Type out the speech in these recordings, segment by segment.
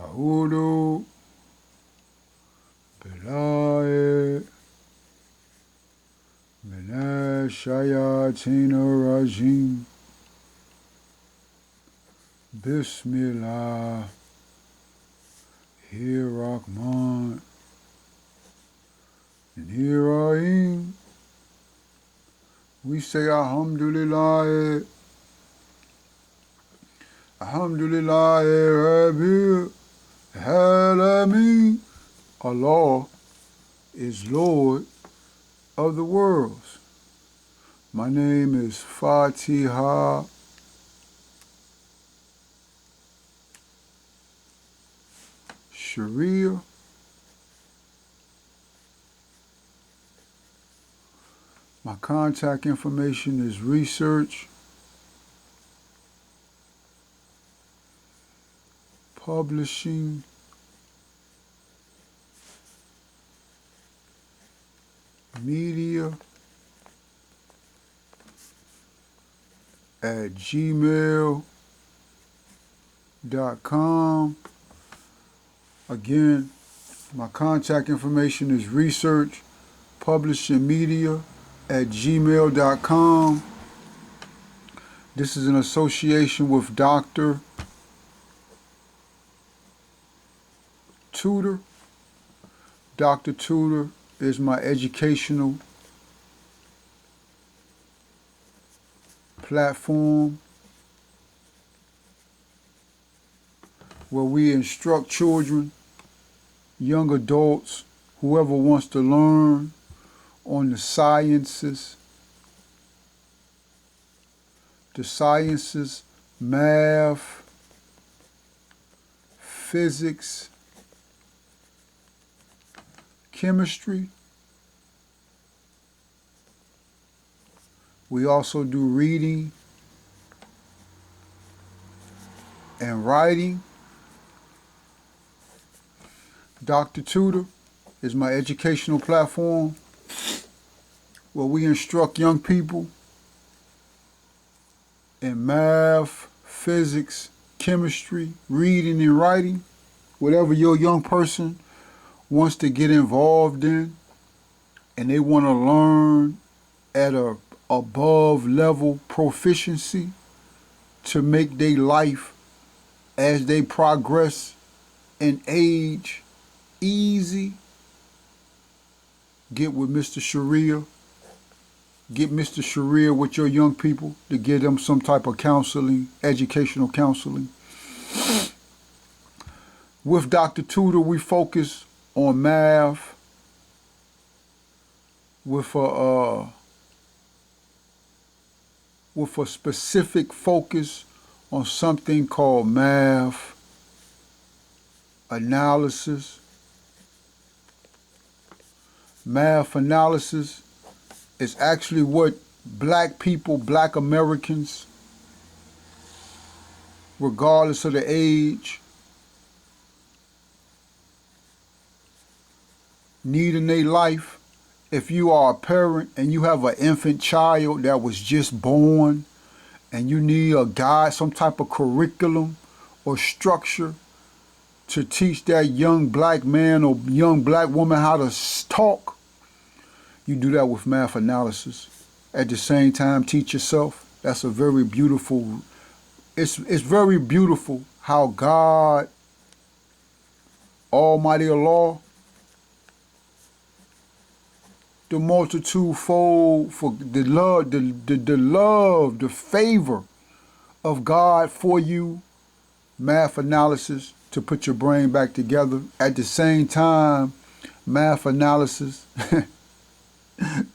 أعوذ بالله من الشياطين الرجيم. بسم الله الرحمن الرحيم. We say Alhamdulillah, Alhamdulillah, Rabbil Alameen. Allah is Lord of the worlds. My name is Fatiha. Sharia. My contact information is research publishing media at gmail.com. Again, my contact information is research publishing media at gmail.com. This is an association with Dr. Tutor. Dr. Tutor is my educational platform where we instruct children, young adults, whoever wants to learn on the sciences, math, physics, chemistry. We also do reading and writing. Dr. Tutor is my educational platform where we instruct young people in math, physics, chemistry, reading and writing. Whatever your young person wants to get involved in and they want to learn at a above level proficiency to make their life as they progress in age easy, get with Mr. Sharia. Get Mr. Sharia with your young people to give them some type of counseling, educational counseling. With Dr. Tutor, we focus on math with a specific focus on something called math analysis. Math analysis is actually what black people, black Americans, regardless of the age, need in their life. If you are a parent and you have an infant child that was just born and you need a guide, some type of curriculum or structure to teach that young black man or young black woman how to talk, you do that with math analysis. At the same time, teach yourself. That's a very beautiful, it's very beautiful how God, Almighty Allah, the multitude fold for the love, the favor of God for you, math analysis to put your brain back together. At the same time, math analysis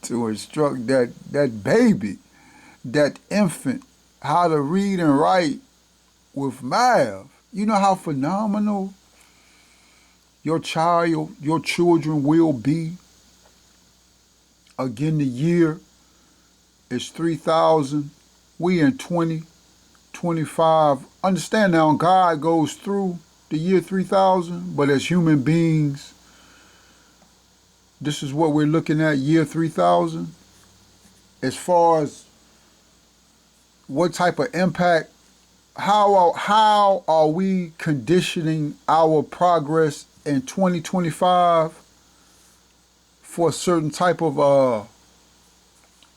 to instruct that baby, that infant, how to read and write with math. You know how phenomenal your children will be. Again, the year is 3,000. We in 2025. Understand now, God goes through the year 3,000, but as human beings, this is what we're looking at, year 3,000. As far as what type of impact how are we conditioning our progress in 2025 for a certain type of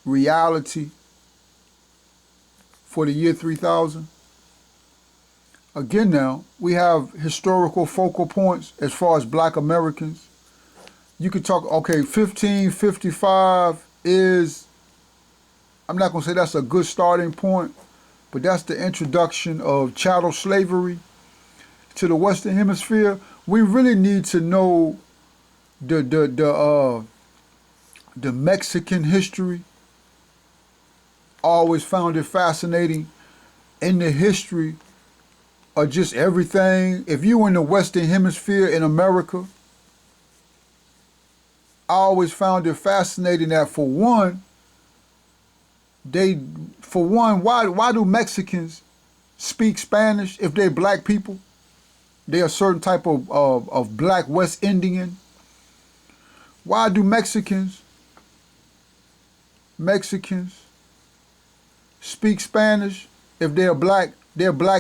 reality for the year 3000? Again, now we have historical focal points as far as Black Americans. You could talk, okay, 1555 is, I'm not going to say that's a good starting point, but that's the introduction of chattel slavery to the Western Hemisphere. We really need to know the Mexican history. Always found it fascinating in the history of just everything. If you in the Western Hemisphere in America, I always found it fascinating that for one, why do Mexicans speak Spanish if they're black people? They're a certain type of black West Indian. Why do Mexicans speak Spanish if they're black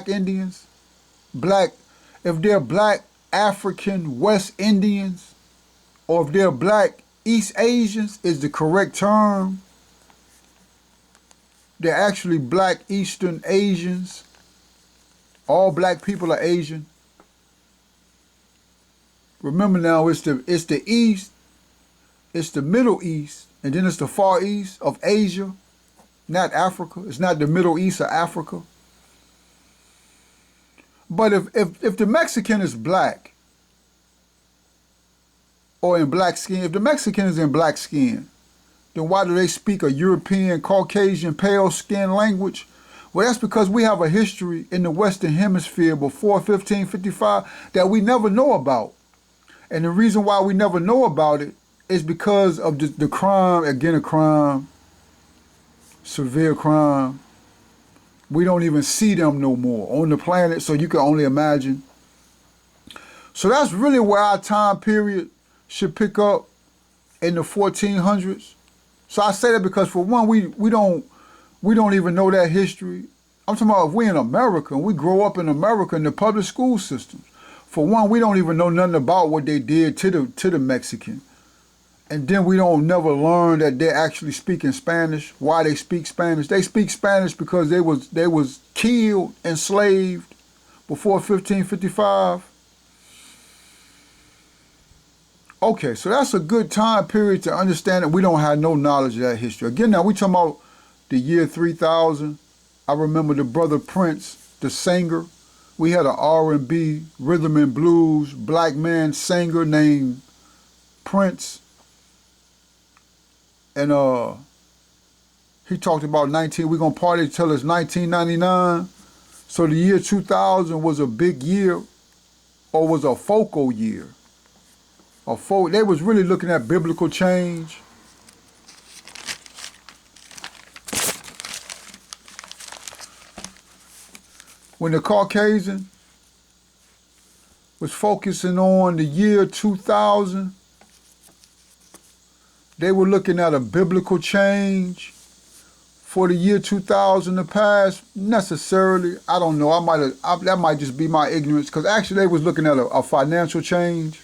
Indians? If they're black African West Indians, or if they're black East Asians is the correct term. They're actually black Eastern Asians. All black people are Asian. Remember now, it's the East, it's the Middle East, and then it's the Far East of Asia, not Africa. It's not the Middle East or Africa. But if the Mexican is black, or in black skin, if the Mexican is in black skin, then why do they speak a European, Caucasian, pale skin language? Well, that's because we have a history in the Western Hemisphere before 1555 that we never know about. And the reason why we never know about it is because of the crime, again a crime, severe crime. We don't even see them no more on the planet, so you can only imagine. So that's really where our time period should pick up, in the 1400s. So I say that because for one, we don't even know that history. I'm talking about if we in America and we grow up in America in the public school systems. For one, we don't even know nothing about what they did to the Mexican. And then we don't never learn that they're actually speaking Spanish. Why they speak Spanish? They speak Spanish because they was killed, enslaved before 1555. Okay, so that's a good time period to understand that we don't have no knowledge of that history. Again, now we talking about the year 3000. I remember the brother Prince, the singer. We had an R&B, rhythm and blues, black man singer named Prince. And he talked about we're going to party till it's 1999. So the year 2000 was a big year, or was a focal year. They was really looking at biblical change. When the Caucasian was focusing on the year 2000, they were looking at a biblical change for the year 2000 to pass. Necessarily, I don't know. That might just be my ignorance, because actually they was looking at a financial change.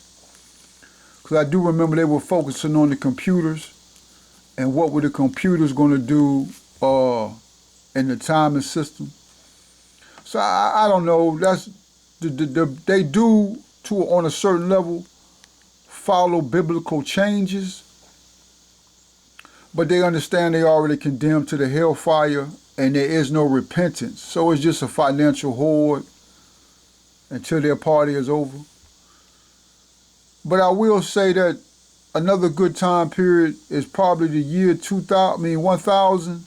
Because I do remember they were focusing on the computers and what were the computers going to do in the timing system. So I don't know. That's they do on a certain level follow biblical changes, but they understand they already condemned to the hellfire and there is no repentance. So it's just a financial hoard until their party is over. But I will say that another good time period is probably the year 1000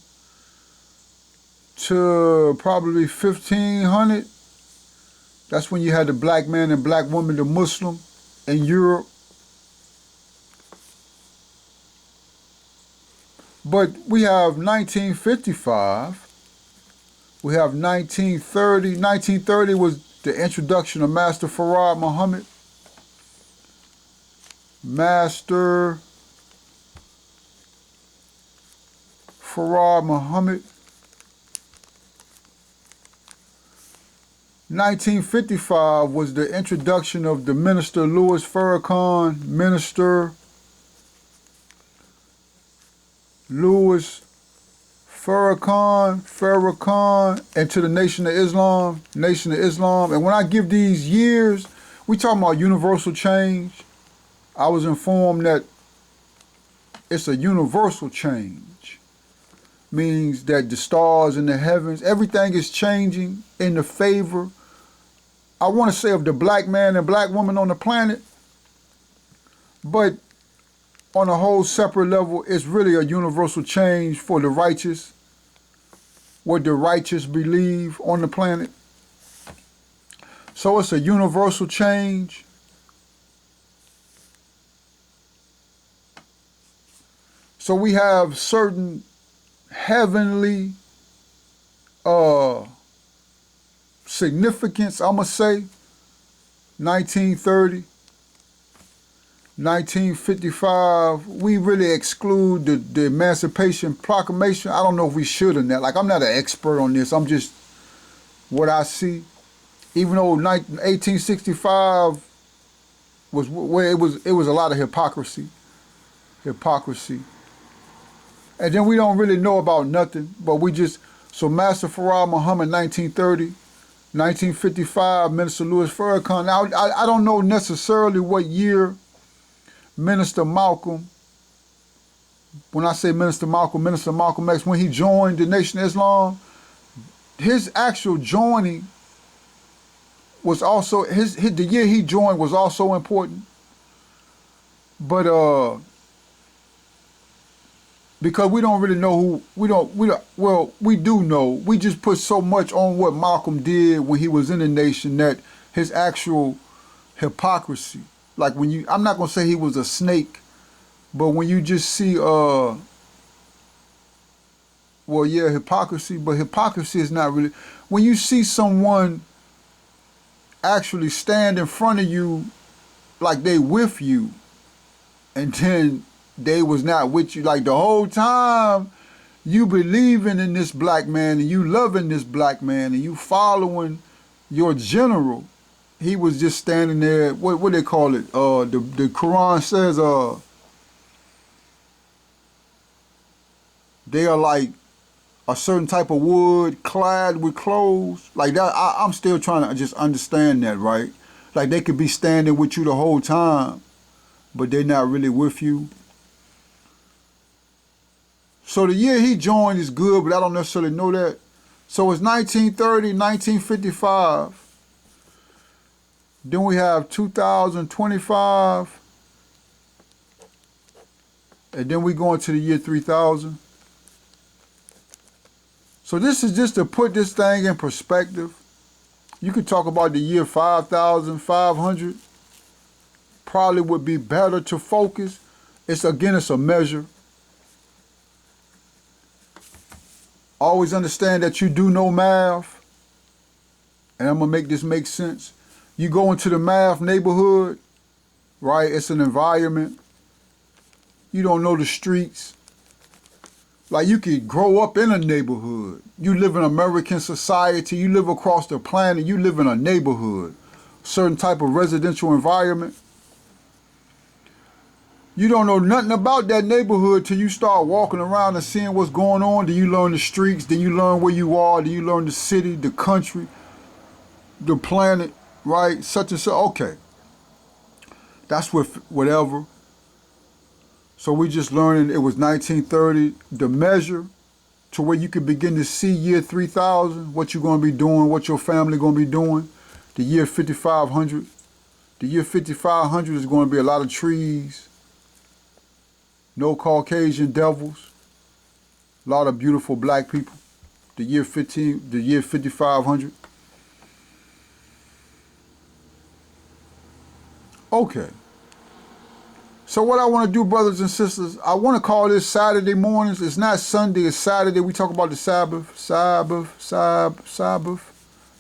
to probably 1500. That's when you had the black man and black woman, the Muslim, in Europe. But we have 1955. We have 1930. 1930 was the introduction of Master Farad Muhammad. Master Farad Muhammad. 1955 was the introduction of the Minister Louis Farrakhan, Minister Louis Farrakhan, into the Nation of Islam. And when I give these years, we talking about universal change. I was informed that it's a universal change. Means that the stars in the heavens, everything is changing in the favor, I want to say, of the black man and black woman on the planet. But on a whole separate level, it's really a universal change for the righteous, what the righteous believe on the planet. So it's a universal change. So we have certain heavenly significance, I'm going to say. 1930, 1955, we really exclude the Emancipation Proclamation. I don't know if we should or not. Like, I'm not an expert on this. I'm just what I see. Even though 1865 was where it was a lot of hypocrisy. And then we don't really know about nothing, but we just, so Master Farah Muhammad, 1930, 1955, Minister Louis Farrakhan. Now, I don't know necessarily what year Minister Malcolm, when I say Minister Malcolm X, when he joined the Nation of Islam, his actual joining was also, the year he joined was also important. But because we don't really know who, we do know. We just put so much on what Malcolm did when he was in the nation that his actual hypocrisy, like when you, I'm not going to say he was a snake, but when you just see, hypocrisy, but hypocrisy is not really, when you see someone actually stand in front of you like they with you, and then they was not with you, like the whole time you believing in this black man and you loving this black man and you following your general, he was just standing there. What they call it? The Quran says they are like a certain type of wood clad with clothes. Like that, I'm still trying to just understand that, right? Like they could be standing with you the whole time, but they're not really with you. So the year he joined is good, but I don't necessarily know that. So it's 1930, 1955. Then we have 2025. And then we go into the year 3000. So this is just to put this thing in perspective. You could talk about the year 5,500. Probably would be better to focus. It's a measure. Always understand that you do know math. And I'm going to make this make sense. You go into the math neighborhood, right? It's an environment. You don't know the streets. Like you could grow up in a neighborhood. You live in American society. You live across the planet. You live in a neighborhood. Certain type of residential environment. You don't know nothing about that neighborhood till you start walking around and seeing what's going on. Then you learn the streets. Then you learn where you are. Then you learn the city, the country, the planet, right? Such and such. Okay. That's with whatever. So we just learning it was 1930, the measure to where you could begin to see year 3000, what you're going to be doing, what your family going to be doing. The year 5500. The year 5500 is going to be a lot of trees. No Caucasian devils, a lot of beautiful black people. The year 5500. Okay. So what I want to do, brothers and sisters, I want to call this Saturday mornings. It's not Sunday, it's Saturday. We talk about the Sabbath.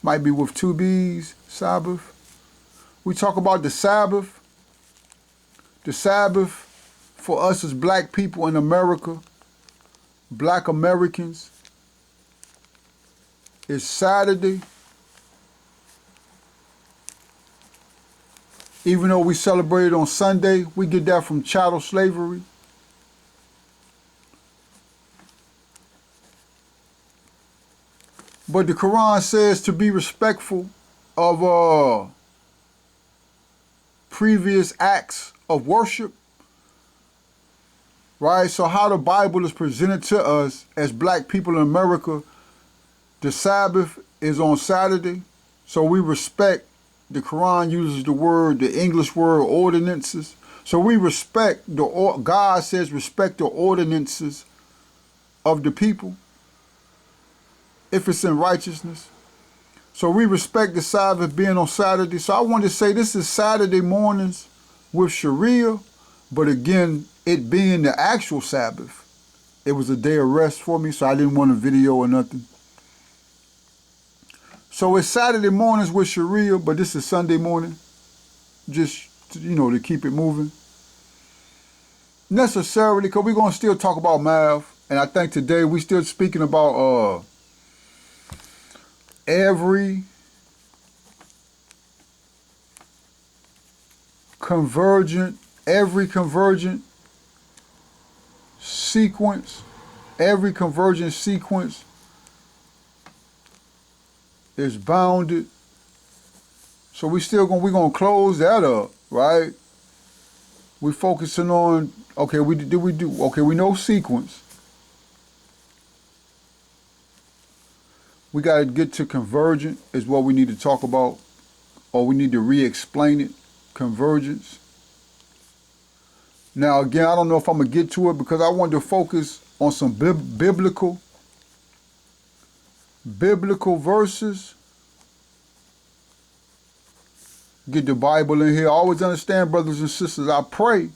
Might be with two B's, Sabbath. We talk about the Sabbath. The Sabbath for us as black people in America, black Americans, is Saturday Even though we celebrate it on Sunday, we get that from chattel slavery. But the Quran says to be respectful of previous acts of worship. Right? So how the Bible is presented to us as black people in America, the Sabbath is on Saturday. So we respect, the Quran uses the English word ordinances. So we respect, God says respect the ordinances of the people if it's in righteousness. So we respect the Sabbath being on Saturday. So I wanted to say this is Saturday mornings with Sharia, but again, it being the actual Sabbath, it was a day of rest for me, so I didn't want a video or nothing. So it's Saturday mornings with Sharia, but this is Sunday morning, just to keep it moving. Necessarily, because we're going to still talk about math, and I think today we're still speaking about every convergent sequence, every convergent sequence is bounded. So we're gonna close that up, right? We're focusing on, okay, we know sequence. We gotta get to convergent is what we need to talk about, or we need to re-explain it, convergence. Now again, I don't know if I'm gonna get to it because I wanted to focus on some biblical verses. Get the Bible in here. Always understand, brothers and sisters, I pray.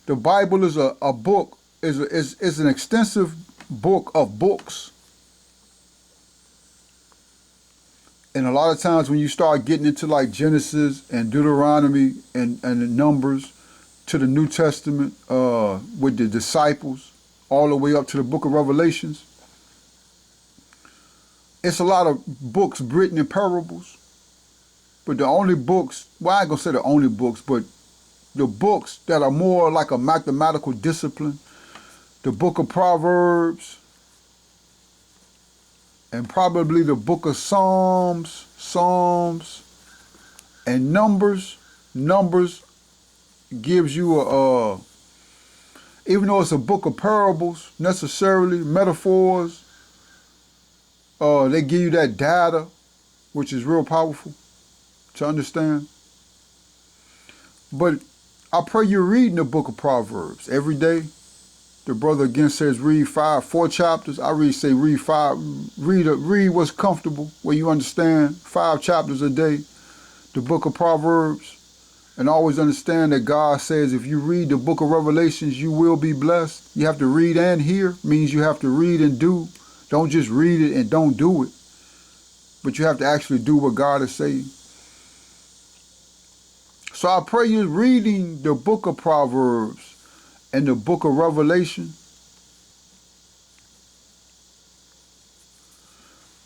The Bible is a book, is an extensive book of books. And a lot of times when you start getting into like Genesis and Deuteronomy and the Numbers to the New Testament with the disciples, all the way up to the book of Revelations, it's a lot of books written in parables. But the only books, well, I ain't gonna say the only books, but the books that are more like a mathematical discipline, the book of Proverbs, and probably the book of Psalms, and Numbers. Numbers gives you even though it's a book of parables, necessarily, metaphors, they give you that data, which is real powerful to understand. But I pray you're reading the book of Proverbs every day. The brother again says read 4 chapters. I say read 5. Read what's comfortable, where you understand 5 chapters a day. The book of Proverbs. And always understand that God says if you read the book of Revelations, you will be blessed. You have to read and hear. Means you have to read and do. Don't just read it and don't do it. But you have to actually do what God is saying. So I pray you're reading the book of Proverbs and the book of Revelation.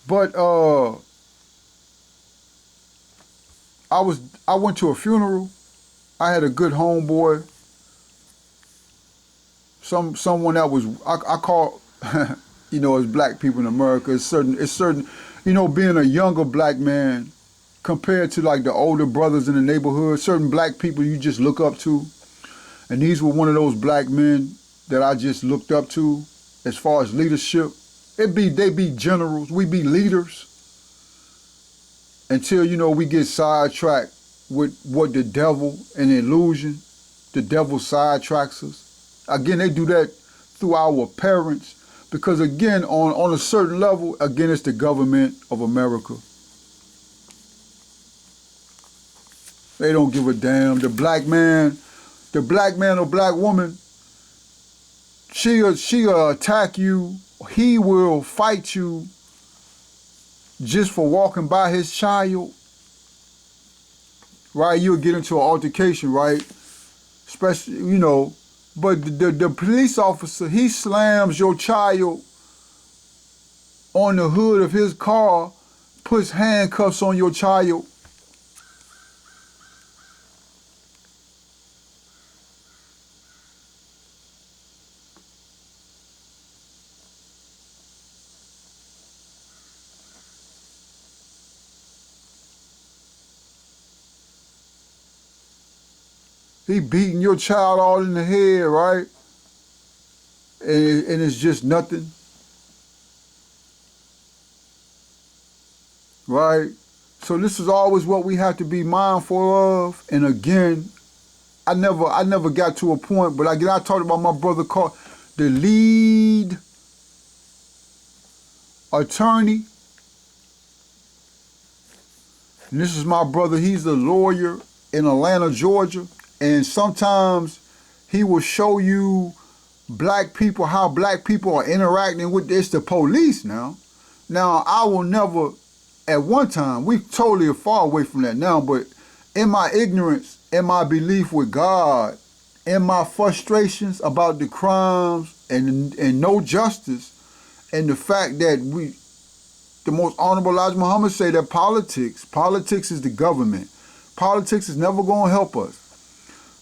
But I went to a funeral. I had a good homeboy. Someone that was I call as black people in America, it's certain being a younger black man compared to like the older brothers in the neighborhood, certain black people you just look up to. And these were one of those black men that I just looked up to as far as leadership. They be generals, we be leaders. Until, we get sidetracked with what the devil and illusion, the devil sidetracks us. Again, they do that through our parents. Because again, on a certain level, again, it's the government of America. They don't give a damn. The black man or black woman, she'll attack you. He will fight you just for walking by his child. Right? You'll get into an altercation, right? Especially, but the police officer, he slams your child on the hood of his car, puts handcuffs on your child. He beating your child all in the head, right? And it's just nothing, right? So this is always what we have to be mindful of. And again, I never got to a point, but I talked about my brother called the lead attorney. And this is my brother. He's a lawyer in Atlanta, Georgia. And sometimes he will show you black people, how black people are interacting with this, the police now. Now, I will never, at one time, we totally are far away from that now, but in my ignorance, in my belief with God, in my frustrations about the crimes and no justice, and the fact that the most honorable Elijah Muhammad say that politics is the government. Politics is never going to help us.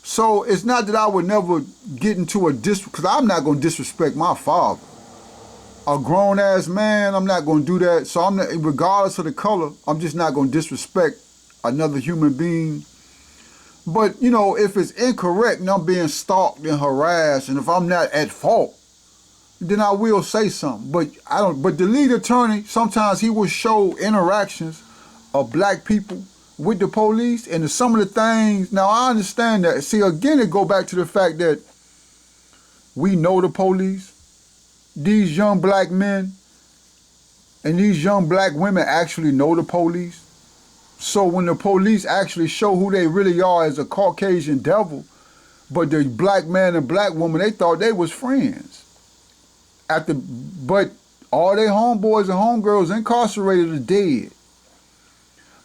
So it's not that I would never get into because I'm not going to disrespect my father. A grown-ass man, I'm not going to do that. So I'm not, regardless of the color, I'm just not going to disrespect another human being. But, you know, if it's incorrect and I'm being stalked and harassed, and if I'm not at fault, then I will say something. But the lead attorney, sometimes he will show interactions of black people with the police, and some of the things, now I understand that. See, again, it go back to the fact that we know the police. These young black men and these young black women actually know the police. So when the police actually show who they really are as a Caucasian devil, but the black man and black woman, they thought they was friends. But all their homeboys and homegirls incarcerated are dead.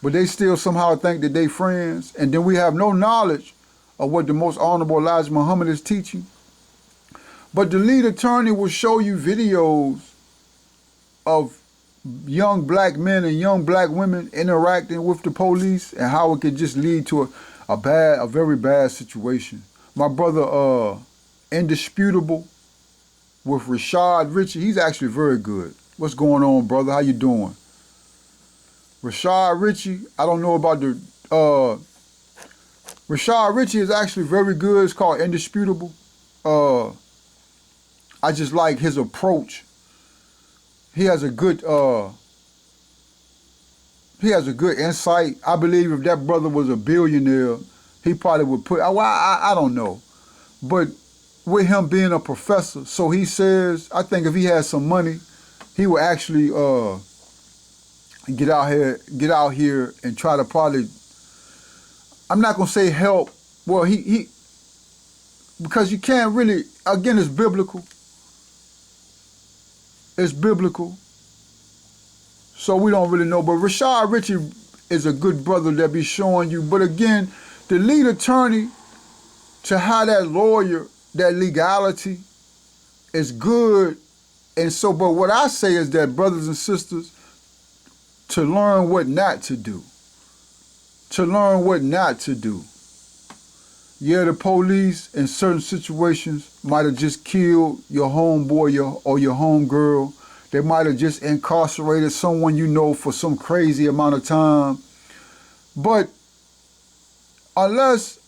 But they still somehow think that they friends. And then we have no knowledge of what the most honorable Elijah Muhammad is teaching. But the lead attorney will show you videos of young black men and young black women interacting with the police and how it could just lead to a very bad situation. My brother, Indisputable, with Rashad Ritchie, he's actually very good. What's going on, brother? How you doing? Rashad Ritchie, I don't know about Rashad Ritchie is actually very good. It's called Indisputable. I just like his approach. He has a good insight. I believe if that brother was a billionaire, he probably would put, I don't know. But with him being a professor, so he says, I think if he had some money, he would actually get out here and try to probably, I'm not gonna say help. Well, he because you can't really, again, it's biblical. It's biblical. So we don't really know. But Rashad Ritchie is a good brother that be showing you. But again, the lead attorney, to have that lawyer, that legality is good. And so, but what I say is that, brothers and sisters, to learn what not to do. To learn what not to do. Yeah, the police in certain situations might have just killed your homeboy or your homegirl. They might have just incarcerated someone you know for some crazy amount of time. But unless,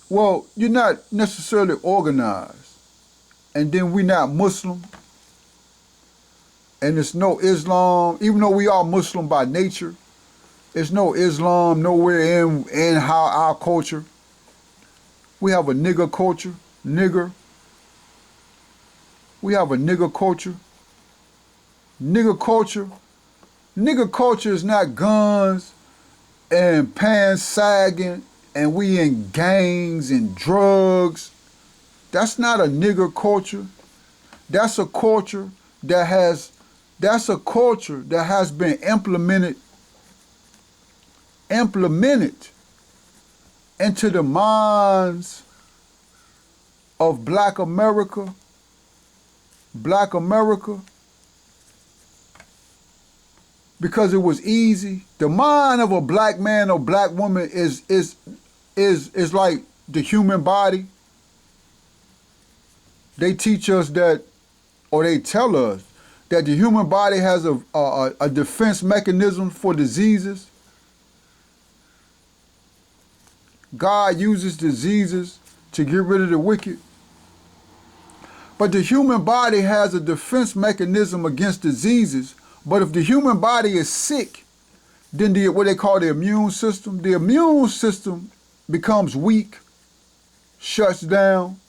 well, you're not necessarily organized, and then we're not Muslim, and there's no Islam, even though we are Muslim by nature, there's no Islam nowhere in our culture. We have a nigger culture, We have a nigger culture. Nigger culture is not guns and pants sagging and we in gangs and drugs. That's not a nigger culture. That's a culture that has been implemented into the minds of Black America, because it was easy. The mind of a black man or black woman is like the human body. They teach us that, or they tell us that the human body has a defense mechanism for diseases. God uses diseases to get rid of the wicked. But the human body has a defense mechanism against diseases. But if the human body is sick, then what they call the immune system becomes weak, shuts down.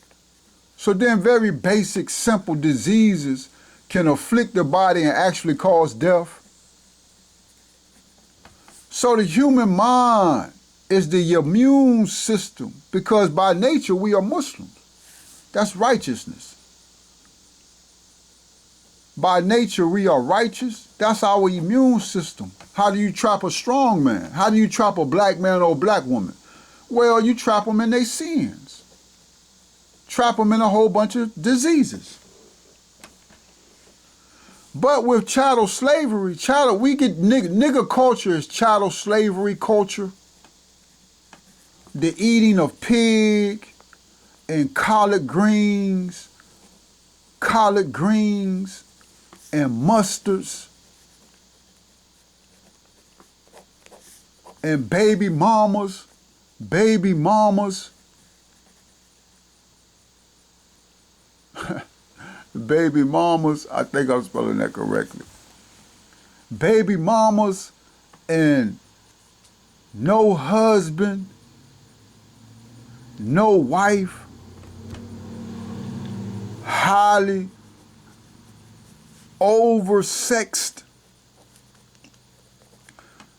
So then very basic, simple diseases can afflict the body and actually cause death. So the human mind is the immune system, because by nature we are Muslims. That's righteousness. By nature we are righteous. That's our immune system. How do you trap a strong man? How do you trap a black man or a black woman? Well, you trap them in their sins. Trap them in a whole bunch of diseases. But with chattel slavery, we get nigger culture is chattel slavery culture. The eating of pig and collard greens and mustards and baby mamas. Baby mamas, I think I'm spelling that correctly. Baby mamas and no husband, no wife, highly oversexed.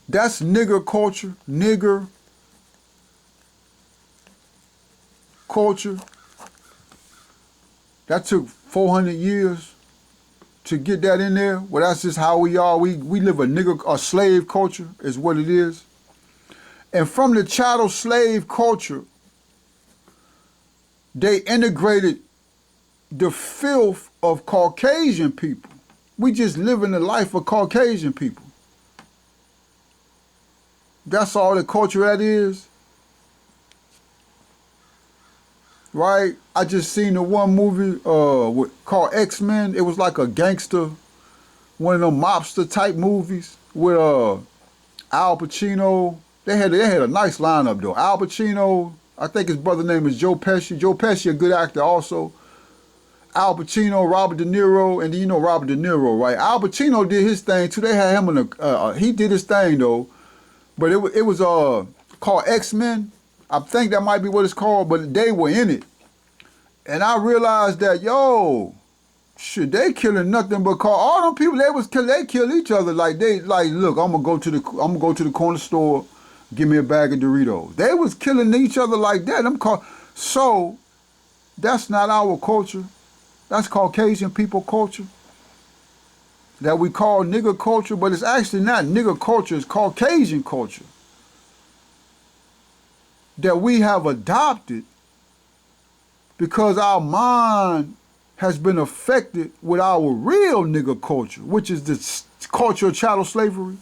That's nigger culture, nigger culture. That took 400 years to get that in there. Well, that's just how we are. We live a slave culture is what it is. And from the chattel slave culture, they integrated the filth of Caucasian people. We just live in the life of Caucasian people. That's all the culture that is. Right? I just seen the one movie called X-Men. It was like a gangster, one of them mobster type movies with Al Pacino. They had a nice lineup though. Al Pacino, I think his brother name is Joe Pesci. Joe Pesci, a good actor also. Al Pacino, Robert De Niro, and you know Robert De Niro, right? Al Pacino did his thing too. They had him in he did his thing though, but it was called X-Men. I think that might be what it's called, but they were in it. And I realized that, shit, they killing nothing but all them people they kill each other look, I'm gonna go to the corner store, give me a bag of Doritos. They was killing each other like that. So that's not our culture. That's Caucasian people culture. That we call nigger culture, but it's actually not nigger culture, it's Caucasian culture. That we have adopted because our mind has been affected with our real nigger culture, which is the culture of chattel slavery.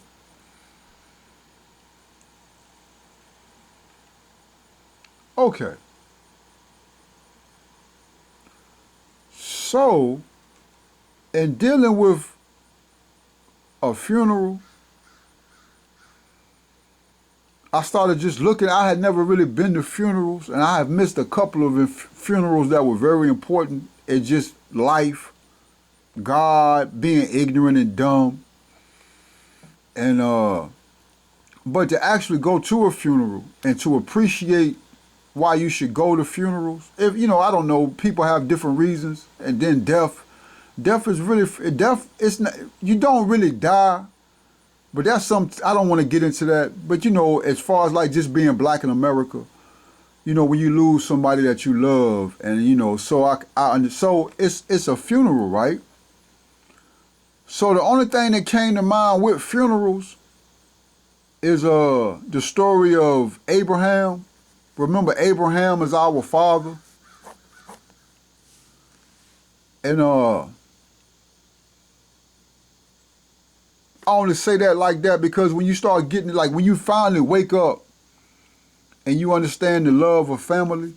Okay. So, in dealing with a funeral, I started just looking. I had never really been to funerals, and I have missed a couple of funerals that were very important. It's just life, God, being ignorant and dumb. And but to actually go to a funeral and to appreciate why you should go to funerals. If I don't know, people have different reasons. And then death is really it's not, you don't really die. But that's I don't want to get into that. But as far as like just being black in America, when you lose somebody that you love, and so it's a funeral, right? So the only thing that came to mind with funerals is the story of Abraham. Remember, Abraham is our father. And I only say that like that because when you start getting it, like when you finally wake up and you understand the love of family,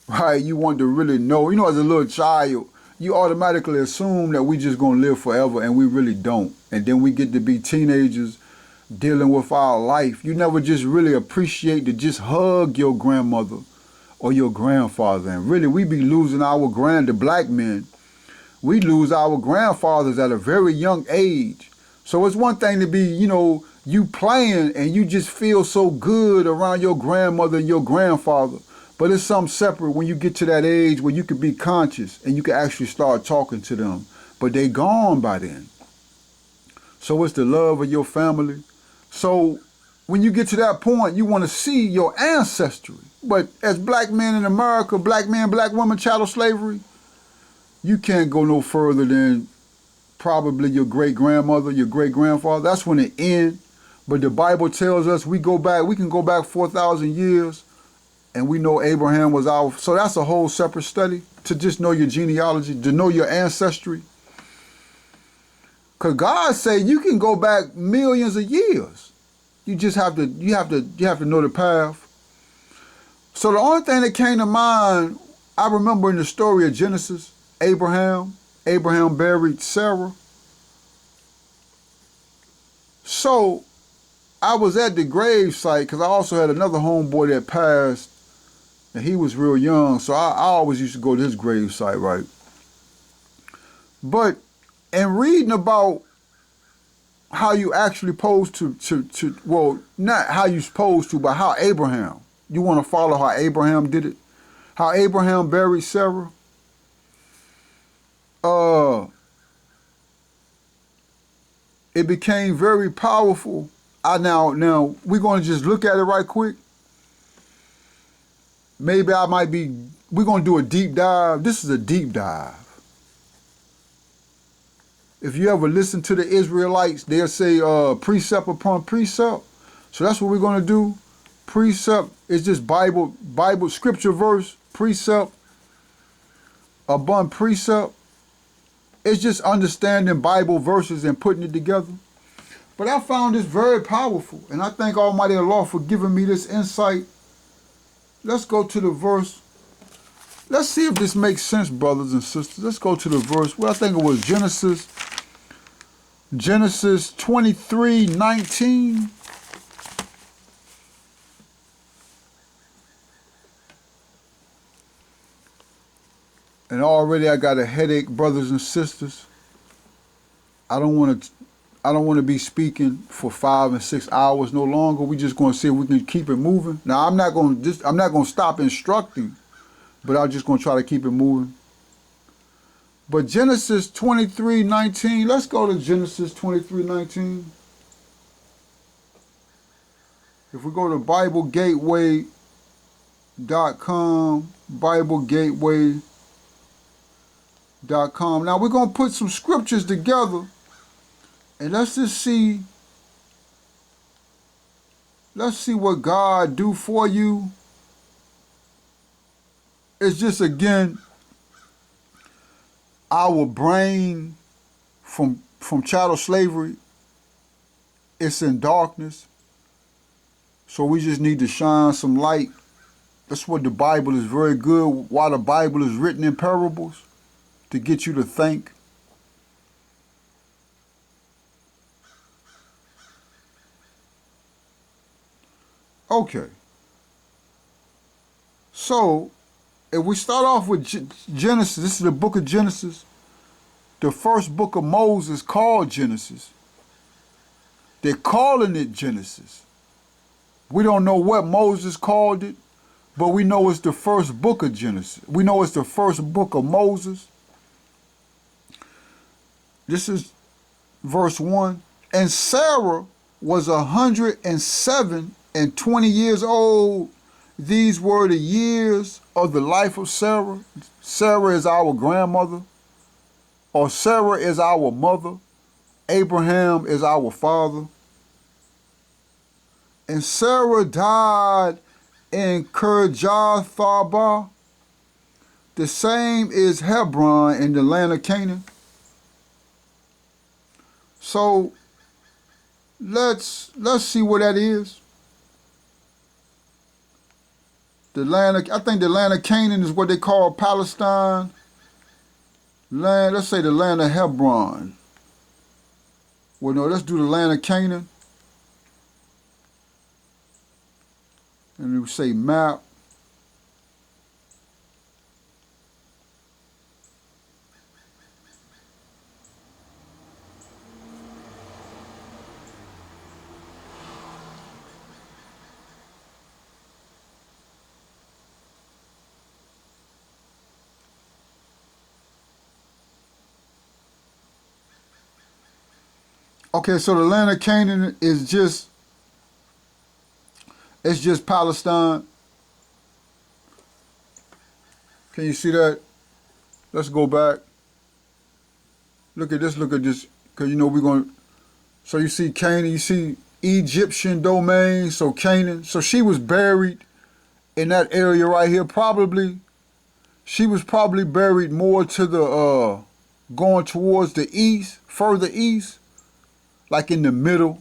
right? You want to really know. As a little child, you automatically assume that we just gonna live forever, and we really don't. And then we get to be teenagers dealing with our life. You never just really appreciate to just hug your grandmother or your grandfather. And really, we be losing the black men, we lose our grandfathers at a very young age. So it's one thing to be, you playing and you just feel so good around your grandmother and your grandfather. But it's something separate when you get to that age where you can be conscious and you can actually start talking to them. But they gone by then. So it's the love of your family. So when you get to that point, you want to see your ancestry. But as black men in America, black men, black women, chattel slavery, you can't go no further than probably your great-grandmother, your great-grandfather. That's when it ends. But the Bible tells us we can go back 4,000 years, and we know Abraham was our. So that's a whole separate study, to just know your genealogy, to know your ancestry. Because God said you can go back millions of years. You just have to know the path. So the only thing that came to mind, I remember in the story of Genesis, Abraham buried Sarah. So I was at the grave site because I also had another homeboy that passed, and he was real young, so I always used to go to his grave site, right? But in reading about how you actually supposed to well, not how you supposed to, but how Abraham, you want to follow how Abraham did it? How Abraham buried Sarah? It became very powerful. Now we're going to just look at it right quick. Maybe we're going to do a deep dive. This is a deep dive. If you ever listen to the Israelites, they'll say precept upon precept. So that's what we're going to do. Precept is just Bible, scripture verse, precept upon precept. It's just understanding Bible verses and putting it together. But I found this very powerful, and I thank Almighty Allah for giving me this insight. Let's go to the verse. Let's see if this makes sense, brothers and sisters. Let's go to the verse. Well, I think it was Genesis 23:19. And already I got a headache, brothers and sisters. I don't want to be speaking for 5 and 6 hours no longer. We're just going to see if we can keep it moving. Now I'm not going to stop instructing, but I'm just going to try to keep it moving. But Genesis 23:19. Let's go to Genesis 23:19. If we go to BibleGateway.com, BibleGateway.com. Now we're going to put some scriptures together, and let's see what God do for you. It's just, again, our brain from chattel slavery, it's in darkness. So we just need to shine some light. That's what the Bible is very good. Why the Bible is written in parables, to get you to think. Okay. So, if we start off with Genesis, this is the book of Genesis. The first book of Moses called Genesis. They're calling it Genesis. We don't know what Moses called it, but we know it's the first book of Genesis. We know it's the first book of Moses. This is verse 1. And Sarah was 107 and 20 years old. These were the years of the life of Sarah. Sarah is our grandmother, or Sarah is our mother. Abraham is our father. And Sarah died in Kirjath-Arba. The same is Hebron in the land of Canaan. So let's see what that is. I think the land of Canaan is what they call Palestine. Let's say the land of Hebron. Well, no, let's do the land of Canaan. And we say map. Okay, so the land of Canaan is it's just Palestine. Can you see that? Let's go back. Look at this, because you know we're going to, so you see Canaan, you see Egyptian domain, so Canaan. So she was buried in that area right here, she was probably buried more to the, going towards the east, further east, like in the middle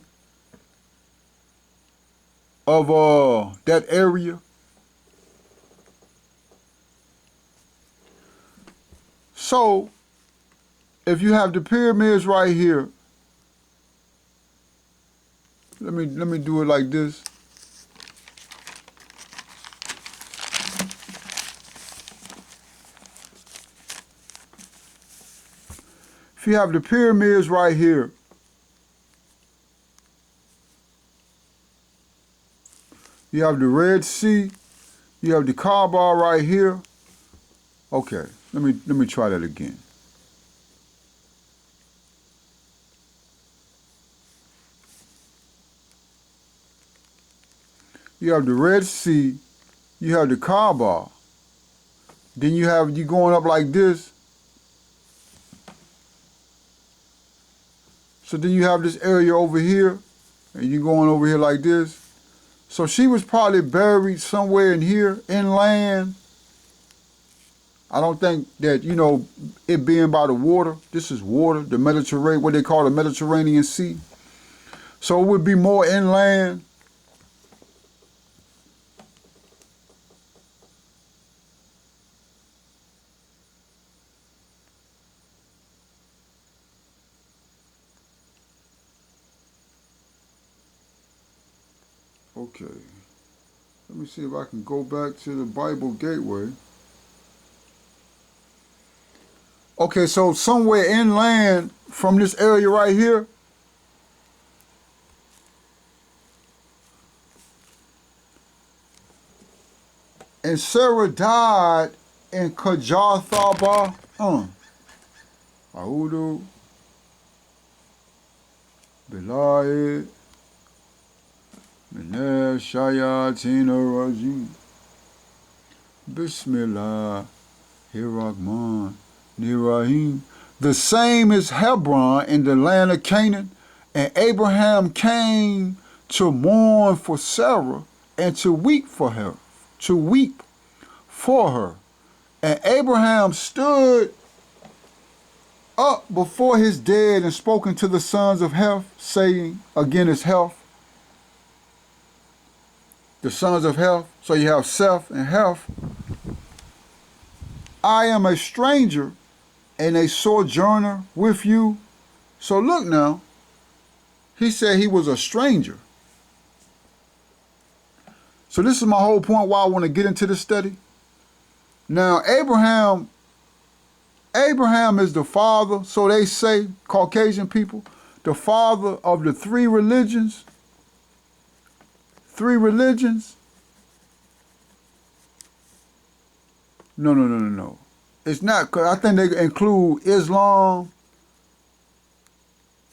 of that area. So if you have the pyramids right here, let me do it like this. If you have the pyramids right here, you have the Red Sea, you have the Kaaba right here. Okay, let me try that again. You have the Red Sea, you have the Kaaba, then you going up like this. So then you have this area over here, and you going over here like this. So she was probably buried somewhere in here, inland. I don't think that, you know, it being by the water, this is water, the Mediterranean, what they call the Mediterranean Sea. So it would be more inland. Okay, let me see if I can go back to the Bible Gateway. Okay, so somewhere inland from this area right here, and Sarah died in Kajathaba, Ahudu, Bilayed, Mineh Shayatina Rajim, Bismillah, Hirachman, Nirahim. The same is Hebron in the land of Canaan, and Abraham came to mourn for Sarah and to weep for her, And Abraham stood up before his dead and spoken to the sons of Heth, saying, again it's Heth, the sons of Heth, so you have Seth and Heth. I am a stranger and a sojourner with you. So look now, he said he was a stranger. So this is my whole point why I want to get into this study. Now Abraham is the father, so they say, Caucasian people, the father of the three religions. No. It's not, because I think they include Islam.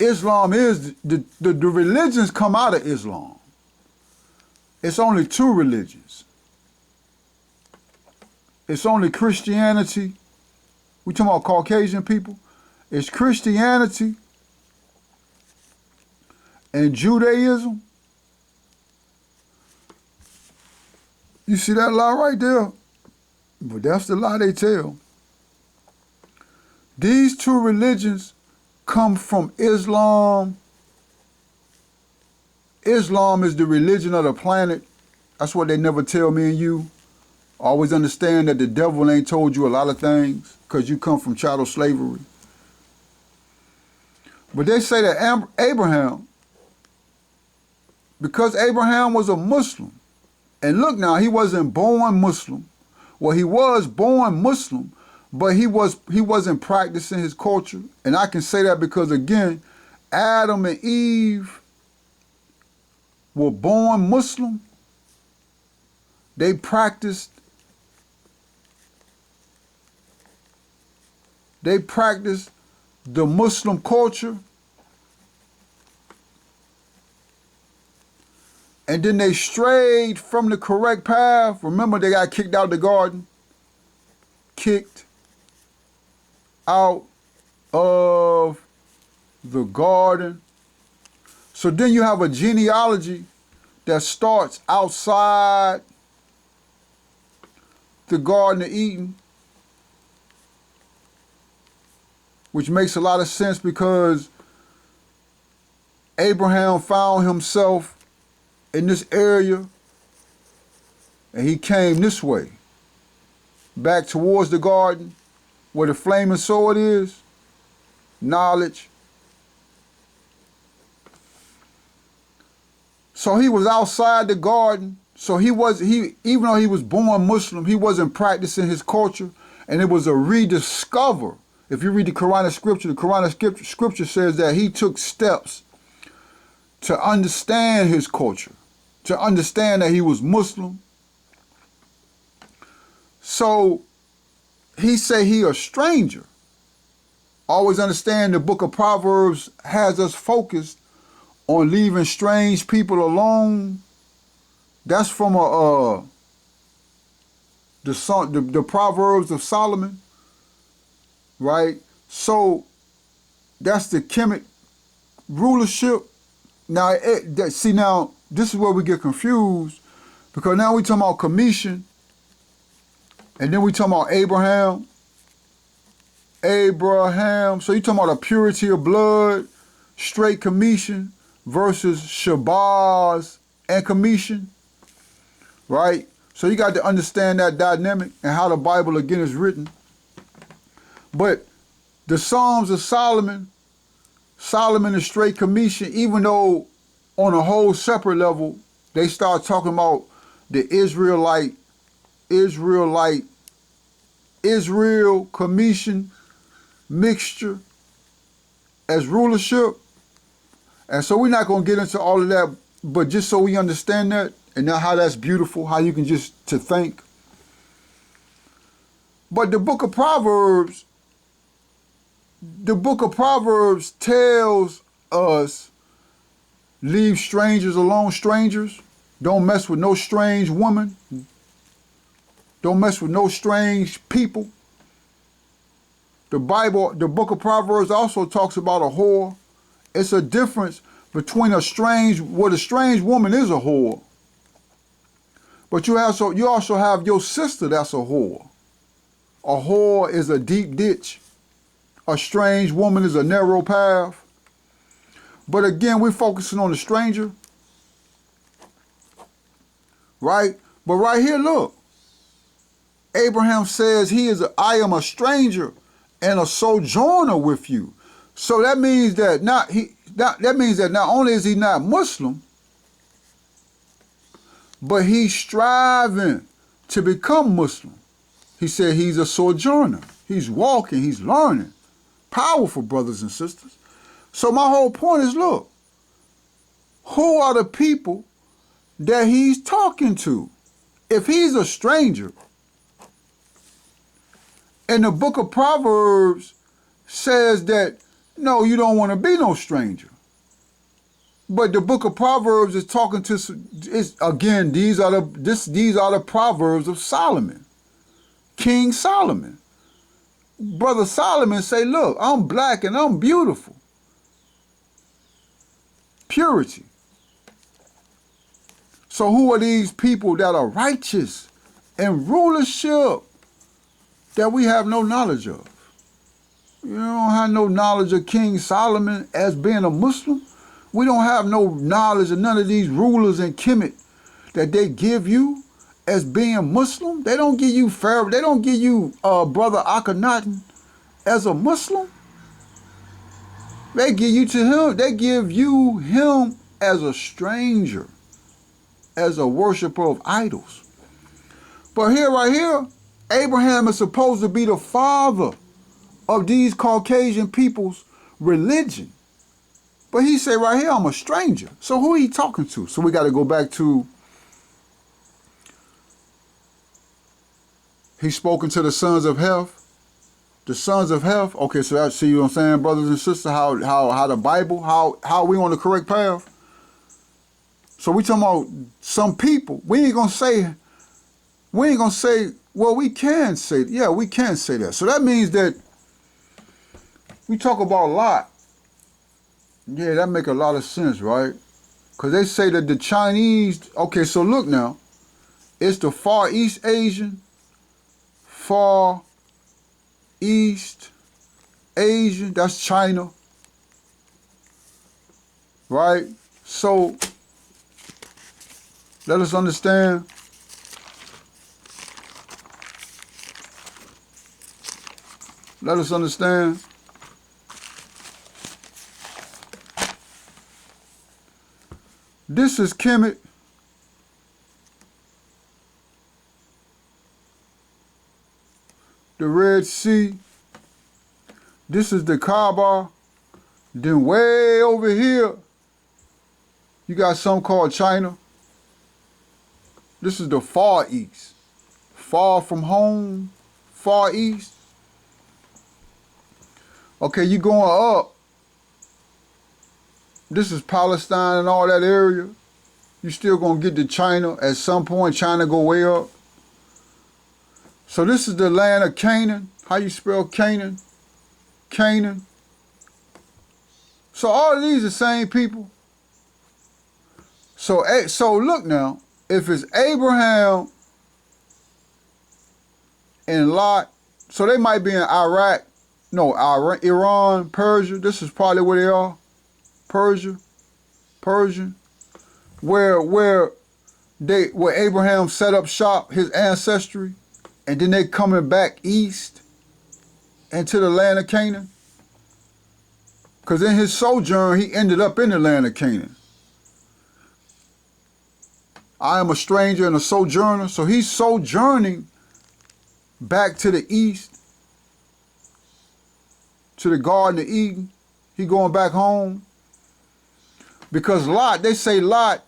Islam is, the religions come out of Islam. It's only two religions. It's only Christianity. We talking about Caucasian people. It's Christianity and Judaism. You see that lie right there? But that's the lie they tell. These two religions come from Islam. Islam is the religion of the planet. That's what they never tell me and you. Always understand that the devil ain't told you a lot of things because you come from chattel slavery. But they say that Abraham, because Abraham was a Muslim, and look now, he wasn't born Muslim. Well, he was born Muslim, but he wasn't practicing his culture. And I can say that because, again, Adam and Eve were born Muslim. They practiced the Muslim culture. and then they strayed from the correct path. Remember, they got kicked out of the garden. Kicked out of the garden. So then you have a genealogy that starts outside the Garden of Eden, which makes a lot of sense because Abraham found himself in this area and he came this way, back towards the garden where the flaming sword is, knowledge. So he was outside the garden. So even though he was born Muslim, he wasn't practicing his culture, and it was a rediscover. If you read the Quranic scripture says that he took steps to understand his culture, to understand that he was Muslim. So he say he a stranger. Always understand the book of Proverbs has us focused on leaving strange people alone. That's from the Proverbs of Solomon, right? So that's the Kemet rulership. Now, now this is where we get confused, because now we talking about Commission, and then we talking about Abraham. So you talking about a purity of blood, straight Commission versus Shabazz and Commission, right? So you got to understand that dynamic and how the Bible again is written. But the Psalms of Solomon is straight Commission, even though on a whole separate level, they start talking about the Israel Commission mixture as rulership. And so we're not going to get into all of that, but just so we understand that, and now how that's beautiful, how you can just to think. But the book of Proverbs tells us, leave strangers alone, strangers. Don't mess with no strange woman. Don't mess with no strange people. The book of Proverbs also talks about a whore. It's a difference between a strange woman is a whore. But you also have your sister that's a whore. A whore is a deep ditch. A strange woman is a narrow path. But again, we're focusing on the stranger. Right? But right here, look. Abraham says I am a stranger and a sojourner with you. So that means that not only is he not Muslim, but he's striving to become Muslim. He said he's a sojourner. He's walking, he's learning. Powerful, brothers and sisters. So my whole point is, look, who are the people that he's talking to? If he's a stranger, and the book of Proverbs says that, no, you don't want to be no stranger. But the book of Proverbs is talking to, again, these are the Proverbs of Solomon, King Solomon. Brother Solomon say, look, I'm black and I'm beautiful. Purity. So who are these people that are righteous and rulership that we have no knowledge of? You don't have no knowledge of King Solomon as being a Muslim. We don't have no knowledge of none of these rulers in Kemet that they give you as being Muslim. They don't give you Pharaoh. They don't give you Brother Akhenaten as a Muslim. They give you to him. They give you him as a stranger, as a worshiper of idols. But right here, Abraham is supposed to be the father of these Caucasian people's religion. But he say right here, I'm a stranger. So who he talking to? So we got to go back to, he's spoken to the sons of Heth. The sons of Heth. Okay, so I see what I'm saying, brothers and sisters, how the Bible, how we on the correct path. So we talking about some people. We ain't gonna say, well, we can say, yeah, we can say that. So that means that we talk about Lot. Yeah, that make a lot of sense, right? Because they say that the Chinese, okay, so look now, it's the Far East Asian, Far East Asian, that's China, right? So let us understand. Let us understand. This is Kemet. The Red Sea. This is the Kaaba. Then way over here, you got something called China. This is the Far East. Far from home, Far East. Okay, you going up. This is Palestine and all that area. You still gonna get to China. At some point, China go way up. So this is the land of Canaan. How you spell Canaan? Canaan. So all of these are the same people. So look now, if it's Abraham and Lot, so they might be in Iraq, no, Iran, Persia. This is probably where they are. Persian, where Abraham set up shop, his ancestry, and then they coming back east into the land of Canaan. Because in his sojourn, he ended up in the land of Canaan. I am a stranger and a sojourner, so he's sojourning back to the east, to the Garden of Eden. He going back home. Because Lot, they say Lot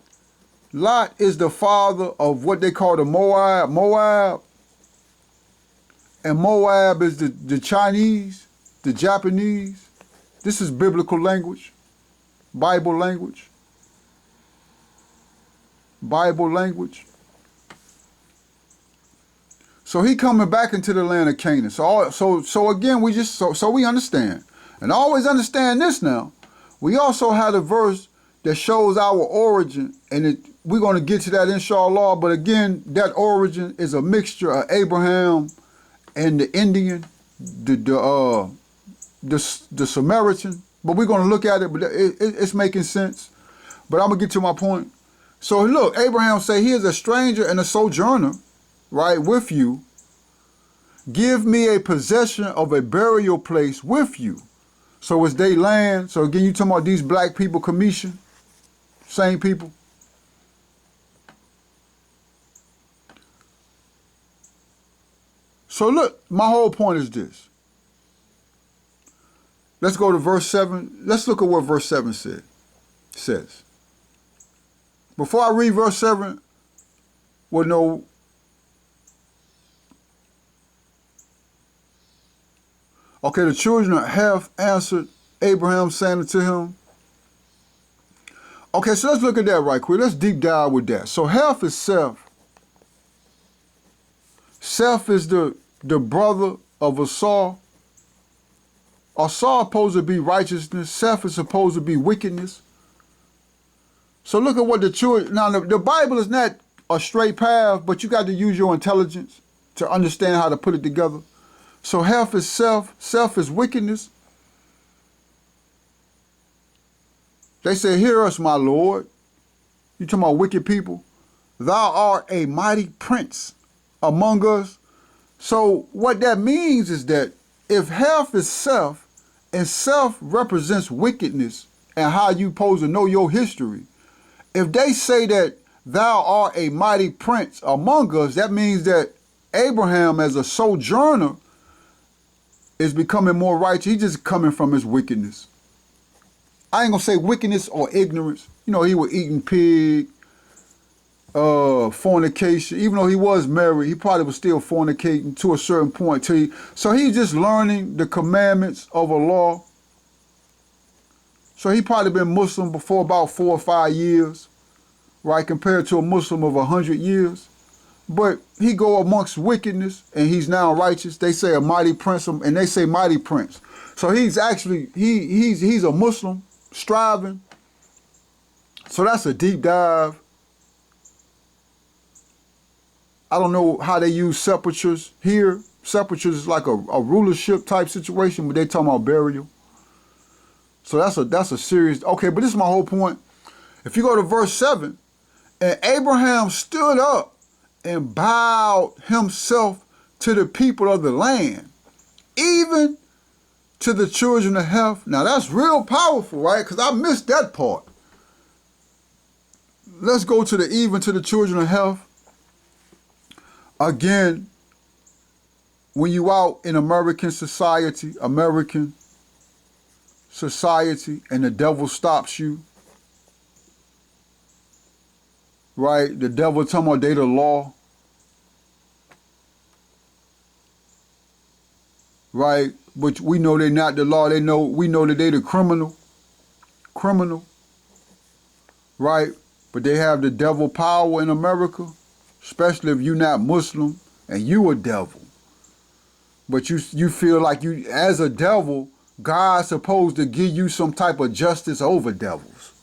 is the father of what they call the Moab. And Moab is the Chinese, the Japanese. This is biblical language, Bible language. Bible language. So he coming back into the land of Canaan. So again, we understand. And always understand this now. We also had a verse that shows our origin, and we're going to get to that inshallah, but again, that origin is a mixture of Abraham and the Indian, the Samaritan, but we're going to look at it, but it's making sense. But I'm going to get to my point. So look, Abraham say, he is a stranger and a sojourner, right, with you. Give me a possession of a burial place with you. So it's they land. So again, you talking about these black people, Commission, same people. So look, my whole point is this. Let's go to verse 7. Let's look at what verse 7 says. Before I read verse 7, well, no. Okay, the children of Heth answered Abraham, saying unto him. Okay, so let's look at that right quick. Let's deep dive with that. So Heth is Seth. Seth is the brother of Esau. Esau is supposed to be righteousness. Seth is supposed to be wickedness. So look at what the children... Now, the Bible is not a straight path, but you got to use your intelligence to understand how to put it together. So Heth is Seth. Seth is wickedness. They say, hear us, my Lord. You talking about wicked people? Thou art a mighty prince among us. So what that means is that if Heth is Seth, and Seth represents wickedness and how you supposed to know your history, if they say that thou art a mighty prince among us, that means that Abraham as a sojourner is becoming more righteous. He's just coming from his wickedness. I ain't gonna say wickedness or ignorance. You know, he was eating pig, fornication. Even though he was married, he probably was still fornicating to a certain point. So he's just learning the commandments of Allah. So he probably been Muslim before about 4 or 5 years. right, compared to a Muslim of 100 years. But he go amongst wickedness, and he's now righteous. They say a mighty prince, and they say mighty prince. So he's actually, he's a Muslim, striving. So that's a deep dive. I don't know how they use sepultures here. Sepultures is like a rulership type situation, but they talking about burial. So that's a serious, okay, but this is my whole point. If you go to verse 7, and Abraham stood up and bowed himself to the people of the land, even to the children of Heth. Now that's real powerful, right? Because I missed that part. Let's go to the even to the children of Heth. Again, when you out in American society, and the devil stops you, right? The devil talking about they the law, right? But we know they're not the law. We know that they the criminal, right? But they have the devil power in America, especially if you're not Muslim and you a devil. But you feel like you, as a devil, God's supposed to give you some type of justice over devils.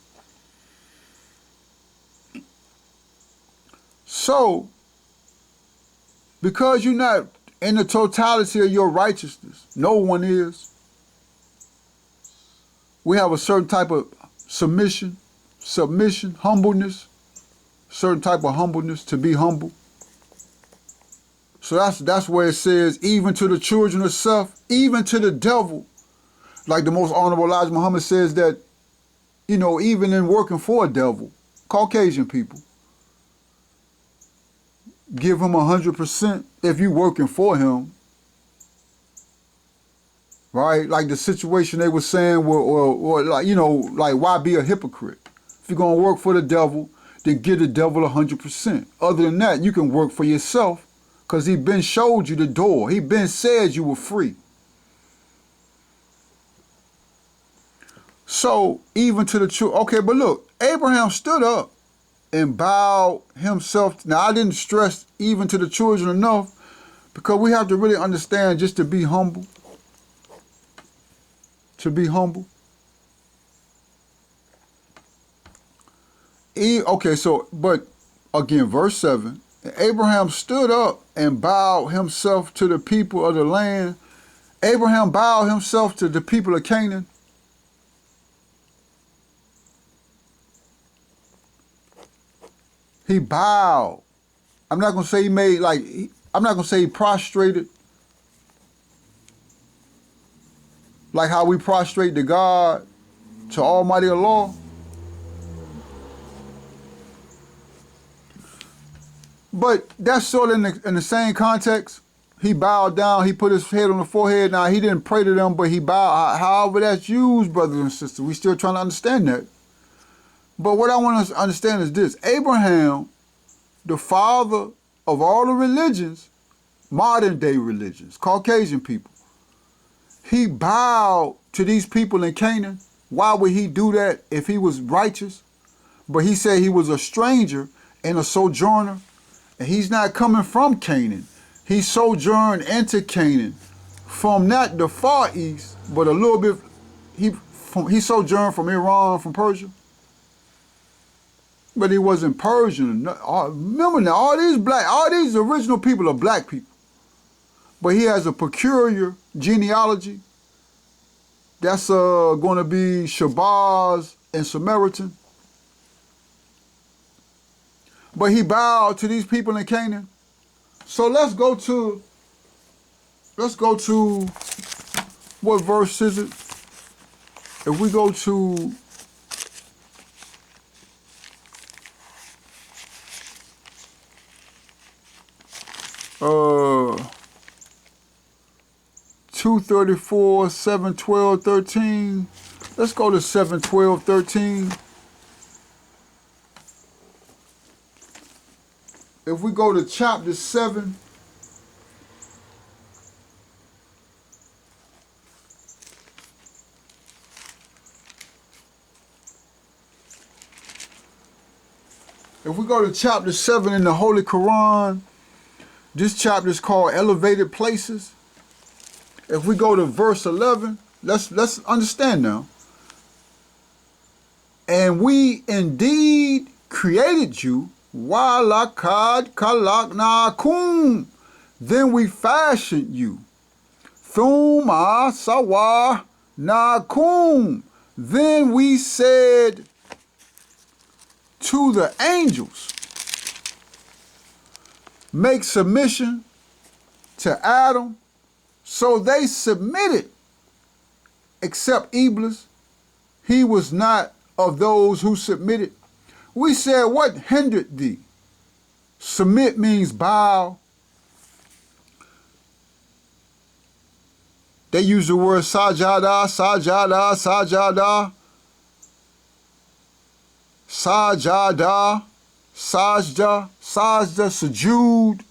So, because you're not in the totality of your righteousness, no one is. We have a certain type of submission, humbleness, certain type of humbleness, to be humble. So that's where it says, even to the children of Seth, even to the devil. Like the most honorable Elijah Muhammad says that, you know, even in working for a devil, Caucasian people, give him 100% if you working for him. Right? Like the situation they were saying, or like, you know, like, why be a hypocrite? If you're going to work for the devil, then give the devil 100%. Other than that, you can work for yourself, because he been showed you the door. He been said you were free. So, even to the truth. Okay, but look, Abraham stood up and bowed himself. Now, I didn't stress even to the children enough, because we have to really understand just to be humble. To be humble. Okay, so, but again, verse 7, Abraham stood up and bowed himself to the people of the land. Abraham bowed himself to the people of Canaan. He bowed. I'm not going to say he made, like, I'm not going to say he prostrated, like how we prostrate to God, to Almighty Allah. But that's sort of in the same context. He bowed down, he put his head on the forehead. Now, he didn't pray to them, but he bowed. However that's used, brothers and sisters, we still trying to understand that. But what I want us to understand is this. Abraham, the father of all the religions, modern day religions, Caucasian people, he bowed to these people in Canaan. Why would he do that if he was righteous? But he said he was a stranger and a sojourner, and he's not coming from Canaan. He sojourned into Canaan from not the far east, but a little bit. He sojourned from Iran, from Persia. But he wasn't Persian. Remember now, all these original people are black people. But he has a peculiar genealogy. That's going to be Shabazz and Samaritan. But he bowed to these people in Canaan. So let's go to what verse is it? If we go to uh 234, 712, 13. Let's go to 712, 13. If we go to chapter 7, If we go to chapter 7 in the Holy Quran, this chapter is called Elevated Places. If we go to verse 11, let's understand now. And we indeed created you, walakad kalaknakum. Then we fashioned you. Thumma sawanakum. Then we said to the angels, make submission to Adam. So they submitted, except Iblis. He was not of those who submitted. We said, what hindered thee? Submit means bow. They use the word sajada, sajada, sajada, sajada, sajda, sajda, sujood.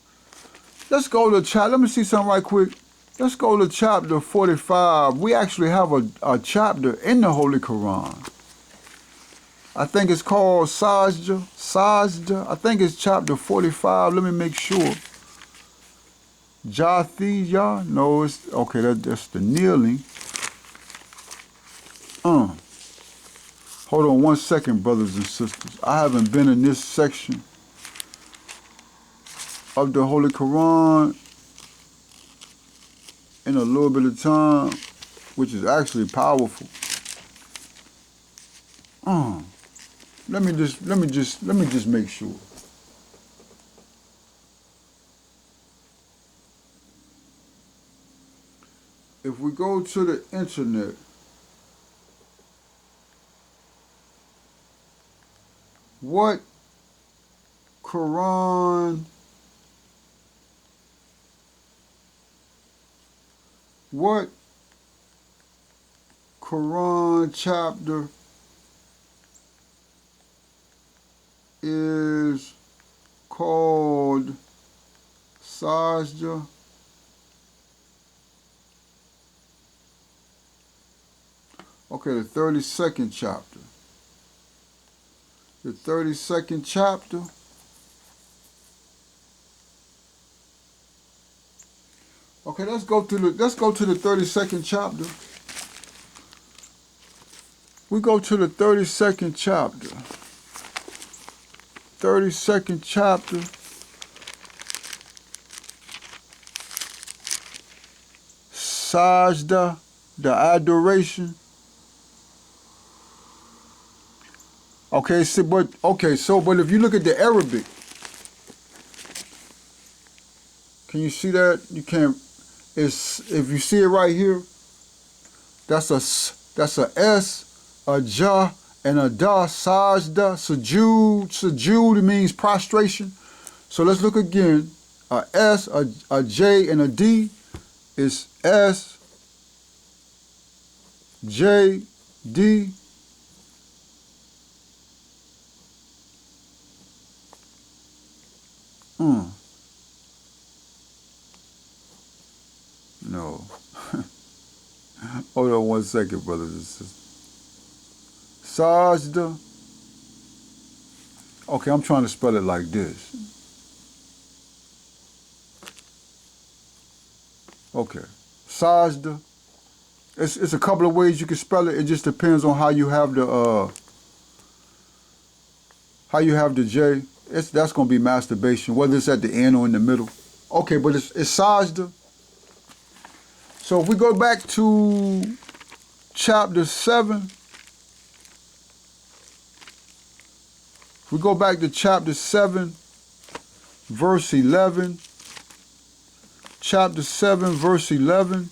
Let's go to chapter. Let me see something right quick. Let's go to chapter 45. We actually have a chapter in the Holy Quran. I think it's called Sajda. Sajda. I think it's chapter 45. Let me make sure. Jathiya. No, it's okay. That's the kneeling. Hold on one second, brothers and sisters. I haven't been in this section of the Holy Quran in a little bit of time, which is actually powerful. Let me just make sure. If we go to the internet, what Quran, what Quran chapter is called Sajda? Okay, the 32nd chapter. The 32nd chapter. Okay, let's go to the 32nd chapter. We go to the 32nd chapter. 32nd chapter. Sajda, the adoration. Okay, but if you look at the Arabic, can you see that? You can't. If you see it right here, that's a S, a ja, and a da. Sajda, sujood. Sujood means prostration. So let's look again. A S, a J, and a D is S, J, D. No. Hold on one second, brothers and sisters. Sajda. Okay, I'm trying to spell it like this. Okay. Sajda. It's a couple of ways you can spell it. It just depends on how you have the J. That's gonna be masturbation, whether it's at the end or in the middle. Okay, but it's sajda. So if we go back to chapter 7, if we go back to chapter 7, verse 11, chapter 7, verse 11,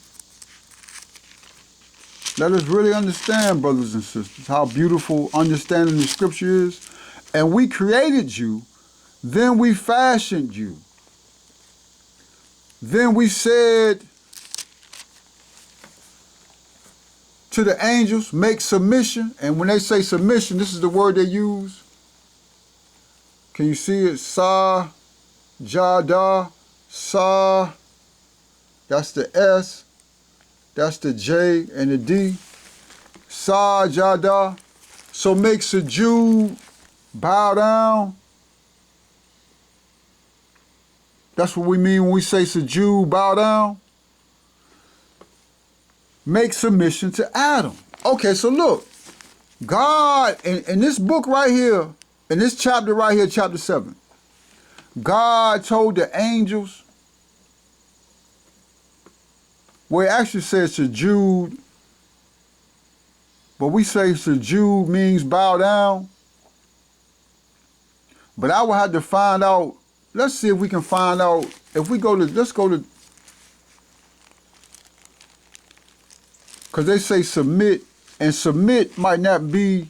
let us really understand, brothers and sisters, how beautiful understanding the scripture is. And we created you, then we fashioned you. Then we said to the angels, make submission. And when they say submission, this is the word they use. Can you see it? Sa, jada, sa. That's the S. That's the J and the D. Sa, jada. So make sujood, bow down. That's what we mean when we say sujude, bow down. Make submission to Adam. Okay, so look. God, in this book right here, in this chapter right here, chapter 7, God told the angels, well, it actually says sujude, but we say sujude means bow down. But I will have to find out, let's see if we can find out, if we go to, let's go to, because they say submit, and submit might not be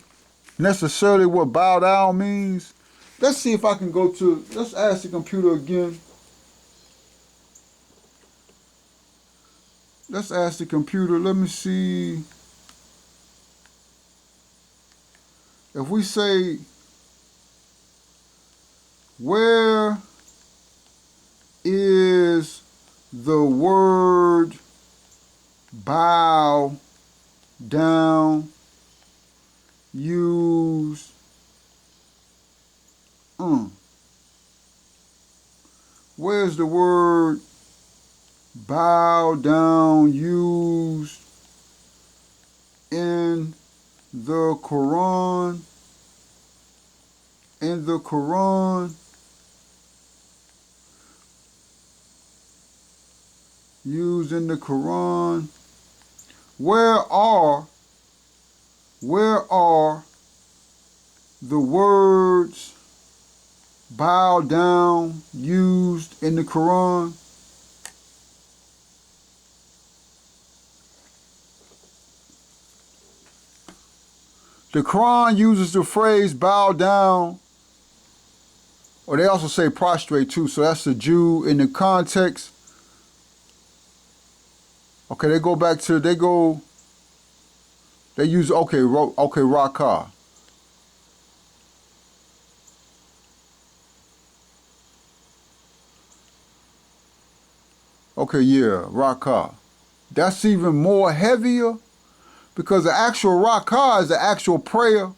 necessarily what bow down means. Let's see if I can go to, let's ask the computer again. Let's ask the computer, let me see. If we say, where is the word bow down used? Where's the word bow down used in the Quran? In the Quran, used in the Quran. Where are the words bow down used in the Quran? The Quran uses the phrase bow down, or they also say prostrate too, so that's the Jew in the context. Okay, they go back to, they use, okay, rakah. Okay, yeah, rakah. That's even more heavier because the actual rakah is the actual prayer.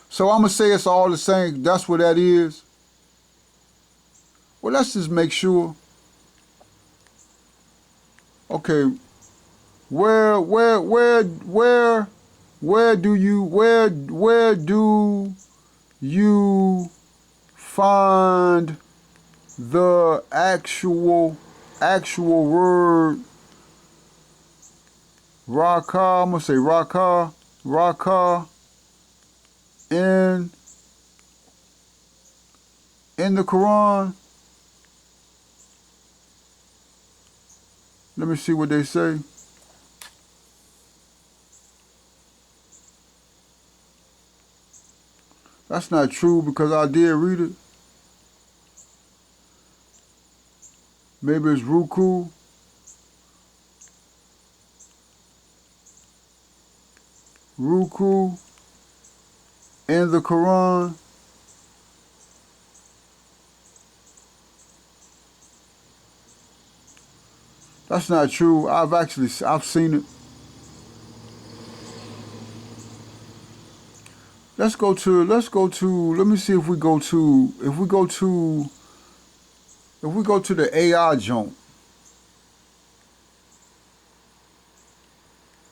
So I'm going to say it's all the same. That's what that is. Well, let's just make sure. Okay, where do you find the actual word rakah? I'm gonna say rakah in the Quran. Let me see what they say. That's not true because I did read it. Maybe it's ruku. Ruku in the Quran. That's not true. I've seen it. Let's go to, let me see if we go to the AI joint.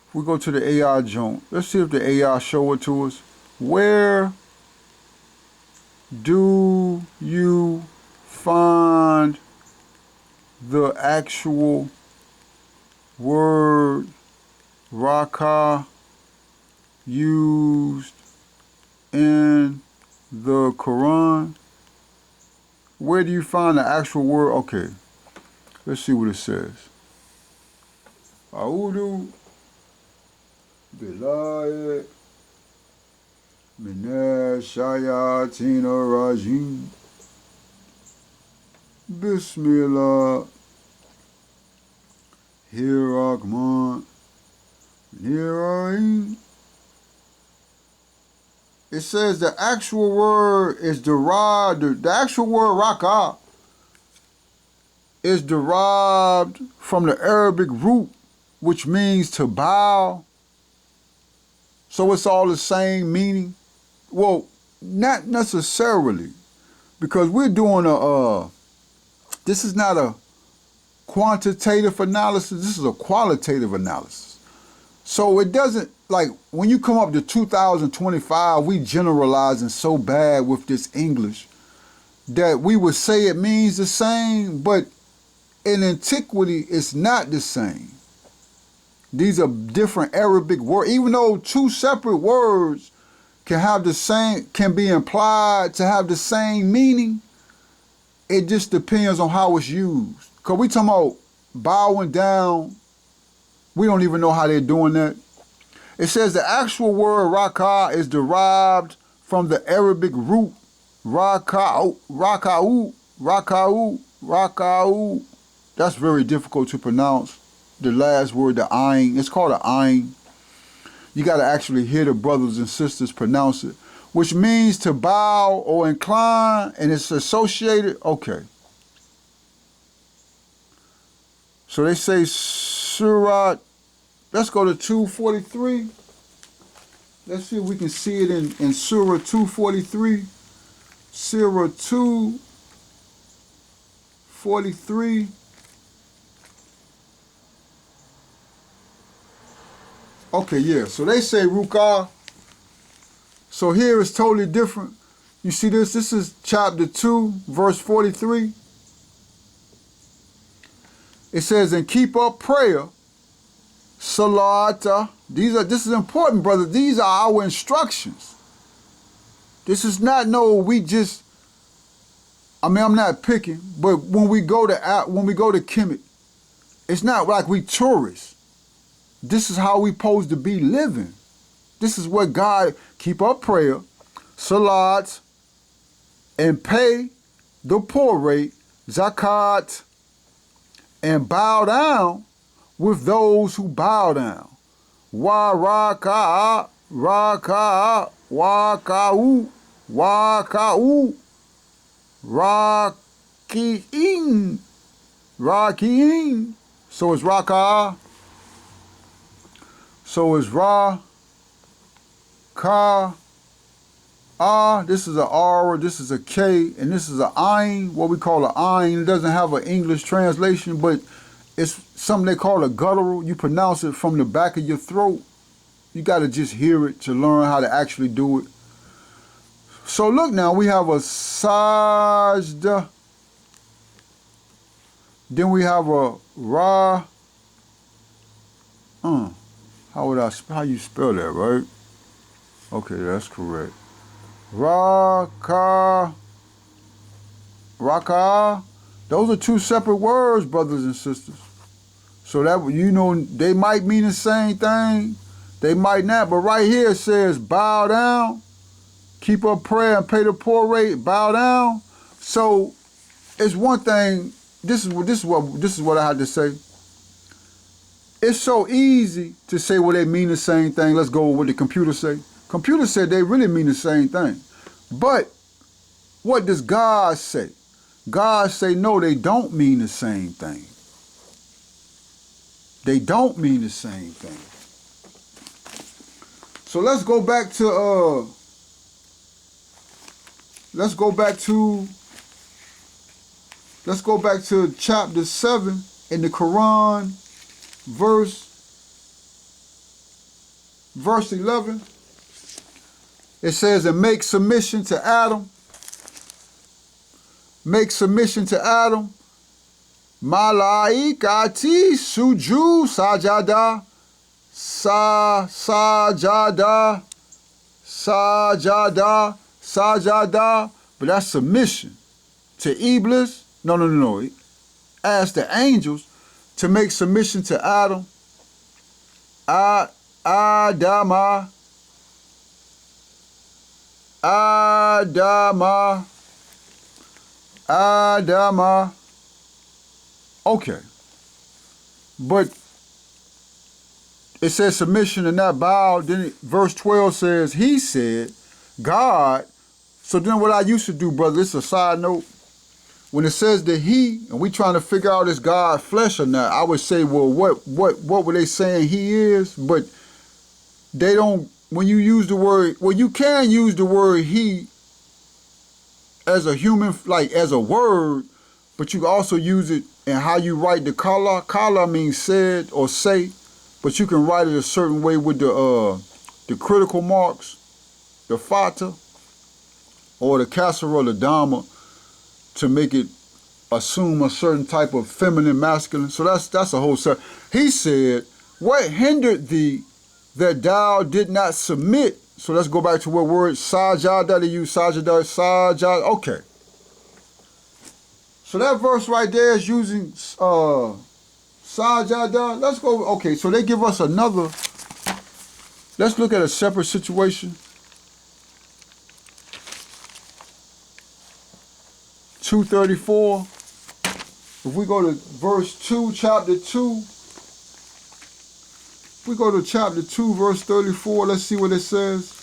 If we go to the AI joint, let's see if the AI show it to us. Where do you find the actual word rakah used in the Quran? Where do you find the actual word? Okay, let's see what it says. A'udhu billahi minash shayatin rajim. Bismillah. Rahman. Rahim. It says the actual word is derived, the actual word rak'ah is derived from the Arabic root, which means to bow. So it's all the same meaning. Well, not necessarily, because we're doing This is not a quantitative analysis. This is a qualitative analysis. So it doesn't, like, when you come up to 2025, we generalizing so bad with this English that we would say it means the same, but in antiquity, it's not the same. These are different Arabic words. Even though two separate words can have the same, can be implied to have the same meaning, it just depends on how it's used. Because we talking about bowing down, we don't even know how they're doing that. It says the actual word rak'ah is derived from the Arabic root rak'a'u, rak'a'u, rak'a'u, rak'a'u. That's very difficult to pronounce. The last word, the ayn, it's called an ayn. You got to actually hear the brothers and sisters pronounce it, which means to bow or incline, and it's associated. Okay. So they say Surah. Let's go to 243. Let's see if we can see it in Surah 243. Surah 243. Okay, yeah. So they say Rukah. So here it's totally different. You see this? This is chapter 2, verse 43. It says, and keep up prayer. Salata. This is important, brother. These are our instructions. This is not I'm not picking, but when we go to Kemet, it's not like we tourists. This is how we supposed to be living. This is what God, keep up prayer, salat, and pay the poor rate, zakat, and bow down with those who bow down. Wa raka'a, raka'a, waka'u, waka'u, raki'in, raki'in. So it's raka'a. So it's ra, ka, ah. This is a R, this is a K, and this is a ayn, what we call an ayn. It doesn't have an English translation, but it's something they call a guttural. You pronounce it from the back of your throat. You got to just hear it to learn how to actually do it. So look now, we have a sajda. Then we have a ra. How you spell that, right? Okay, that's correct. Raka. Those are two separate words, brothers and sisters. So that, they might mean the same thing. They might not. But right here it says bow down, keep up prayer and pay the poor rate, bow down. So it's one thing. This is what I had to say. It's so easy to say, well, they mean the same thing. Let's go with what the computer say. Computer said they really mean the same thing. But what does God say? God say, no, they don't mean the same thing. They don't mean the same thing. So let's go back to chapter 7 in the Quran, verse 11. It says, and make submission to Adam. Make submission to Adam. Malaikati suju sajada. Sajada. But that's submission. To Iblis, no. Ask the angels to make submission to Adam. Adama. Okay. But it says submission and not bow. Then verse 12 says, he said, God. So then what I used to do, brother, this is a side note. When it says that he, and we trying to figure out is God flesh or not, I would say, well, what were they saying he is? But they don't, when you use the word, well, you can use the word he as a human, like as a word, but you can also use it in how you write the kala. Kala means said or say, but you can write it a certain way with the critical marks, the fata, or the kasra or the dhamma, to make it assume a certain type of feminine, masculine. So that's a whole set. He said, what hindered thee that thou did not submit? So let's go back to what word sajada they use, sajada. Okay. So that verse right there is using sajada. Let's go. Okay, so they give us another. Let's look at a separate situation. 234. If we go to verse 2, chapter 2. If we go to chapter 2, verse 34, let's see what it says.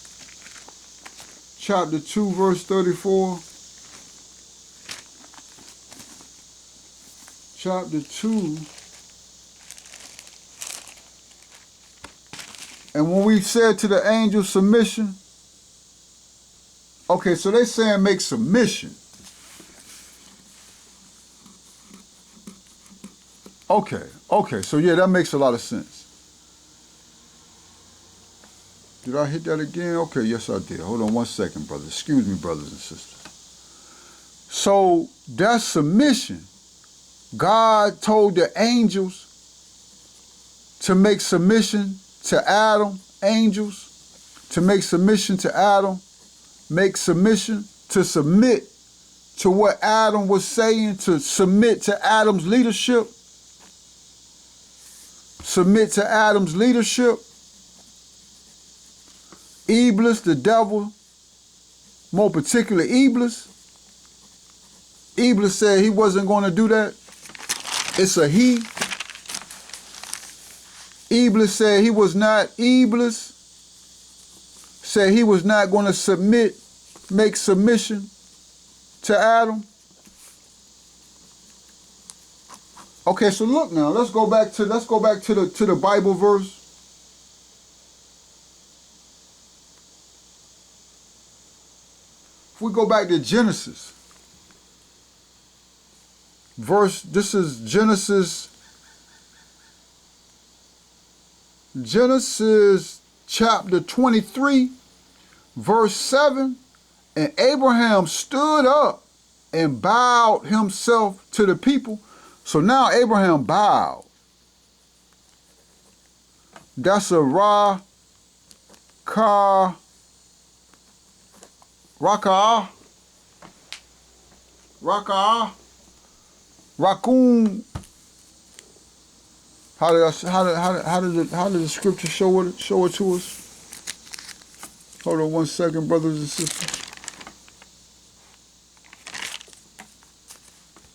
Chapter 2, verse 34. Chapter 2. And when we said to the angel submission, okay, so they saying make submission. Okay, so yeah, that makes a lot of sense. Did I hit that again? Okay, yes I did. Hold on one second, brother. Excuse me, brothers and sisters. So that submission, God told the angels to make submission to Adam, angels, to make submission to Adam, make submission to submit to what Adam was saying, to submit to Adam's leadership. Submit to Adam's leadership. Iblis, the devil, more particularly Iblis. Iblis said he wasn't going to do that. It's a he. Iblis said he was not. Iblis said he was not going to submit, make submission to Adam. Okay, so look now. Let's go back to the Bible verse. If we go back to Genesis, this is Genesis chapter 23, verse 7, and Abraham stood up and bowed himself to the people. So now Abraham bowed. That's a raka'ah, raccoon. How did the scripture show it to us? Hold on one second, brothers and sisters.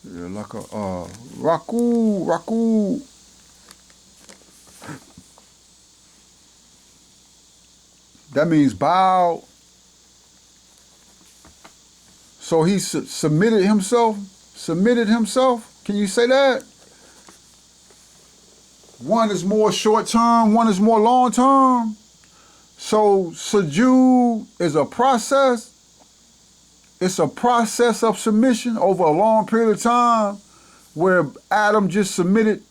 Yeah, like a raccoon. That means bow. So he submitted himself. Can you say that? One is more short term, one is more long term. So sujood is a process. It's a process of submission over a long period of time, where Abraham just submitted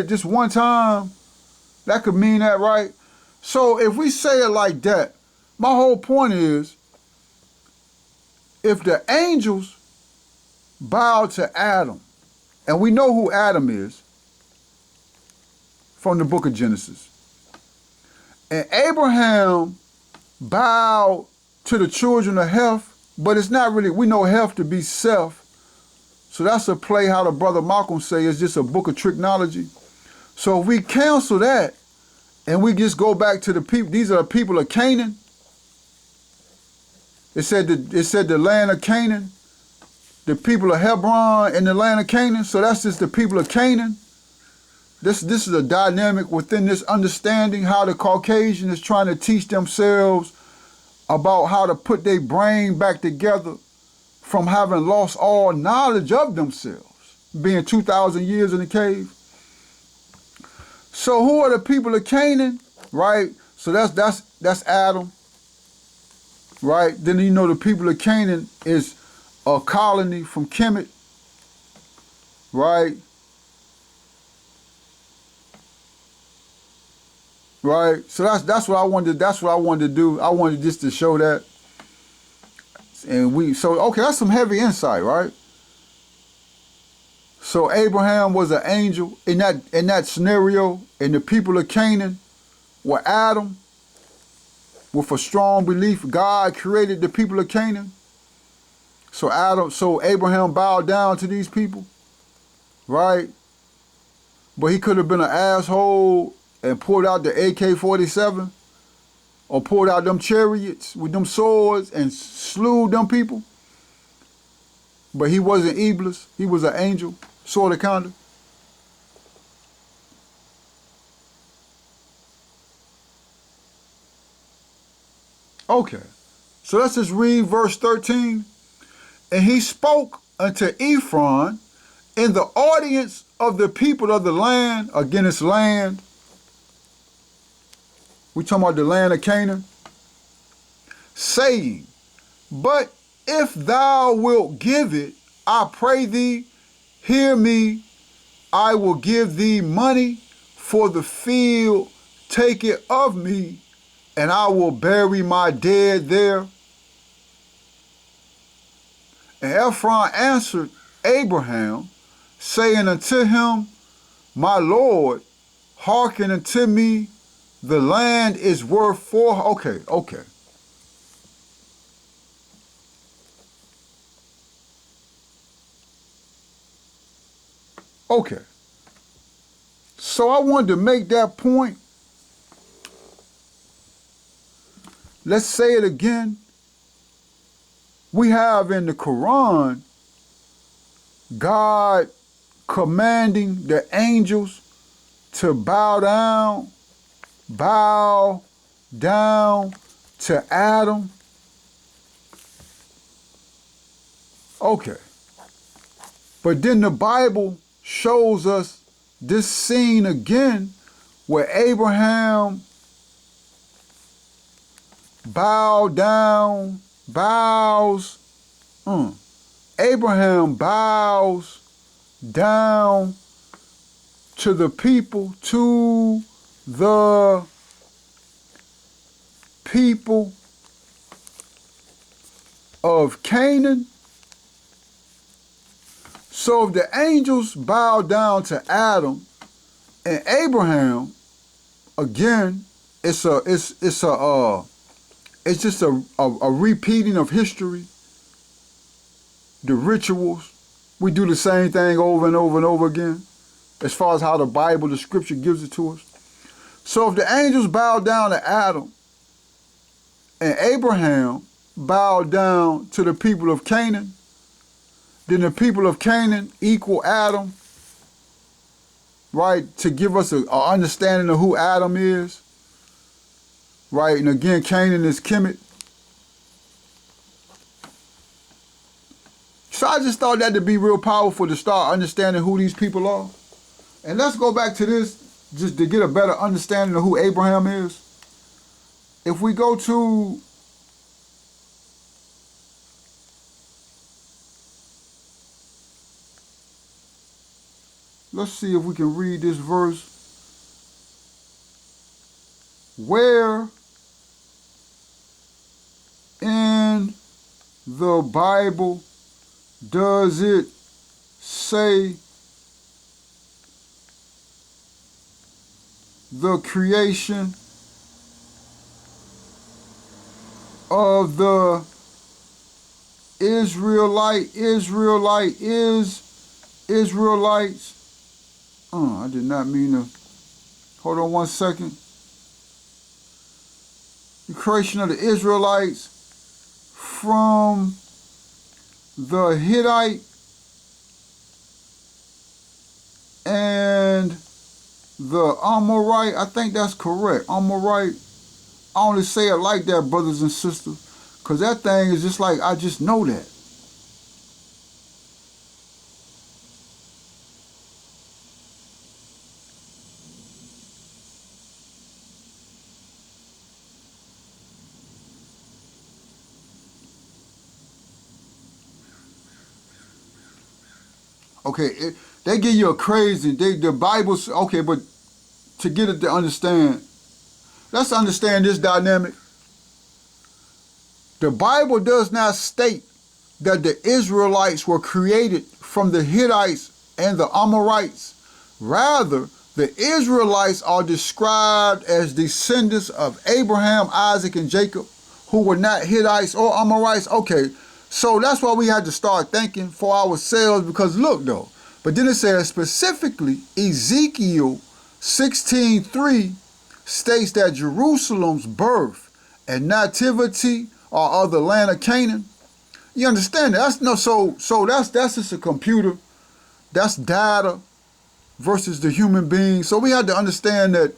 just one time. That could mean that, right? So if we say it like that, my whole point is, if the angels bowed to Adam, and we know who Adam is from the book of Genesis, and Abraham bowed to the children of Heth, but it's not really, we know Heth to be Seth. So that's a play, how the brother Malcolm say, it's just a book of tricknology. So if we cancel that, and we just go back to the people, these are the people of Canaan. It said the land of Canaan, the people of Hebron in the land of Canaan. So that's just the people of Canaan. This is a dynamic within this understanding, how the Caucasian is trying to teach themselves about how to put their brain back together from having lost all knowledge of themselves, being 2,000 years in the cave. So who are the people of Canaan, right? So that's Adam, right? Then you know the people of Canaan is a colony from Kemet, right? Right. So that's what I wanted. That's what I wanted to do. I wanted just to show that. And okay, that's some heavy insight, right? So Abraham was an angel in that scenario, and the people of Canaan were Adam with a strong belief God created the people of Canaan. So Abraham bowed down to these people, right? But he could have been an asshole and pulled out the AK-47 or pulled out them chariots with them swords and slew them people. But he wasn't Iblis. He was an angel, sort of, kind of. Okay. So let's just read verse 13. And he spoke unto Ephron in the audience of the people of the land, again it's land. We talking about the land of Canaan. Saying, but if thou wilt give it, I pray thee, hear me, I will give thee money for the field, take it of me, and I will bury my dead there. And Ephron answered Abraham, saying unto him, my Lord, hearken unto me, the land is worth 4. Okay. Okay. So I wanted to make that point. Let's say it again. We have in the Quran God commanding the angels to bow down to Adam. Okay. But then the Bible shows us this scene again where Abraham Abraham bows down to the people of Canaan. So if the angels bow down to Adam and Abraham, again, it's just a repeating of history. The rituals, we do the same thing over and over and over again, as far as how the Bible, the scripture gives it to us. So if the angels bow down to Adam and Abraham bowed down to the people of Canaan, then the people of Canaan equal Adam, right, to give us an understanding of who Adam is, right? And again, Canaan is Kemet. So I just thought that to be real powerful to start understanding who these people are. And let's go back to this just to get a better understanding of who Abraham is. If we go to let's see if we can read this verse. Where in the Bible does it say the creation of the Israelites? I did not mean to. Hold on one second. The creation of the Israelites from the Hittite and the Amorite. I think that's correct. Amorite. I only say it like that, brothers and sisters, because that thing is just like, I just know that. Okay, they give you a crazy, the Bible's, okay, but to get it to understand, let's understand this dynamic. The Bible does not state that the Israelites were created from the Hittites and the Amorites. Rather, the Israelites are described as descendants of Abraham, Isaac, and Jacob, who were not Hittites or Amorites. Okay, so that's why we had to start thinking for ourselves, because look though, but then it says specifically Ezekiel 16:3 states that Jerusalem's birth and nativity are of the land of Canaan. You understand that? That's no, so that's just a computer. That's data versus the human being. So we had to understand that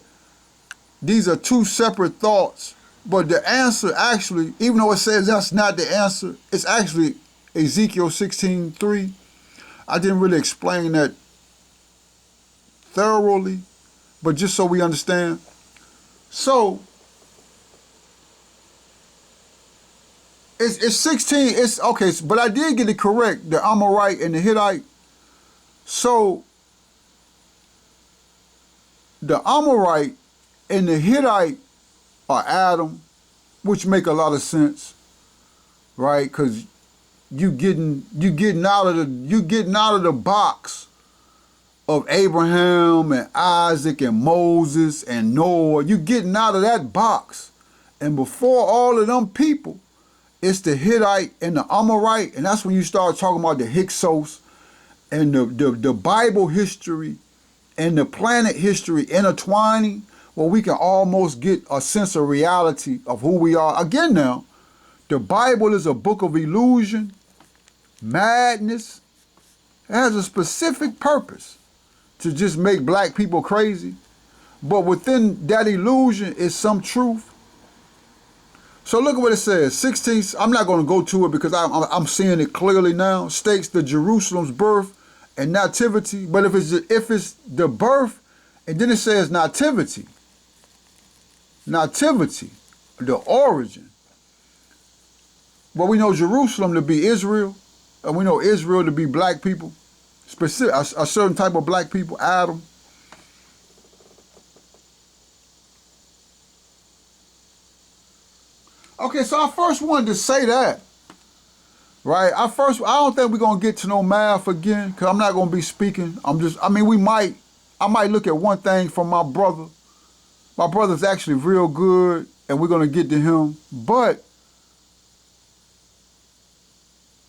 these are two separate thoughts. But the answer actually, even though it says that's not the answer, it's actually Ezekiel 16:3. I didn't really explain that thoroughly, but just so we understand. So it's 16, it's okay, but I did get it correct, the Amorite and the Hittite. So the Amorite and the Hittite are Adam, which make a lot of sense, right? Because you getting out of the box of Abraham and Isaac and Moses and Noah. You getting out of that box, and before all of them people, it's the Hittite and the Amorite, and that's when you start talking about the Hyksos and the Bible history and the planet history intertwining, where we can almost get a sense of reality of who we are. Again now, the Bible is a book of illusion, madness. It has a specific purpose to just make black people crazy. But within that illusion is some truth. So look at what it says. 16, I'm not going to go to it because I'm seeing it clearly now. States the Jerusalem's birth and nativity. But if it's the birth, and then it says nativity, the origin. Well, we know Jerusalem to be Israel, and we know Israel to be black people, specific a certain type of black people, Adam. Okay, so I first wanted to say that, right? I don't think we're gonna get to no math again, because I'm not gonna be speaking. I might look at one thing from my brother. My brother's actually real good, and we're gonna get to him. But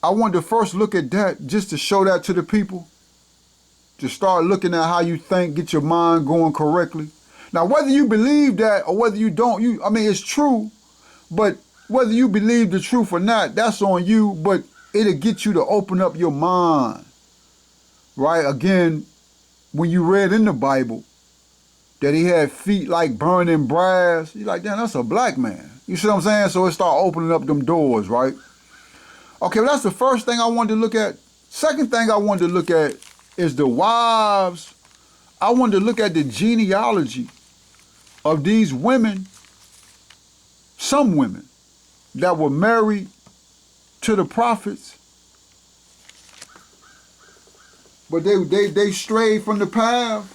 I wanted to first look at that just to show that to the people. To start looking at how you think, get your mind going correctly. Now, whether you believe that or whether you don't, it's true. But whether you believe the truth or not, that's on you, but it'll get you to open up your mind, right? Again, when you read in the Bible that he had feet like burning brass, you're like, damn, that's a black man. You see what I'm saying? So it start opening up them doors, right? Okay, well, that's the first thing I wanted to look at. Second thing I wanted to look at is the wives. I wanted to look at the genealogy of these women, some women that were married to the prophets, but they strayed from the path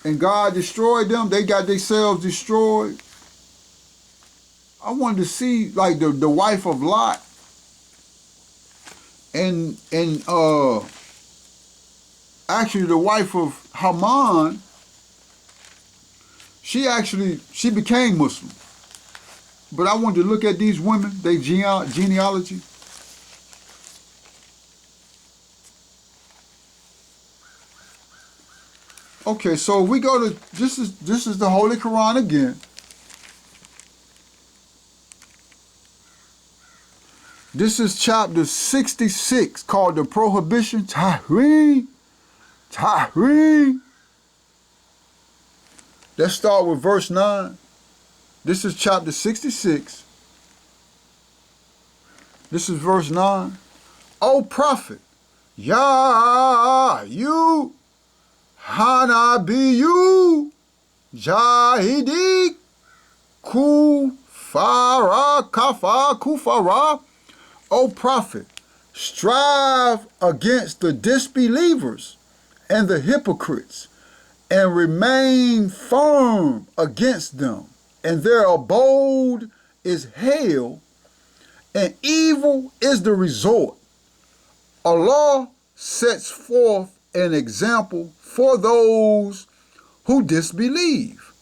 and God destroyed them. They got themselves destroyed. I wanted to see like the wife of Lot and actually the wife of Haman. She became Muslim. But I wanted to look at these women, their genealogy. Okay, so we go to, this is the Holy Quran again. This is chapter 66, called the Prohibition, Tahrim. Let's start with verse 9. This is chapter 66. This is verse 9. O Prophet, Ya you Hanabiyu Jahidi Kufara Kufara. O Prophet, Strive against the disbelievers and the hypocrites, and remain firm against them. And their abode is hell, and evil is the resort. Allah sets forth an example for those who disbelieve.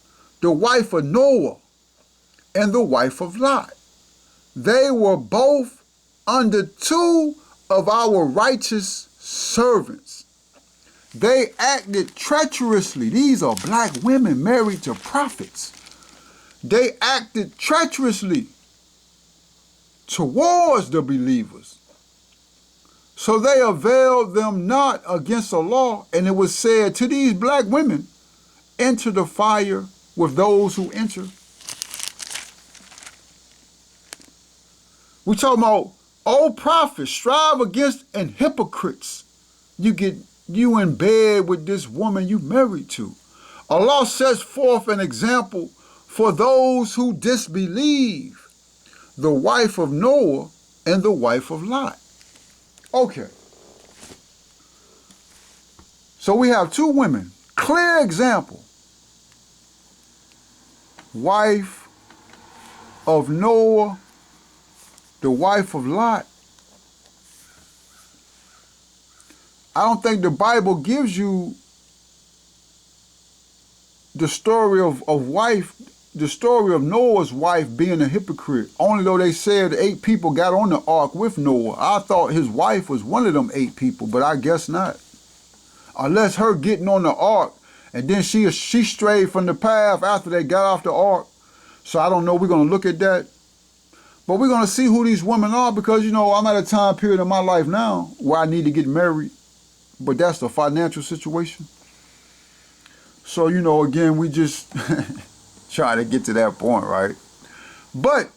The wife of Noah and the wife of Lot. They were both under two of our righteous servants. They acted treacherously. These are black women married to prophets. They acted treacherously towards the believers. So they availed them not against Allah, and it was said to these black women, enter the fire with those who enter. We talking about, O prophets, strive against and hypocrites. You in bed with this woman you married to. Allah sets forth an example for those who disbelieve. The wife of Noah and the wife of Lot. Okay. So we have two women. Clear example. Wife of Noah, the wife of Lot. I don't think the Bible gives you the story of the story of Noah's wife being a hypocrite. Only though they said 8 people got on the ark with Noah. I thought his wife was one of them 8 people, but I guess not. Unless her getting on the ark and then she strayed from the path after they got off the ark. So I don't know. We're going to look at that. But we're going to see who these women are because, I'm at a time period in my life now where I need to get married. But that's the financial situation. So, again, we just try to get to that point, right? But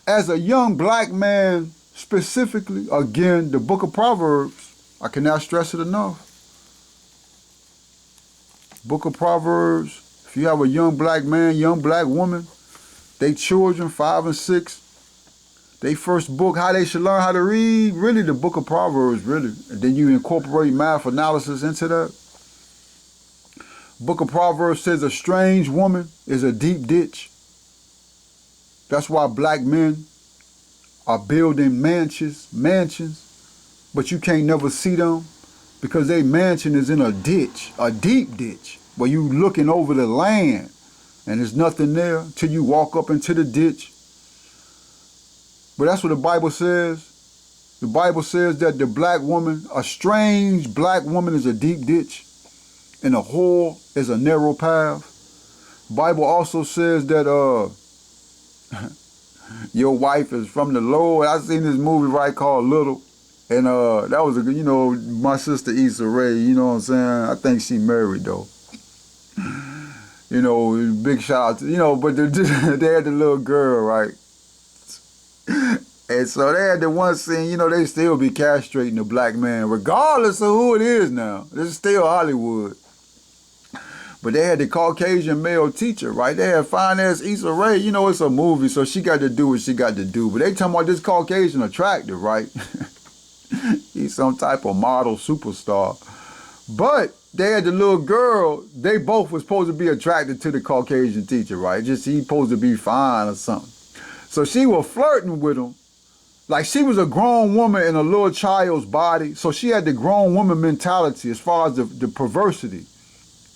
as a young black man specifically, again, the book of Proverbs, I cannot stress it enough. Book of Proverbs, if you have a young black man, young black woman, they children, 5 and 6, they first book, how they should learn how to read, really the book of Proverbs, really. And then you incorporate math analysis into that. Book of Proverbs says a strange woman is a deep ditch. That's why black men are building mansions, but you can't never see them because their mansion is in a ditch, a deep ditch, where you looking over the land and there's nothing there till you walk up into the ditch. But that's what the Bible says. The Bible says that the black woman, a strange black woman is a deep ditch, and a whore is a narrow path. The Bible also says that your wife is from the Lord. I seen this movie called Little, and that was my sister Issa Rae. You know what I'm saying? I think she married though. Big shout out to but they had the little girl, right? And so they had the one scene, they still be castrating the black man, regardless of who it is now. This is still Hollywood. But they had the Caucasian male teacher, right? They had fine-ass Issa Rae. It's a movie, so she got to do what she got to do. But they talking about this Caucasian attractive, right? He's some type of model superstar. But they had the little girl. They both were supposed to be attracted to the Caucasian teacher, right? Just he supposed to be fine or something. So she was flirting with him. Like she was a grown woman in a little child's body. So she had the grown woman mentality as far as the perversity.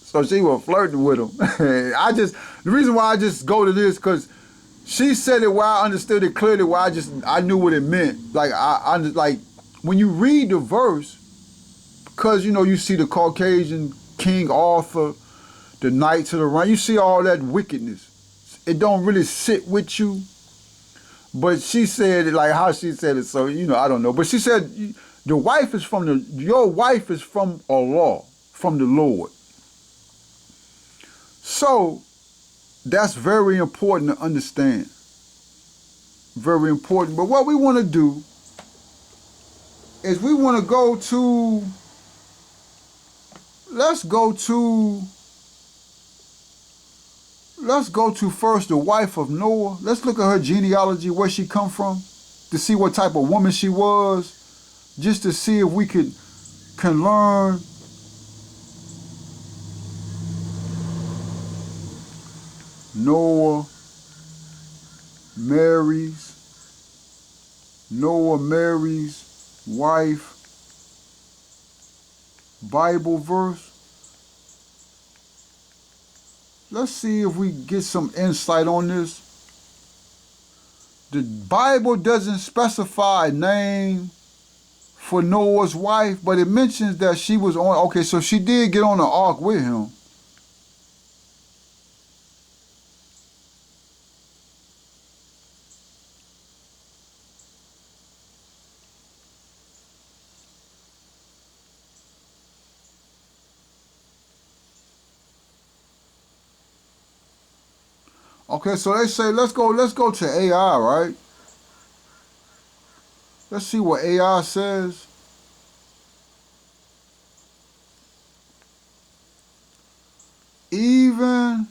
So she was flirting with him. The reason why I just go to this, because she said it where I understood it clearly, where I knew what it meant. Like, like when you read the verse, because, you see the Caucasian King Arthur, the Knights of the Round, you see all that wickedness. It don't really sit with you. But she said it like how she said it, so, I don't know. But she said, your wife is from Allah, from the Lord. So that's very important to understand. Very important. But what we want to do is we want to go to, let's go to first the wife of Noah. Let's look at her genealogy, where she come from, to see what type of woman she was just to see if we can learn Noah marries wife Bible verse. Let's see if we get some insight on this. The Bible doesn't specify a name for Noah's wife, but it mentions that she was on, okay, so she did get on the ark with him. Okay, so they say let's go to AI, right? Let's see what AI says. Even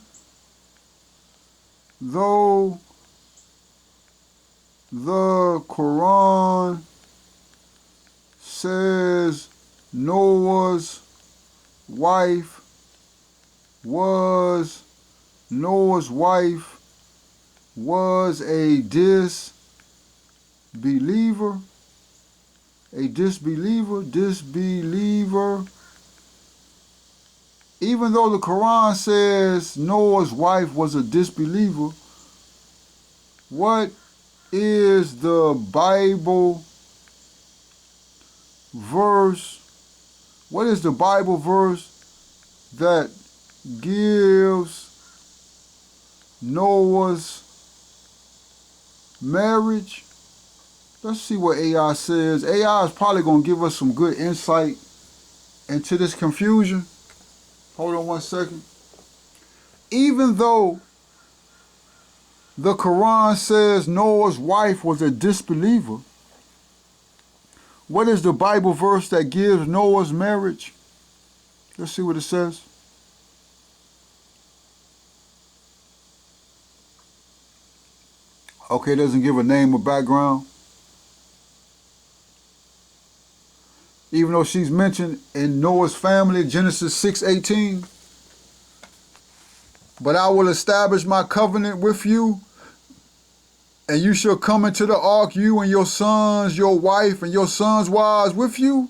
though the Quran says Noah's wife was a disbeliever. Even though the Quran says Noah's wife was a disbeliever, what is the Bible verse? What is the Bible verse that gives Noah's marriage? Let's see what AI says. AI is probably going to give us some good insight into this confusion. Hold on one second. Even though the Quran says Noah's wife was a disbeliever, what is the Bible verse that gives Noah's marriage? Let's see what it says. Okay, it doesn't give a name or background. Even though she's mentioned in Noah's family, Genesis 6:18. But I will establish my covenant with you, and you shall come into the ark, you and your sons, your wife, and your sons' wives with you.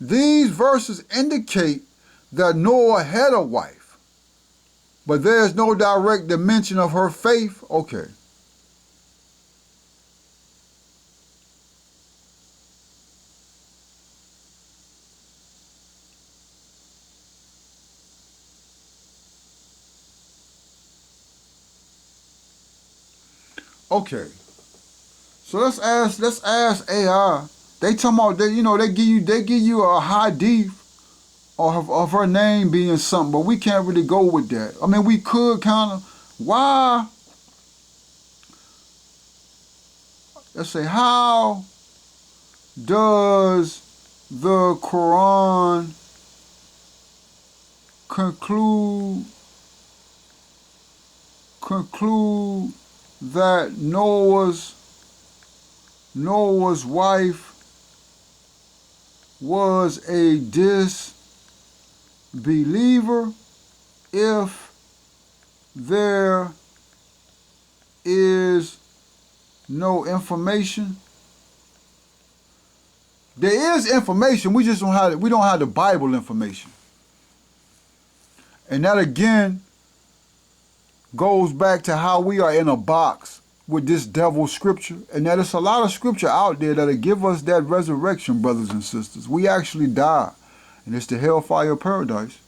These verses indicate that Noah had a wife, but there is no direct dimension of her faith. Okay. Okay, so let's ask AI. They talking about they give you a hadith of her name being something, but we can't really go with that. I mean, we could kind of. Why? Let's say, how does the Quran conclude that Noah's wife was a disbeliever if there is no information? There is information, we don't have the Bible information. And that again goes back to how we are in a box with this devil scripture, and that it's a lot of scripture out there that'll give us that resurrection, brothers and sisters. We actually die, and it's the hellfire paradise.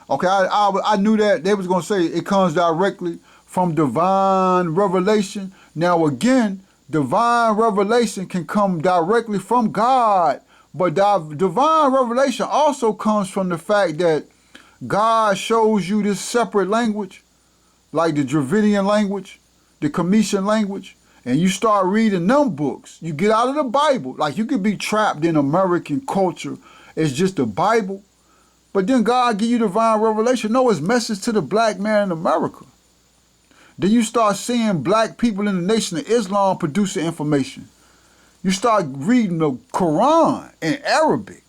Okay, I knew that they was going to say it comes directly from divine revelation. Now again, divine revelation can come directly from God, but divine revelation also comes from the fact that God shows you this separate language, like the Dravidian language, the Cometian language, and you start reading them books. You get out of the Bible. Like, you could be trapped in American culture. It's just the Bible. But then God give you divine revelation. No, it's message to the black man in America. Then you start seeing black people in the Nation of Islam producing information. You start reading the Quran in Arabic.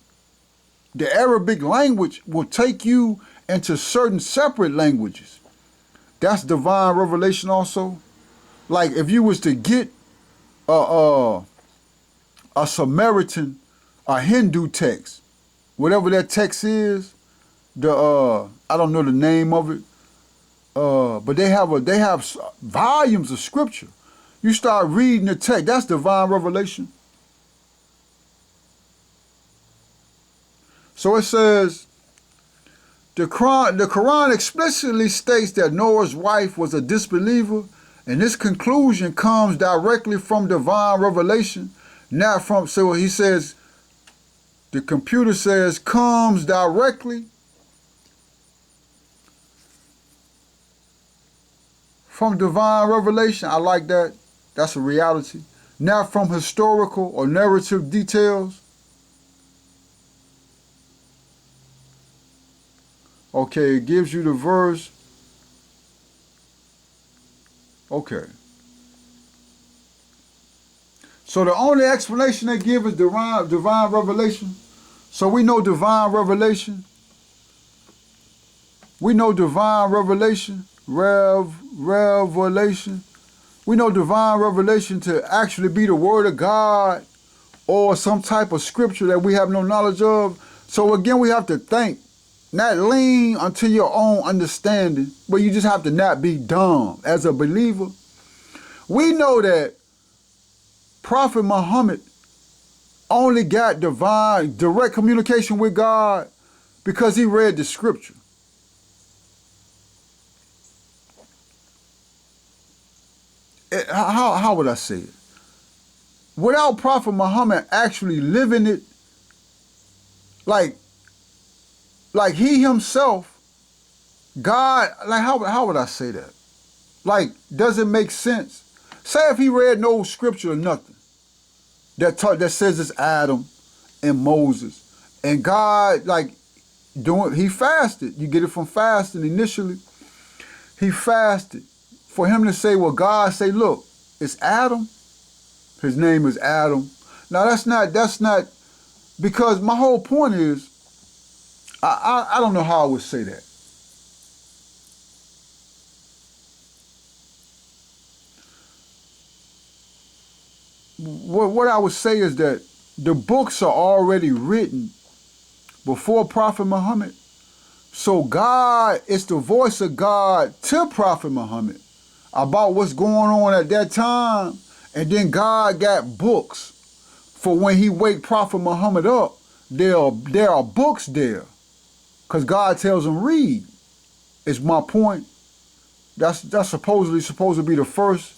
The Arabic language will take you into certain separate languages. That's divine revelation also. Like if you was to get a Samaritan, a Hindu text, whatever that text is, I don't know the name of it, but they have volumes of scripture. You start reading the text, that's divine revelation. So it says, the Quran explicitly states that Noah's wife was a disbeliever, and this conclusion comes directly from divine revelation, not from, so he says, the computer says comes directly from divine revelation. I like that. That's a reality. Not from historical or narrative details. Okay, it gives you the verse. Okay. So the only explanation they give is divine revelation. So we know divine revelation. We know divine revelation, revelation. We know divine revelation to actually be the word of God or some type of scripture that we have no knowledge of. So again, we have to think, not lean unto your own understanding, but you just have to not be dumb. As a believer, we know that Prophet Muhammad only got divine, direct communication with God because he read the scripture. How would I say it? Without Prophet Muhammad actually living it, like he himself, God, like how would I say that? Like, does it make sense? Say if he read no scripture or nothing that says it's Adam and Moses, and God he fasted. You get it from fasting initially. He fasted. For him to say, well, God say, look, it's Adam. His name is Adam. Now that's not, because my whole point is, I don't know how I would say that. What I would say is that the books are already written before Prophet Muhammad. So God, it's the voice of God to Prophet Muhammad about what's going on at that time. And then God got books for when he wake Prophet Muhammad up. There are books there. Because God tells him read. Is my point. That's supposedly supposed to be the first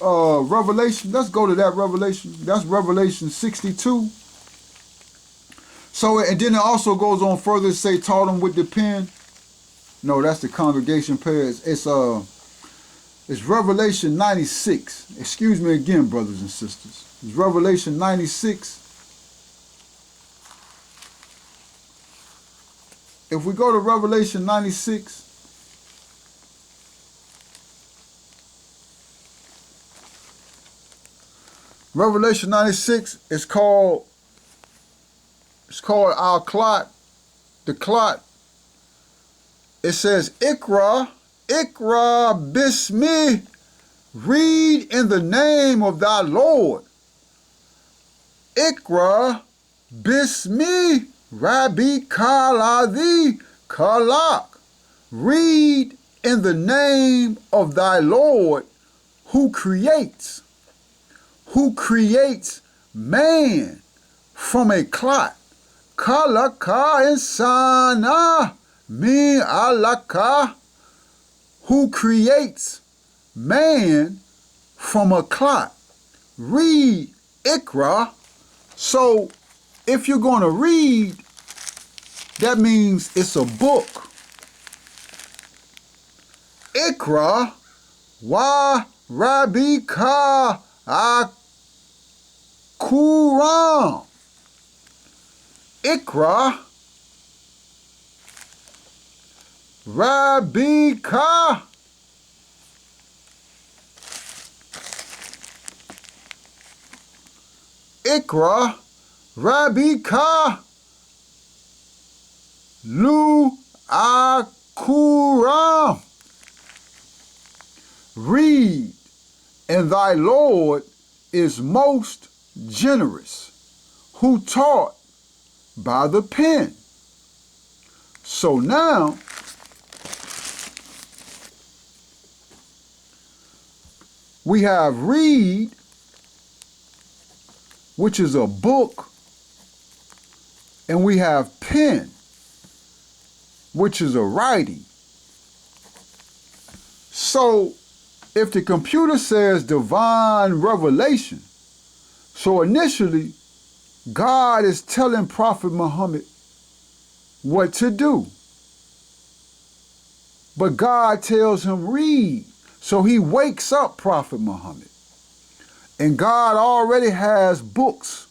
revelation. Let's go to that revelation. That's Revelation 62. So, and then it also goes on further to say, taught him with the pen. No, that's the congregation prayers. It's Revelation 96. Excuse me again, brothers and sisters. It's Revelation 96. If we go to Revelation 96, Revelation 96 is called our clot, the clot. It says, Ikra Bismi, read in the name of thy Lord. Ikra Bismi Rabbi Kaladi Kalak, read in the name of thy Lord who creates man from a clot. Kalaka insana min alaka, who creates man from a clot. Read Ikra. So if you're going to read, that means it's a book. Ikra wa Rabbi Ka Quran. Ikra, Rabika. Ikra. Rabika. Lu Akuram. Read, and thy Lord is most generous, who taught by the pen. So now, we have read, which is a book, and we have pen, which is a writing. So, if the computer says divine revelation, so initially, God is telling Prophet Muhammad what to do. But God tells him read. So he wakes up Prophet Muhammad. And God already has books.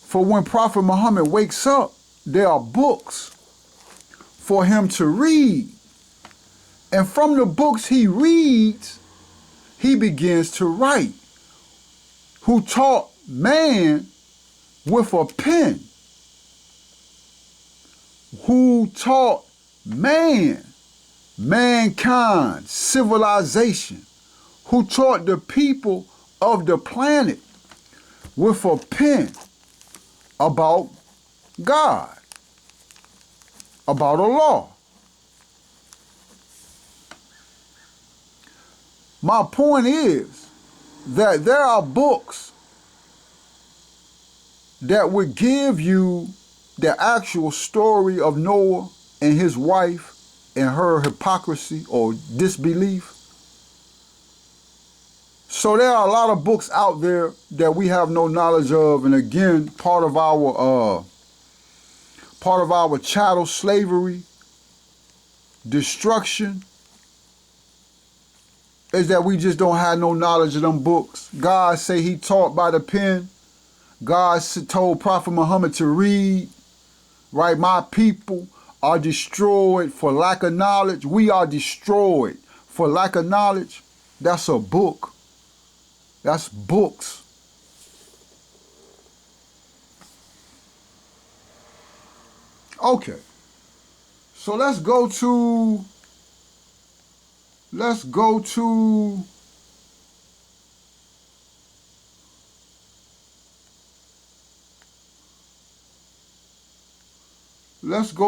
For when Prophet Muhammad wakes up, there are books for him to read. And from the books he reads, he begins to write. Who taught man with a pen. Who taught man, mankind, civilization. Who taught the people of the planet with a pen about God, about Allah. My point is that there are books that would give you the actual story of Noah and his wife and her hypocrisy or disbelief. So there are a lot of books out there that we have no knowledge of, and again, part of our chattel slavery, destruction, is that we just don't have no knowledge of them books. God say he taught by the pen. God told Prophet Muhammad to read, right? My people are destroyed for lack of knowledge. We are destroyed for lack of knowledge. That's a book. That's books. Okay. So let's go to Let's go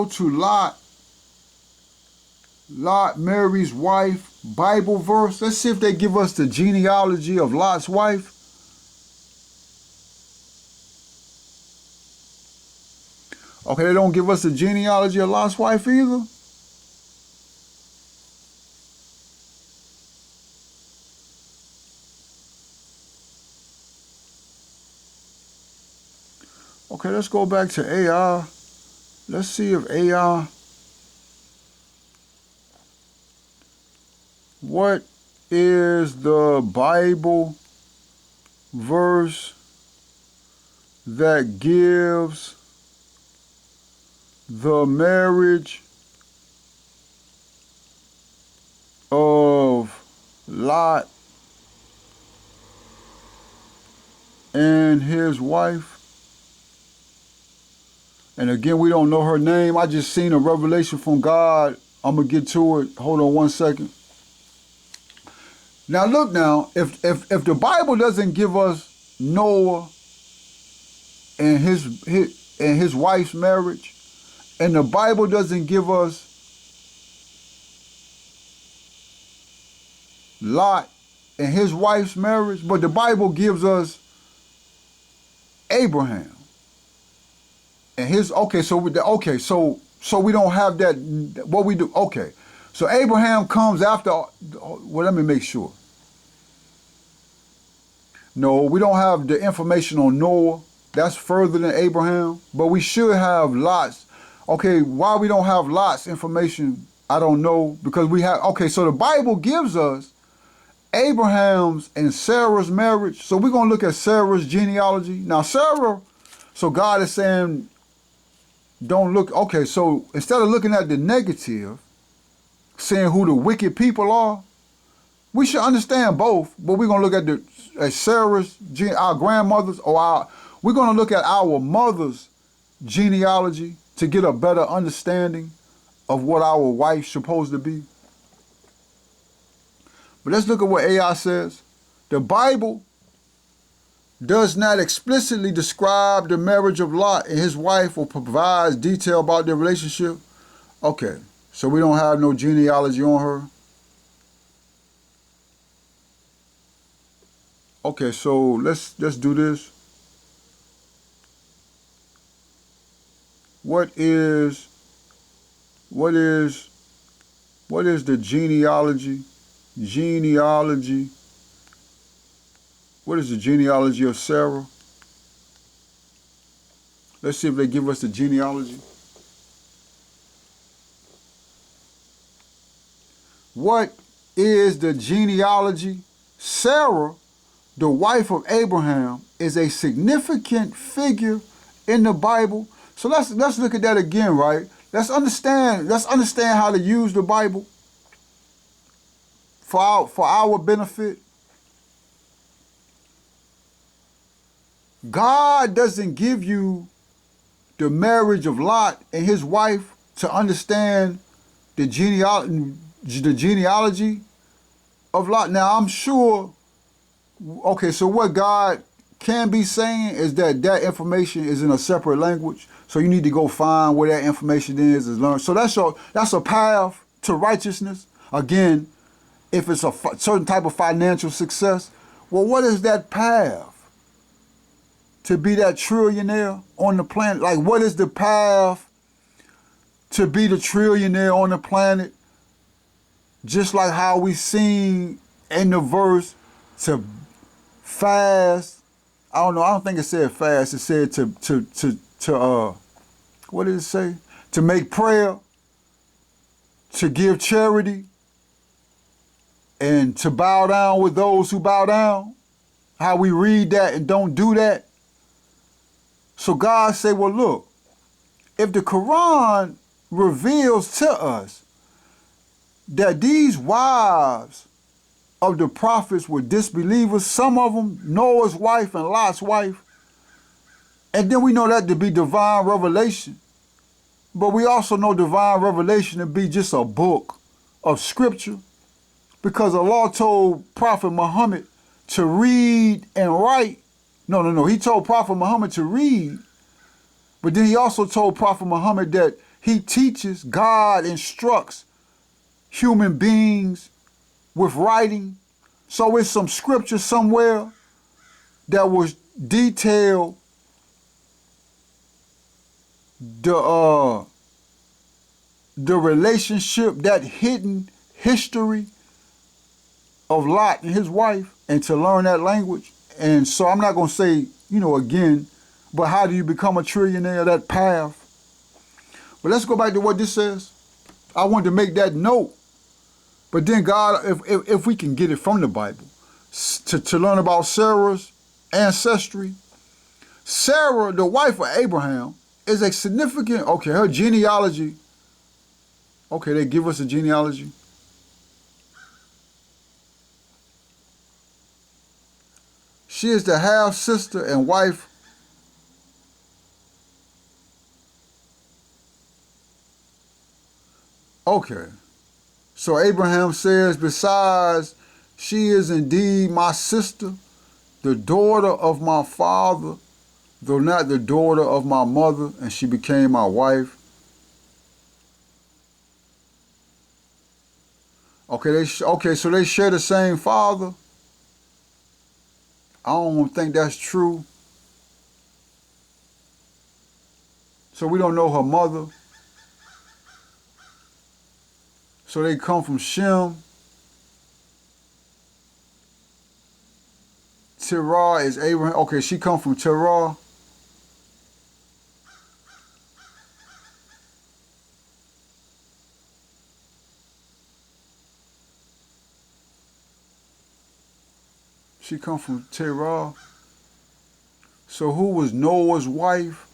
to Lot. Lot, Mary's wife, Bible verse. Let's see if they give us the genealogy of Lot's wife. Okay, they don't give us the genealogy of Lot's wife either. Okay, let's go back to AI. Let's see if AI, what is the Bible verse that gives the marriage of Lot and his wife? And again, we don't know her name. I just seen a revelation from God. I'm going to get to it. Hold on one second. Now look now, if the Bible doesn't give us Noah and his wife's marriage, and the Bible doesn't give us Lot and his wife's marriage, but the Bible gives us Abraham. And so we don't have that. What we do? Okay, so Abraham comes after. Well, let me make sure. No, we don't have the information on Noah. That's further than Abraham. But we should have Lot's. Okay, why we don't have Lot's information, I don't know, because we have. Okay, so the Bible gives us Abraham's and Sarah's marriage. So we're gonna look at Sarah's genealogy. Now Sarah So God is saying, don't look. Okay, so instead of looking at the negative, saying who the wicked people are, we should understand both. But we're gonna look at Sarah's, our grandmothers, we're gonna look at our mother's genealogy to get a better understanding of what our wife's supposed to be. But let's look at what AI says. The Bible does not explicitly describe the marriage of Lot and his wife or provides detail about their relationship. Okay, so we don't have no genealogy on her. Okay, so let's do this. What is the genealogy? What is the genealogy of Sarah? Let's see if they give us the genealogy. What is the genealogy? Sarah, the wife of Abraham, is a significant figure in the Bible. So let's look at that again, right? Let's understand how to use the Bible for our benefit. God doesn't give you the marriage of Lot and his wife to understand the genealogy of Lot. Now, I'm sure, okay, so what God can be saying is that information is in a separate language, so you need to go find where that information is learn. So that's a path to righteousness. Again, if it's a certain type of financial success, well, what is that path? To be that trillionaire on the planet? Like, what is the path to be the trillionaire on the planet? Just like how we seen in the verse to fast. I don't think it said fast. It said to what did it say? To make prayer, to give charity, and to bow down with those who bow down. How we read that and don't do that. So God said, well, look, if the Quran reveals to us that these wives of the prophets were disbelievers, some of them, Noah's wife and Lot's wife, and then we know that to be divine revelation, but we also know divine revelation to be just a book of scripture, because Allah told Prophet Muhammad to read and write. No. He told Prophet Muhammad to read, but then he also told Prophet Muhammad that he teaches, God instructs human beings with writing. So it's some scripture somewhere that was detailed the relationship, that hidden history of Lot and his wife, and to learn that language. And so I'm not going to say, again, but how do you become a trillionaire, that path? But let's go back to what this says. I wanted to make that note. But then God, if we can get it from the Bible, to learn about Sarah's ancestry. Sarah, the wife of Abraham, is a significant, her genealogy. Okay, they give us a genealogy. She is the half-sister and wife . Okay. So Abraham says, besides, she is indeed my sister, the daughter of my father, though not the daughter of my mother, and she became my wife. Okay, so they share the same father. I don't think that's true. So we don't know her mother. So they come from Shem. Terah is Abraham. Okay, she come from Terah. She come from Terah. So who was Noah's wife?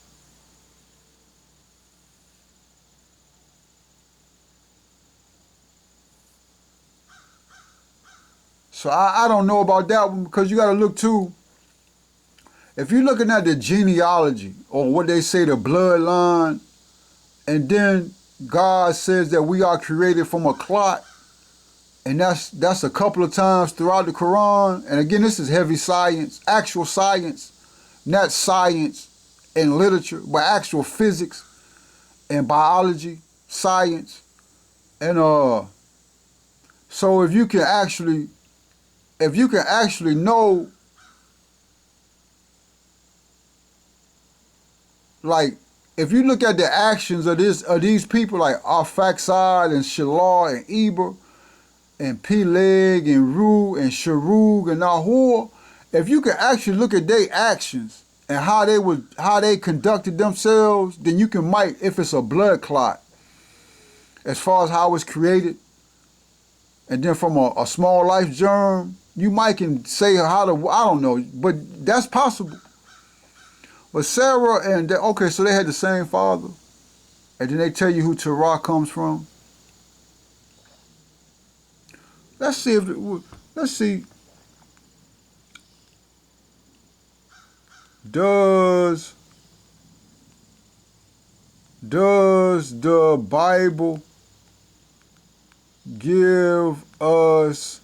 So I don't know about that one, because you got to look too. If you're looking at the genealogy, or what they say, the bloodline, and then God says that we are created from a clot, and that's a couple of times throughout the Quran. And again, this is heavy science, actual science, not science and literature, but actual physics and biology, science. And so if you can actually know, like, if you look at the actions of these people like Arphaxad and Shalar and Eber and Peleg and Ru and Sharug and Nahor, if you can actually look at their actions and how they conducted themselves, then you might, if it's a blood clot, as far as how it's created, and then from a small life germ, you might can say how to, I don't know, but that's possible. But Sarah and, okay, so they had the same father, and then they tell you who Terah comes from. Let's see. Does the Bible give us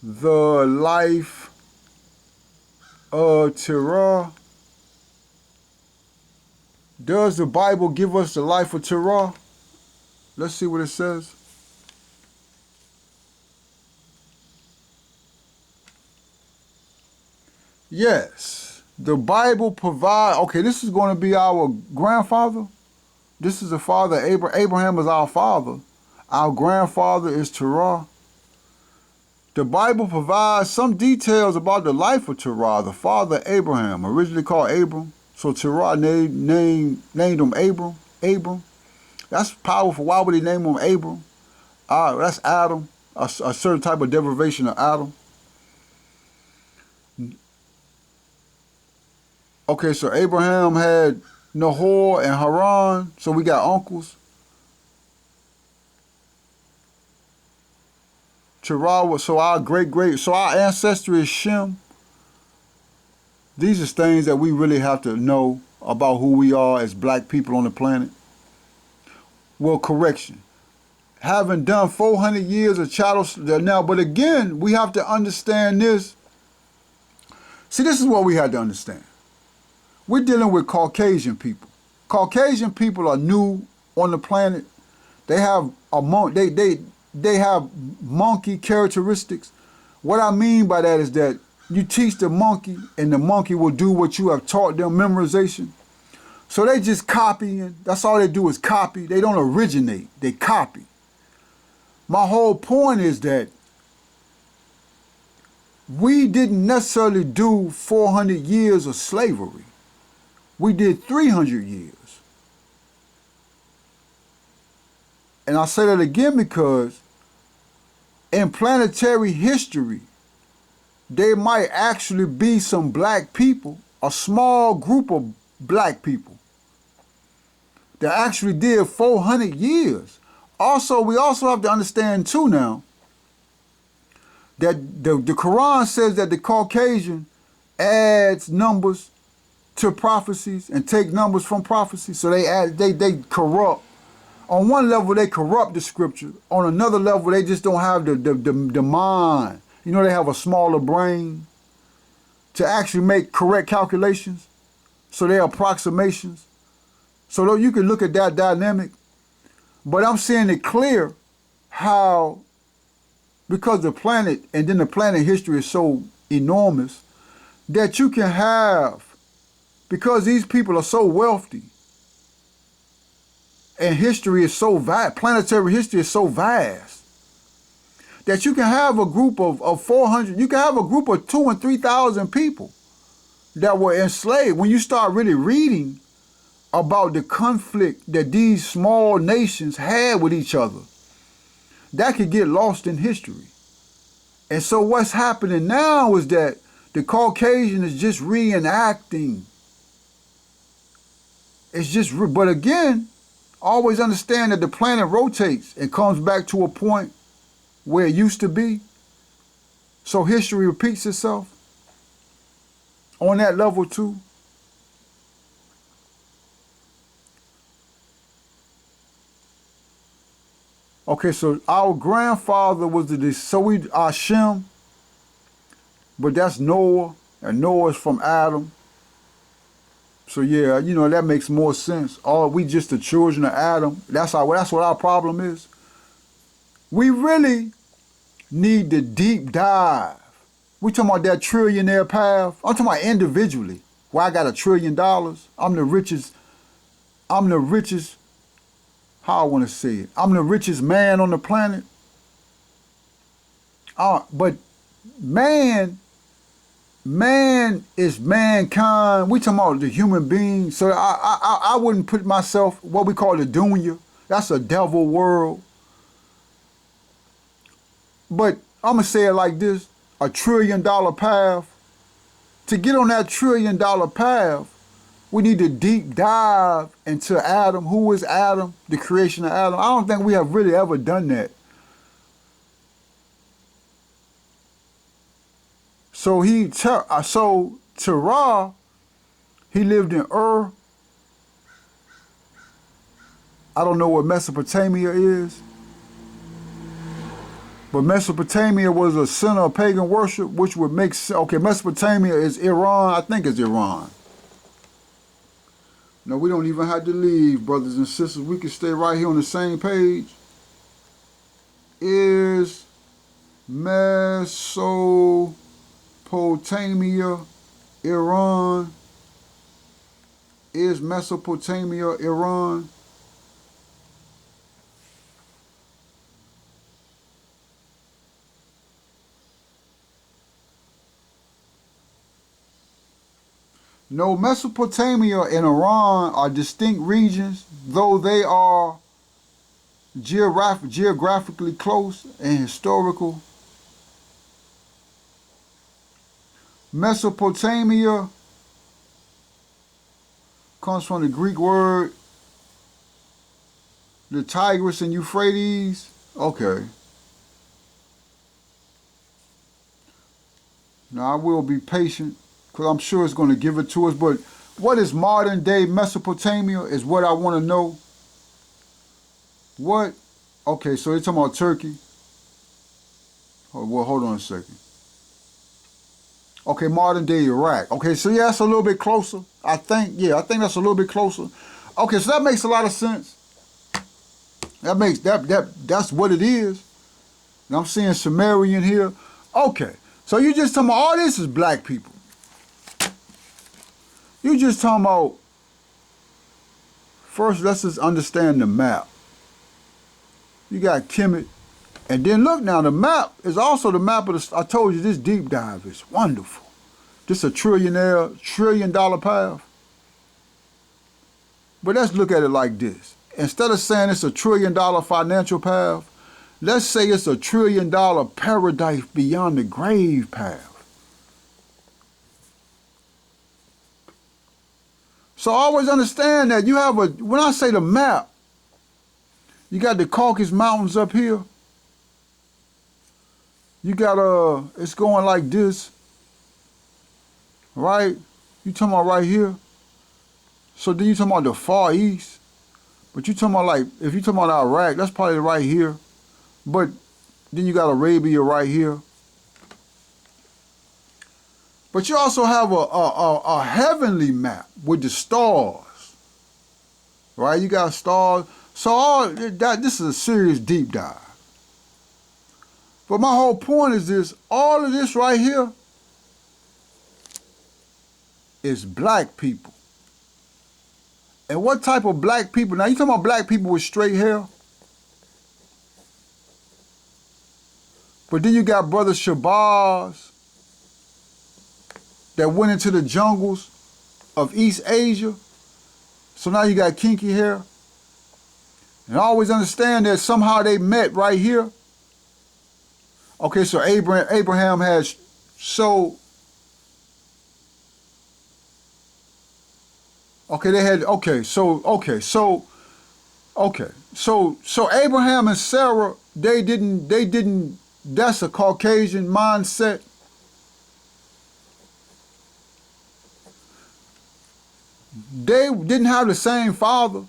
the life of Terah? Does the Bible give us the life of Terah? Let's see what it says. Yes, the Bible provides. Okay, this is going to be our grandfather. This is the father. Abraham is our father. Our grandfather is Terah. The Bible provides some details about the life of Terah, the father Abraham, originally called Abram. So Terah named him Abram. That's powerful. Why would he name him Abram? That's Adam, a certain type of derivation of Adam. Okay, so Abraham had Nahor and Haran, so we got uncles. Terah was, so our so our ancestry is Shem. These are things that we really have to know about who we are as black people on the planet. Well, correction. Having done 400 years of chattel now, but again, we have to understand this. See, this is what we have to understand. We're dealing with Caucasian people. Caucasian people are new on the planet. They have they have monkey characteristics. What I mean by that is that you teach the monkey, and the monkey will do what you have taught them, memorization. So they just copying. That's all they do is copy. They don't originate. They copy. My whole point is that we didn't necessarily do 400 years of slavery. We did 300 years. And I say that again because in planetary history, there might actually be some black people, a small group of black people that actually did 400 years. Also, we also have to understand too now that the Quran says that the Caucasian adds numbers to prophecies and take numbers from prophecies. So they corrupt. On one level, they corrupt the scripture. On another level, they just don't have the mind. You know, they have a smaller brain to actually make correct calculations. So they're approximations. So you can look at that dynamic. But I'm seeing it clear how, because the planet, and then the planet history is so enormous, that you can have, because these people are so wealthy, and history is so vast, planetary history is so vast, that you can have a group of 400, you can have a group of 2,000 and 3,000 people that were enslaved. When you start really reading about the conflict that these small nations had with each other, that could get lost in history. And so what's happening now is that the Caucasian is just reenacting It's just, but again, always understand that the planet rotates and comes back to a point where it used to be. So history repeats itself on that level too. Okay, so our grandfather was Hashem, but that's Noah, and Noah's from Adam. So yeah, you know, that makes more sense. We just the children of Adam. That's what our problem is. We really need the deep dive. We talking about that trillionaire path. I'm talking about individually. Where I got $1 trillion. I'm the richest, how I want to say it. I'm the richest man on the planet. But man is mankind. We talking about the human being. So I wouldn't put myself, what we call the dunya. That's a devil world. But I'm going to say it like this. $1 trillion path. To get on that $1 trillion path, we need to deep dive into Adam. Who is Adam? The creation of Adam. I don't think we have really ever done that. So Terah, he lived in Ur. I don't know what Mesopotamia is. But Mesopotamia was a center of pagan worship, which would make sense. Okay, Mesopotamia is Iran. I think it's Iran. No, we don't even have to leave, brothers and sisters. We can stay right here on the same page. Is Mesopotamia Iran? Is Mesopotamia Iran? No, Mesopotamia and Iran are distinct regions, though they are geographically close and historical. Mesopotamia comes from the Greek word, the Tigris and Euphrates. Okay. Now I will be patient, because I'm sure it's going to give it to us. But what is modern day Mesopotamia is what I want to know. What? Okay, so you're talking about Turkey. Oh, well, hold on a second. Okay, modern day Iraq. Okay, so yeah, that's a little bit closer. I think that's a little bit closer. Okay, so that makes a lot of sense. That's what it is. And I'm seeing Sumerian here. Okay, so you just talking about all this is black people. You just talking about, first let's just understand the map. You got Kemet, and then look now, the map is also the map of I told you this deep dive is wonderful. This a $1 trillion path. But let's look at it like this. Instead of saying it's a $1 trillion financial path, let's say it's a $1 trillion paradise beyond the grave path. So always understand that you have when I say the map, you got the Caucasus Mountains up here. You got, it's going like this, right? You talking about right here. So then you talking about the Far East. But you talking about like, if you talking about Iraq, that's probably right here. But then you got Arabia right here. But you also have a heavenly map with the stars, right? You got stars. So this is a serious deep dive. But my whole point is this, all of this right here is black people. And what type of black people? Now you talking about black people with straight hair? But then you got Brother Shabazz that went into the jungles of East Asia. So now you got kinky hair. And always understand that somehow they met right here. Okay, so Abraham has Okay, they had, so Abraham and Sarah, they didn't, that's a Caucasian mindset. They didn't have the same father.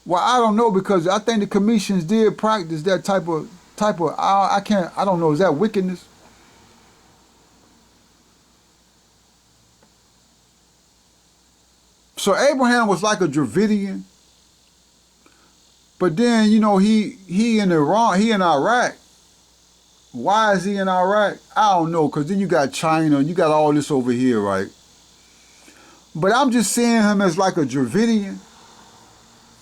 Well, I don't know, because I think the Commissions did practice that type of, I don't know, is that wickedness? So Abraham was like a Dravidian, but then, you know, he in Iran, he in Iraq. Why is he in Iraq? I don't know, because then you got China, and you got all this over here, right? But I'm just seeing him as like a Dravidian,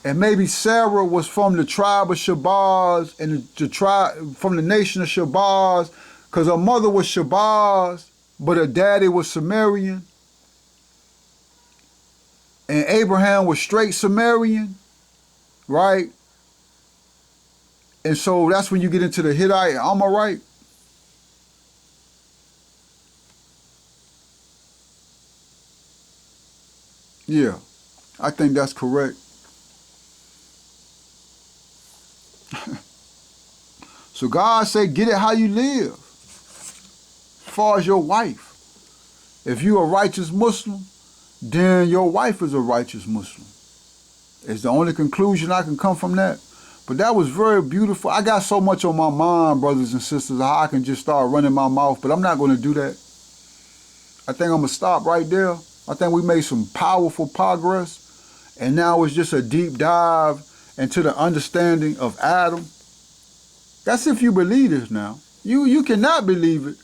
and maybe Sarah was from the tribe of Shabazz, and the tribe from the nation of Shabazz, because her mother was Shabazz, but her daddy was Sumerian. And Abraham was straight Sumerian, right? And so that's when you get into the Hittite and Amorite. Yeah, I think that's correct. So God said, get it how you live. As far as your wife. If you're a righteous Muslim, then your wife is a righteous Muslim. It's the only conclusion I can come from that. But that was very beautiful. I got so much on my mind, brothers and sisters, how I can just start running my mouth, but I'm not going to do that. I think I'm going to stop right there. I think we made some powerful progress, and now it's just a deep dive into the understanding of Adam. That's if you believe this now. You cannot believe it.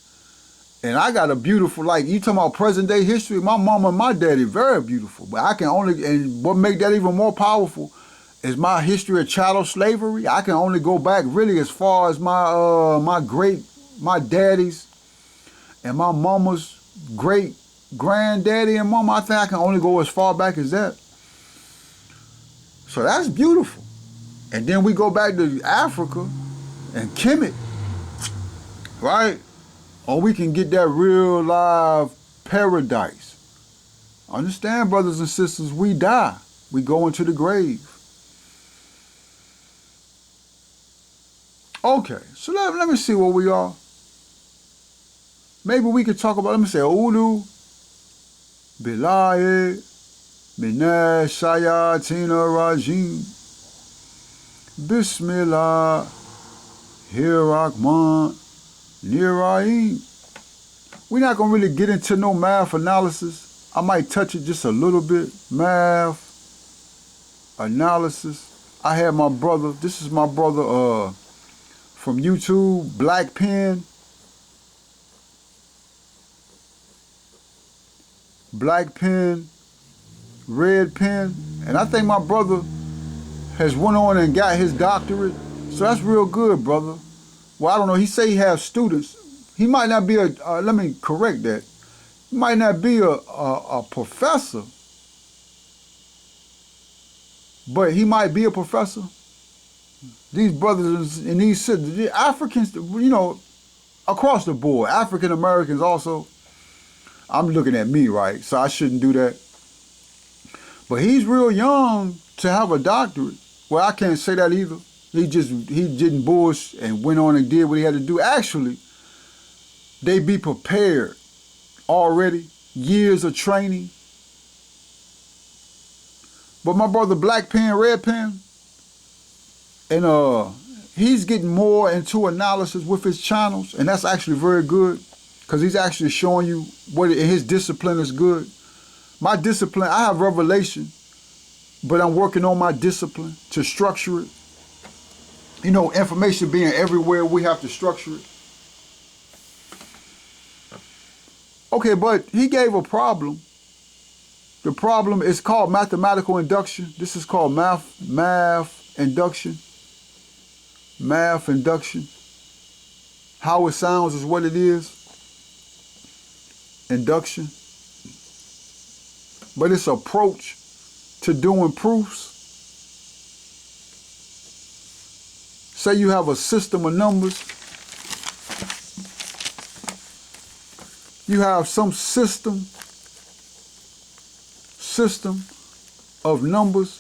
And I got a beautiful, like, you talking about present day history, my mama and my daddy, very beautiful. But I can only, and what make that even more powerful is my history of chattel slavery. I can only go back really as far as my daddy's and my mama's great granddaddy and mama. I think I can only go as far back as that. So that's beautiful. And then we go back to Africa and Kemet, right? Or we can get that real live paradise. Understand, brothers and sisters, we die. We go into the grave. Okay, so let me see where we are. Maybe we could talk about, let me say, Ulu, Bilaye, Minay, Shayatina Rajim, Bismillah, Hirakman, Niraim. We're not going to really get into no math analysis. I might touch it just a little bit. Math analysis. I had my brother, this is my brother from YouTube, Black Pen. Black Pen, Red Pen. And I think my brother has went on and got his doctorate. So that's real good, brother. Well, I don't know. He say he has students. He might not be let me correct that. He might not be a professor, but he might be a professor. These brothers and these sisters, the Africans, you know, across the board, African Americans also. I'm looking at me, right? So I shouldn't do that. But he's real young to have a doctorate. Well, I can't say that either. He didn't bullshit and went on and did what he had to do. Actually, they be prepared already, years of training. But my brother Black Pen, Red Pen, and he's getting more into analysis with his channels, and that's actually very good because he's actually showing you what his discipline is good. My discipline, I have revelation, but I'm working on my discipline to structure it. You know, information being everywhere, we have to structure it. Okay, but he gave a problem. The problem is called mathematical induction. This is called math induction. Math induction. How it sounds is what it is. Induction. But it's approach to doing proofs. Say you have a system of numbers. You have some system system of numbers.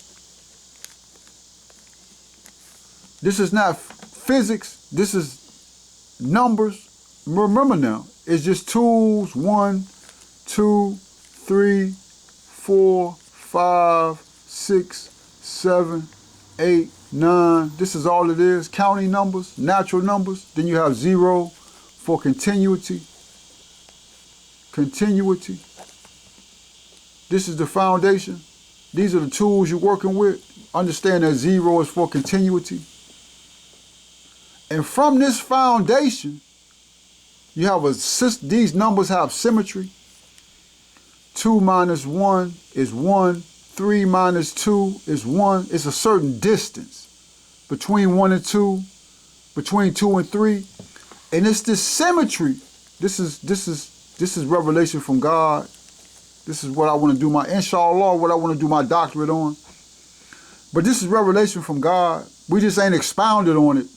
This is not physics. This is numbers. Remember now, it's just tools. 1, 2, 3, 4, 5, 6, 7, 8, 9. This is all it is. Counting numbers, natural numbers. Then you have 0 for continuity. Continuity. This is the foundation. These are the tools you're working with. Understand that 0 is for continuity. And from this foundation, you have these numbers have symmetry. 2 minus 1 is 1. 3 minus 2 is 1. It's a certain distance between 1 and 2, between 2 and 3. And it's this symmetry. This is revelation from God. This is what I want to do inshallah, what I want to do my doctorate on. But this is revelation from God. We just ain't expounded on it.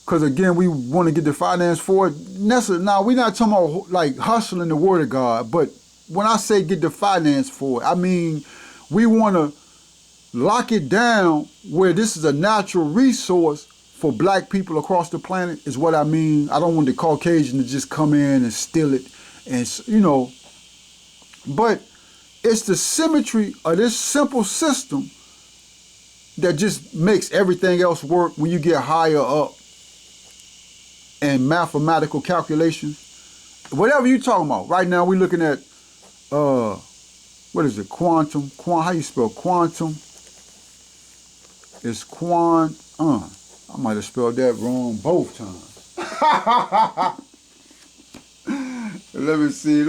Because again, we want to get the finance for it. Now, we're not talking about like hustling the word of God. But when I say get the finance for it, I mean, we want to lock it down where this is a natural resource for black people across the planet is what I mean. I don't want the Caucasian to just come in and steal it. And, you know, but it's the symmetry of this simple system that just makes everything else work when you get higher up in mathematical calculations. Whatever you're talking about. Right now we're looking at, what is it, quantum? How you spell quantum? It's I might have spelled that wrong both times. Let me see,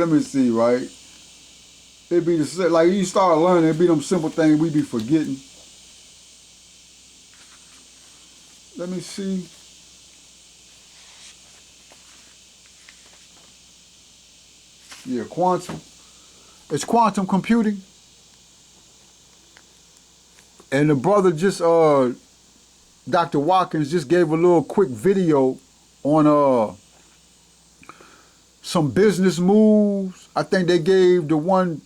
right? It be the, like you start learning, it be them simple things we be forgetting. Let me see. Yeah, quantum. It's quantum computing. And the brother just, Dr. Watkins just gave a little quick video on some business moves. I think they gave the one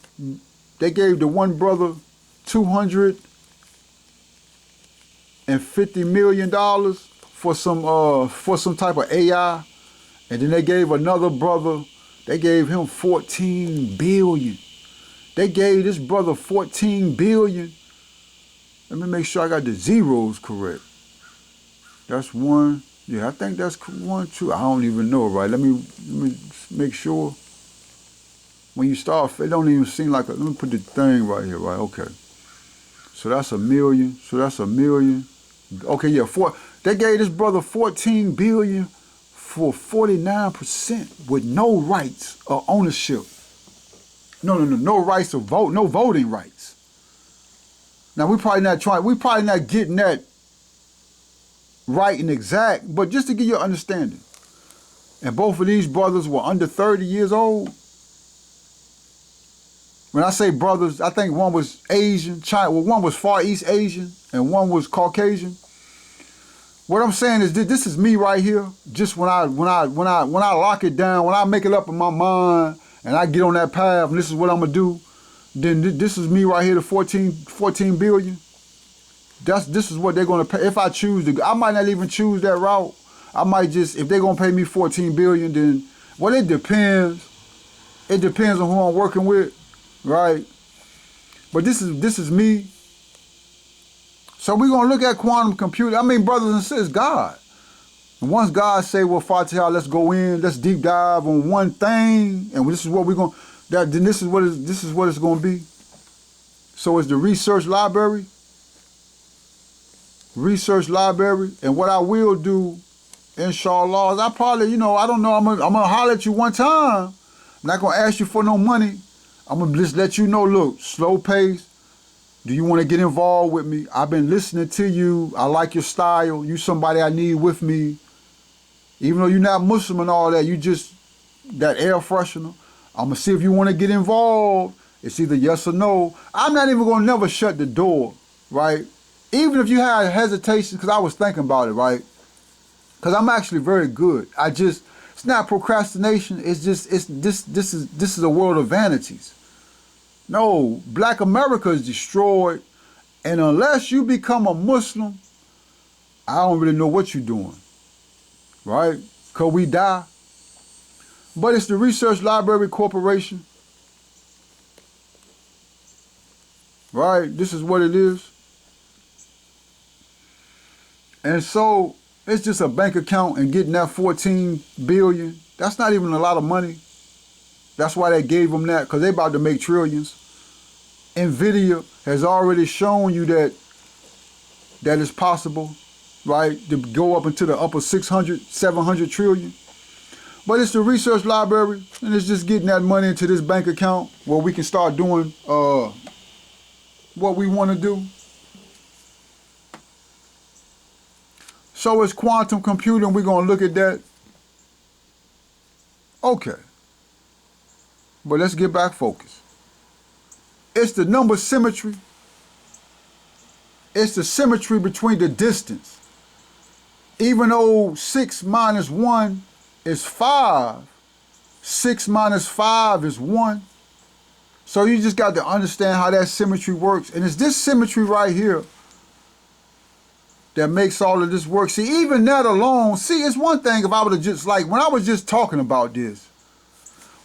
brother $250 million for some type of AI, and then they gave another brother. They gave him 14 billion. They gave this brother 14 billion. Let me make sure I got the zeros correct. That's one. Yeah, I think that's 1, 2. I don't even know, right? Let me make sure. When you start, it don't even seem like let me put the thing right here, right? Okay. So that's a million. Okay, yeah, they gave this brother 14 billion for 49% with no rights or ownership. No rights to vote, no voting rights. Now we probably not getting that right and exact, but just to give you an understanding. And both of these brothers were under 30 years old. When I say brothers, I think one was Asian, China, well, one was Far East Asian and one was Caucasian. What I'm saying is this is me right here. Just when I lock it down, when I make it up in my mind and I get on that path and this is what I'm gonna do, then this is me right here, the 14 billion. This is what they're gonna pay. If I choose to, I might not even choose that route. I might just, if they're gonna pay me 14 billion, then, well, it depends. It depends on who I'm working with, right? But this is me. So we're gonna look at quantum computing. I mean, brothers and sisters, God. And once God say, well, Fatiha, let's go in, let's deep dive on one thing, and this is what we're gonna, then this is what it's gonna be. So it's the research library. And what I will do, inshallah, is I probably, I don't know, I'm gonna holler at you one time. I'm not gonna ask you for no money. I'm gonna just let you know, look, slow pace. Do you want to get involved with me? I've been listening to you. I like your style. You somebody I need with me. Even though you're not Muslim and all that, you just that air freshener. I'm gonna see if you want to get involved. It's either yes or no. I'm not even gonna never shut the door, right? Even if you had hesitation, because I was thinking about it, right? Because I'm actually very good. It's not procrastination. It's just this is a world of vanities. No, Black America is destroyed. And unless you become a Muslim, I don't really know what you're doing, right? Because we die. But it's the Research Library Corporation, right? This is what it is. And so it's just a bank account and getting that 14 billion. That's not even a lot of money. That's why they gave them that, because they're about to make trillions. NVIDIA has already shown you that it's possible, right, to go up into the upper 600, 700 trillion. But it's the research library, and it's just getting that money into this bank account where we can start doing what we want to do. So it's quantum computing. We're going to look at that. Okay. But let's get back focused. It's the number symmetry. It's the symmetry between the distance. Even though 6 minus 1 is 5, 6 minus 5 is 1. So you just got to understand how that symmetry works. And it's this symmetry right here that makes all of this work. See, even that alone, see, it's one thing if I would have just, like, when I was just talking about this,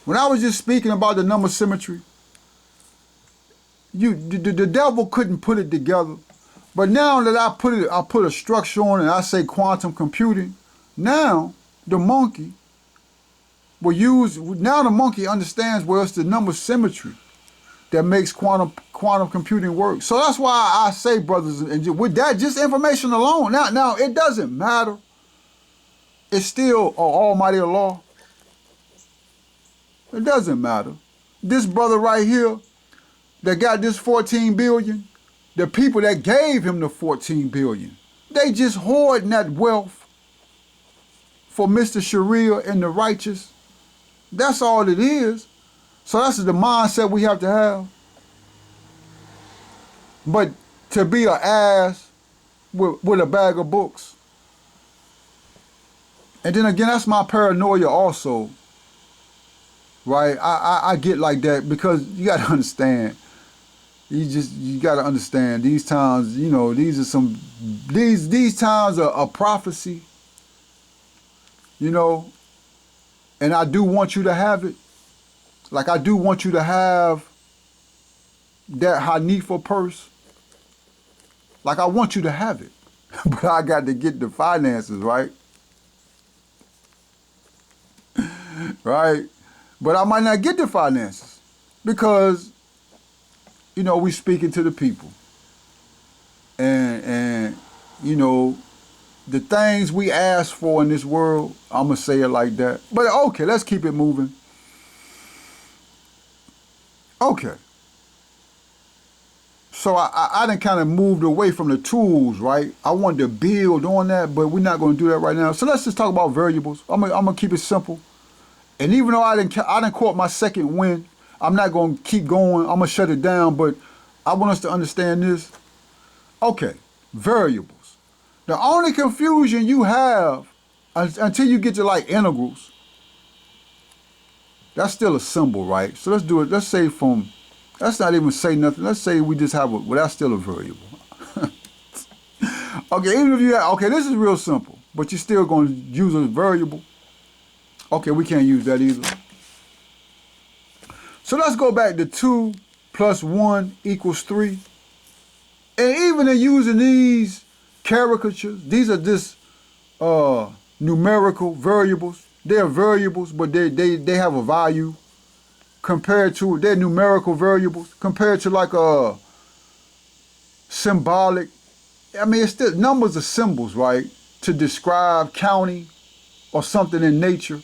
when I was just speaking about the number symmetry, the devil couldn't put it together. But now that I put a structure on it and I say quantum computing, now the monkey will now the monkey understands, well, it's the number symmetry that makes quantum computing work. So that's why I say, brothers, and with that, just information alone, now it doesn't matter. It's still Almighty Allah. It doesn't matter. This brother right here that got this 14 billion, the people that gave him the 14 billion, they just hoarding that wealth for Mr. Sharia and the righteous. That's all it is. So that's the mindset we have to have. But to be an ass with a bag of books. And then again, that's my paranoia also. Right? I get like that because you got to understand. You got to understand these times, you know, these times are a prophecy, you know, and I do want you to have it. Like I do want you to have that Hanifa purse. Like I want you to have it, but I got to get the finances, right? Right? But I might not get the finances because, you know, we speaking to the people. And you know, the things we ask for in this world, I'm going to say it like that. But okay, let's keep it moving. Okay. So I done kind of moved away from the tools, right? I wanted to build on that, but we're not going to do that right now. So let's just talk about variables. I'm gonna keep it simple. And even though I didn't caught my second win, I'm not going to keep going. I'm going to shut it down, but I want us to understand this. Okay, variables. The only confusion you have until you get to like integrals, that's still a symbol, right? So let's do it. Let's say let's not even say nothing. Let's say we just have well, that's still a variable. Okay, even if okay, this is real simple, but you're still going to use a variable. Okay, we can't use that either. So let's go back to 2 plus 1 equals 3. And even in using these caricatures, these are just numerical variables. They're variables, but they have a value compared to, they're numerical variables compared to like a symbolic. I mean, it's still, numbers are symbols, right? To describe counting or something in nature.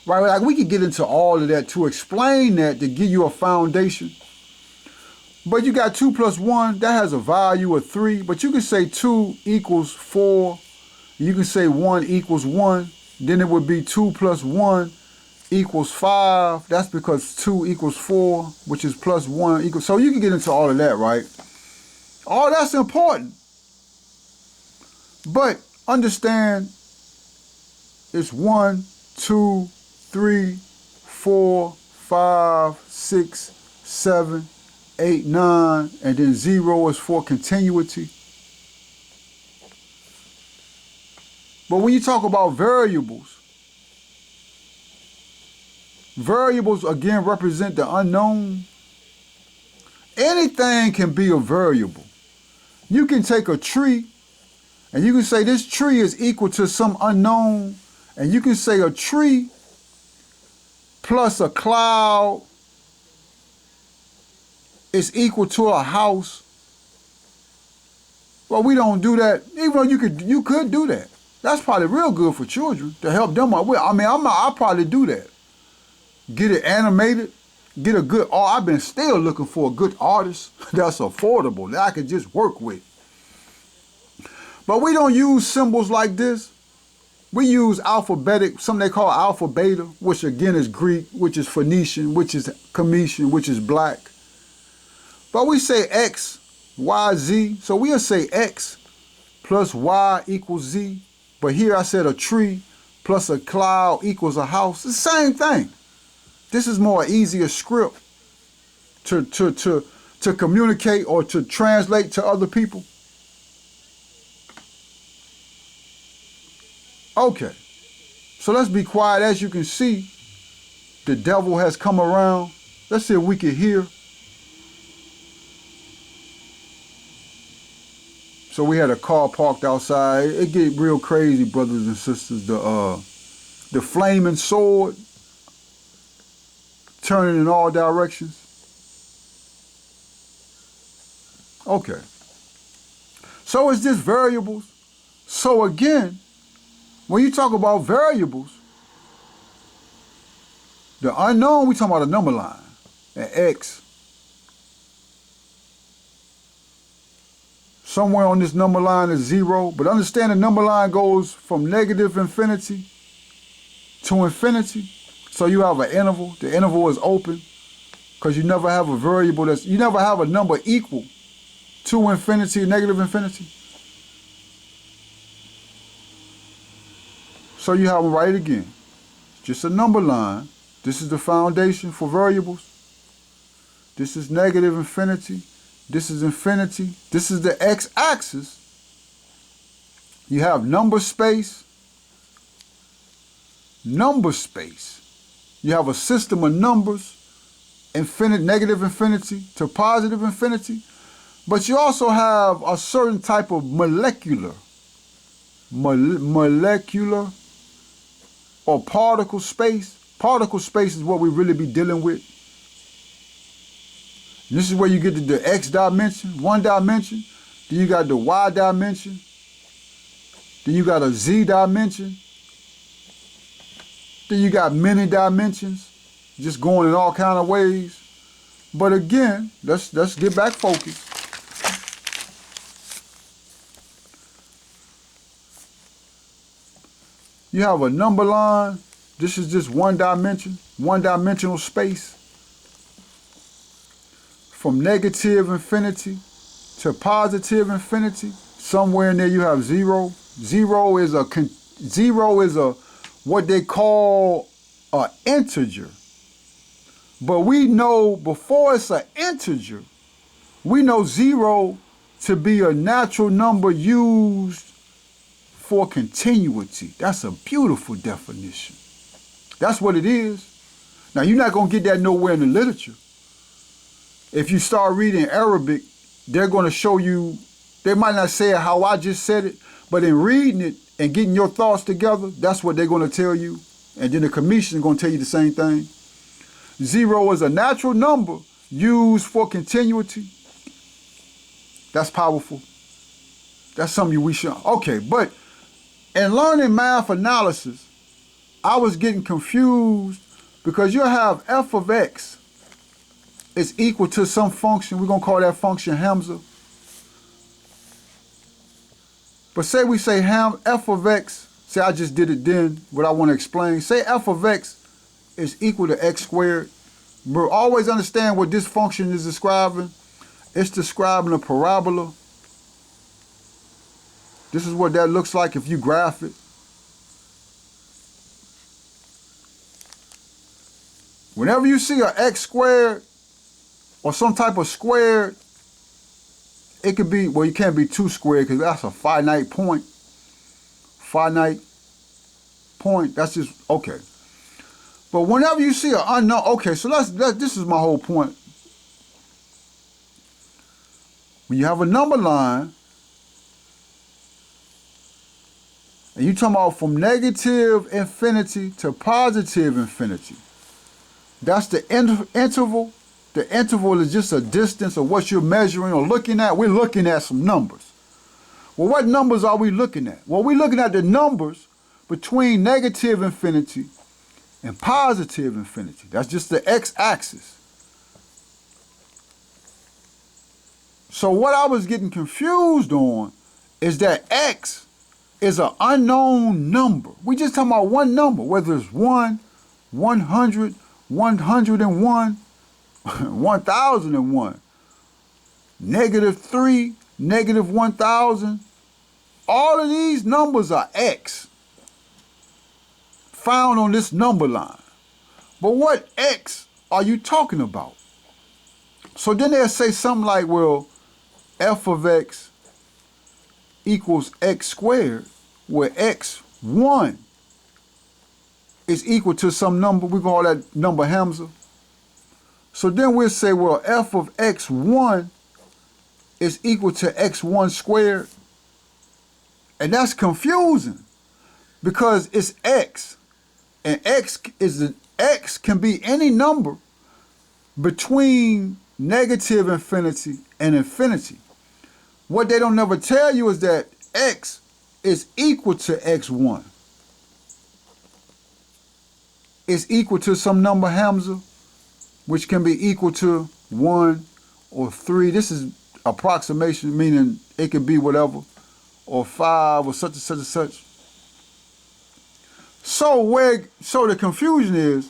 Right, like we could get into all of that to explain that, to give you a foundation. But you got 2 plus 1, that has a value of 3. But you can say 2 equals 4. You can say 1 equals 1. Then it would be 2 plus 1 equals 5. That's because 2 equals 4, which is plus 1 equals. So you can get into all of that, right? All that's important. But understand it's 1, 2, 3, 4, 5, 6, 7, 8, 9, and then 0 is for continuity. But when you talk about variables, variables again represent the unknown. Anything can be a variable. You can take a tree and you can say this tree is equal to some unknown, and you can say a tree plus a cloud is equal to a house. Well, we don't do that, even though you could do that. That's probably real good for children to help them out with. I mean, I'll probably do that. Get it animated, get a good art. I've been still looking for a good artist that's affordable, that I can just work with. But we don't use symbols like this. We use alphabetic, something they call alpha beta, which again is Greek, which is Phoenician, which is Cometian, which is black. But we say X, Y, Z. So we'll say X plus Y equals Z. But here I said a tree plus a cloud equals a house. It's the same thing. This is more easier script to communicate or to translate to other people. Okay, so let's be quiet. As you can see, the devil has come around. Let's see if we can hear. So we had a car parked outside. It get real crazy, brothers and sisters. The flaming sword turning in all directions. Okay. So it's just variables. So again, when you talk about variables, the unknown, we talking about a number line, an X. Somewhere on this number line is 0, but understand the number line goes from negative infinity to infinity. So you have an interval. The interval is open because you never have a variable you never have a number equal to infinity, negative infinity. So you have them right again. It's just a number line. This is the foundation for variables. This is negative infinity. This is infinity. This is the x-axis. You have number space. Number space. You have a system of numbers, infinite, negative infinity to positive infinity. But you also have a certain type of molecular or particle space. Particle space is what we really be dealing with. And this is where you get to the X dimension, one dimension. Then you got the Y dimension. Then you got a Z dimension. Then you got many dimensions, just going in all kind of ways. But again, let's get back focused. You have a number line. This is just one dimension, one-dimensional space. From negative infinity to positive infinity, somewhere in there you have 0. Zero is a what they call an integer. But we know before it's an integer, we know 0 to be a natural number used for continuity. That's a beautiful definition. That's what it is. Now, you're not going to get that nowhere in the literature. If you start reading Arabic, they're going to show you, they might not say it how I just said it, but in reading it and getting your thoughts together, that's what they're going to tell you. And then the commission is going to tell you the same thing. 0 is a natural number used for continuity. That's powerful. That's something we should. Okay, but in learning math analysis, I was getting confused because you'll have f of x is equal to some function. We're going to call that function Hamza. But say we say f of x, say I just did it then, what I want to explain. Say f of x is equal to x squared. But always understand what this function is describing. It's describing a parabola. This is what that looks like if you graph it. Whenever you see an x squared or some type of square. It could be, well, you can't be too squared because that's a finite point. Finite point, that's just, okay. But whenever you see an unknown, okay, so this is my whole point. When you have a number line, and you're talking about from negative infinity to positive infinity, that's the interval. The interval is just a distance of what you're measuring or looking at. We're looking at some numbers. Well, what numbers are we looking at? Well, we're looking at the numbers between negative infinity and positive infinity. That's just the x-axis. So what I was getting confused on is that x is an unknown number. We just talking about one number, whether it's 1, 100, 101, 1001, -3, -1000. All of these numbers are x found on this number line. But what x are you talking about? So then they'll say something like, well, f of x equals x squared, where x1 is equal to some number. We call that number Hamza. So then we'll say, well, f of x1 is equal to x1 squared. And that's confusing because it's x. And x can be any number between negative infinity and infinity. What they don't never tell you is that x is equal to x1. It's equal to some number Hamza, which can be equal to 1 or 3. This is approximation, meaning it could be whatever, or 5 or such and such and such. So the confusion is,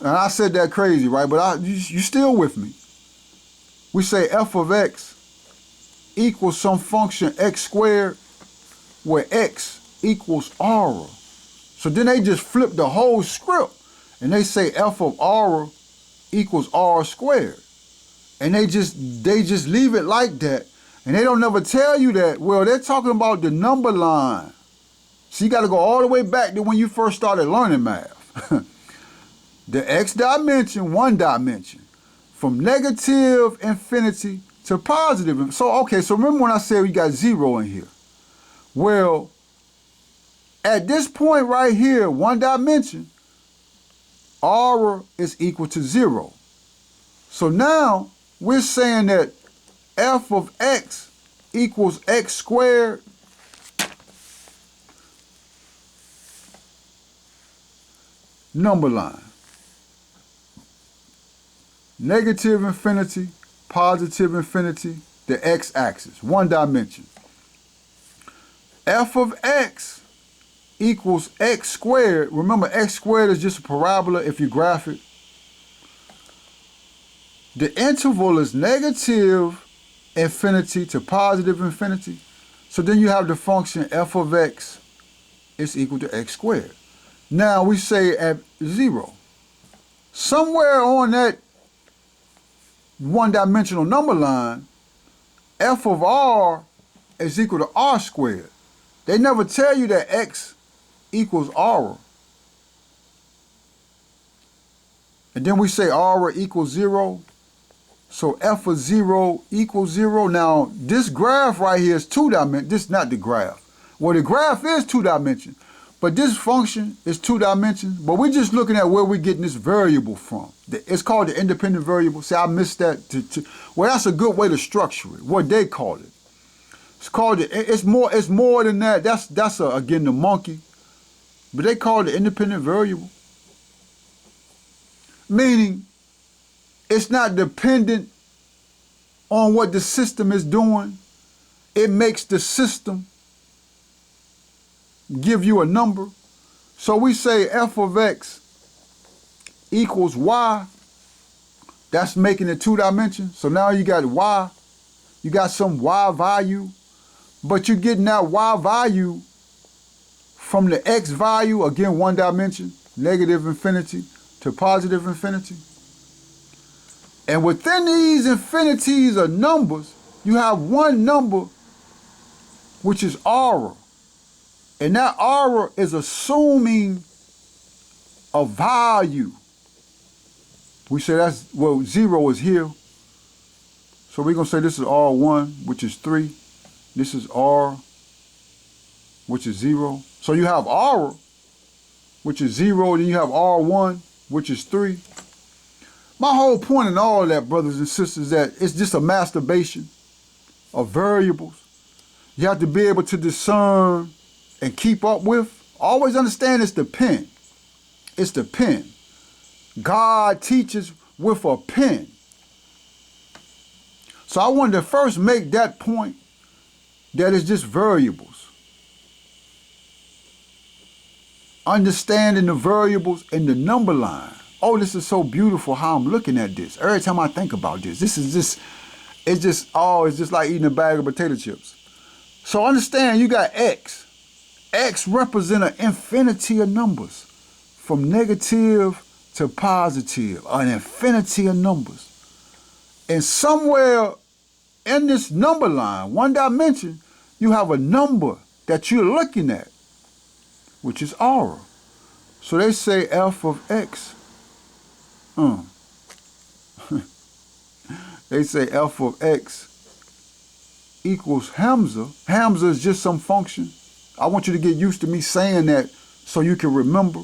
and I said that crazy, right? But you still with me. We say f of x equals some function x squared, where x equals aura. So then they just flip the whole script, and they say f of aura equals r squared. And they just leave it like that. And they don't never tell you that, well, they're talking about the number line. So you got to go all the way back to when you first started learning math. The x dimension, one dimension, from negative infinity to positive. So, okay, so remember when I said we got 0 in here? Well, at this point right here, one dimension, aura is equal to 0. So now we're saying that f of x equals x squared number line. Negative infinity, positive infinity, the x-axis, one dimension. F of x equals x squared. Remember, x squared is just a parabola if you graph it. The interval is negative infinity to positive infinity. So then you have the function f of x is equal to x squared. Now we say at 0. Somewhere on that one-dimensional number line, f of r is equal to r squared. They never tell you that x equals aura. And then we say aura equals 0. So f of 0 equals 0. Now, this graph right here is 2-dimensional. This is not the graph. Well, the graph is 2-dimensional. But this function is 2 dimensions. But we're just looking at where we're getting this variable from. It's called the independent variable. See, I missed that. Well, that's a good way to structure it. What they call it. It's called it's more than that. That's again the monkey. But they call it the independent variable. Meaning, it's not dependent on what the system is doing. It makes the system give you a number. So we say f of x equals y. That's making it 2 dimensions. So now you got y. You got some y value. But you're getting that y value from the x value, again 1 dimension, negative infinity to positive infinity. And within these infinities of numbers, you have one number, which is aura. And that aura is assuming a value. We say that's, well, 0 is here. So we're going to say this is R1, which is 3. This is R, which is 0. So you have aura, which is 0. Then you have R1, which is 3. My whole point in all of that, brothers and sisters, is that it's just a masturbation of variables. You have to be able to discern and keep up with. Always understand it's the pen. It's the pen. God teaches with a pen. So I wanted to first make that point, that it's just variables. Understanding the variables in the number line. Oh, this is so beautiful how I'm looking at this. Every time I think about this, it's just like eating a bag of potato chips. So understand you got X. X represent an infinity of numbers, from negative to positive, an infinity of numbers. And somewhere in this number line, one dimension, you have a number that you're looking at, which is aura. So they say f of x. They say f of x equals Hamza. Hamza is just some function. I want you to get used to me saying that so you can remember,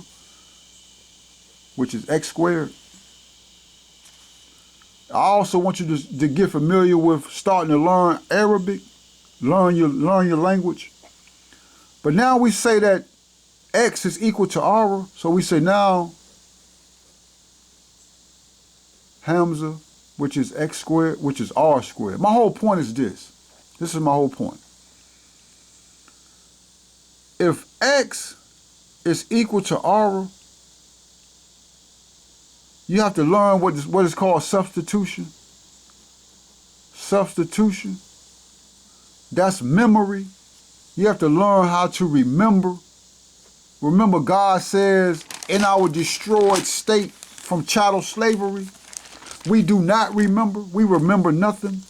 which is x squared. I also want you to get familiar with starting to learn Arabic, learn your language. But now we say that x is equal to aura, so we say now Hamza, which is x squared, which is r squared. My whole point is this. This is my whole point. If x is equal to aura, you have to learn what is called substitution. Substitution. That's memory. You have to learn how to remember. Remember, God says, in our destroyed state from chattel slavery, we do not remember. We remember nothing.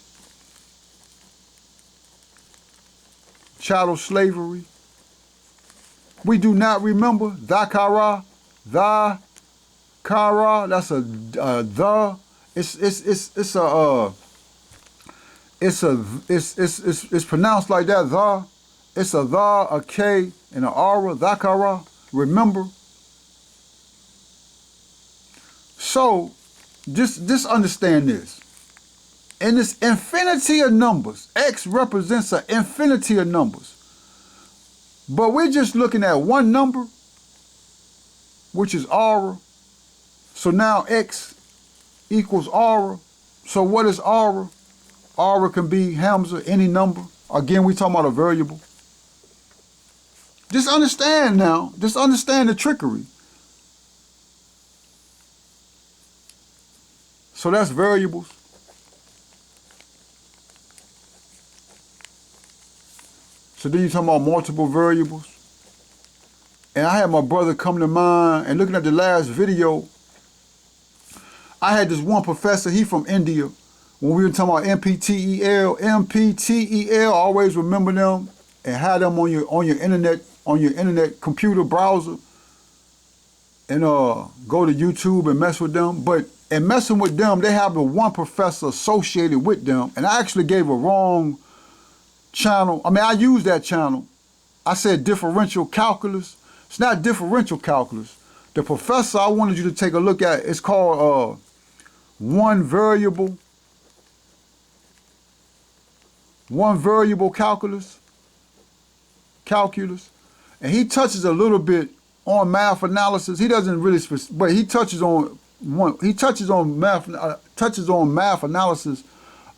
Chattel slavery. We do not remember. Dhakara. Kara, that's a the. It's pronounced like that. The. It's a the, a k, and an aura. Dhakara. Remember. So, just understand this. In this infinity of numbers, x represents an infinity of numbers. But we're just looking at one number, which is aura. So now x equals aura. So what is aura? Aura can be Hamza, any number. Again, we talking about a variable. Just understand now. Just understand the trickery. So that's variables. So then you're talking about multiple variables. And I had my brother come to mind, and looking at the last video, I had this one professor, he from India, when we were talking about NPTEL, always remember them and have them on your internet computer browser, and go to YouTube and mess with them. But in messing with them, they have the one professor associated with them, and I actually gave a wrong channel. I mean, I used that channel. I said differential calculus. It's not differential calculus. The professor I wanted you to take a look at, it's called one variable calculus. And he touches a little bit on math analysis. He doesn't really, but he touches on math analysis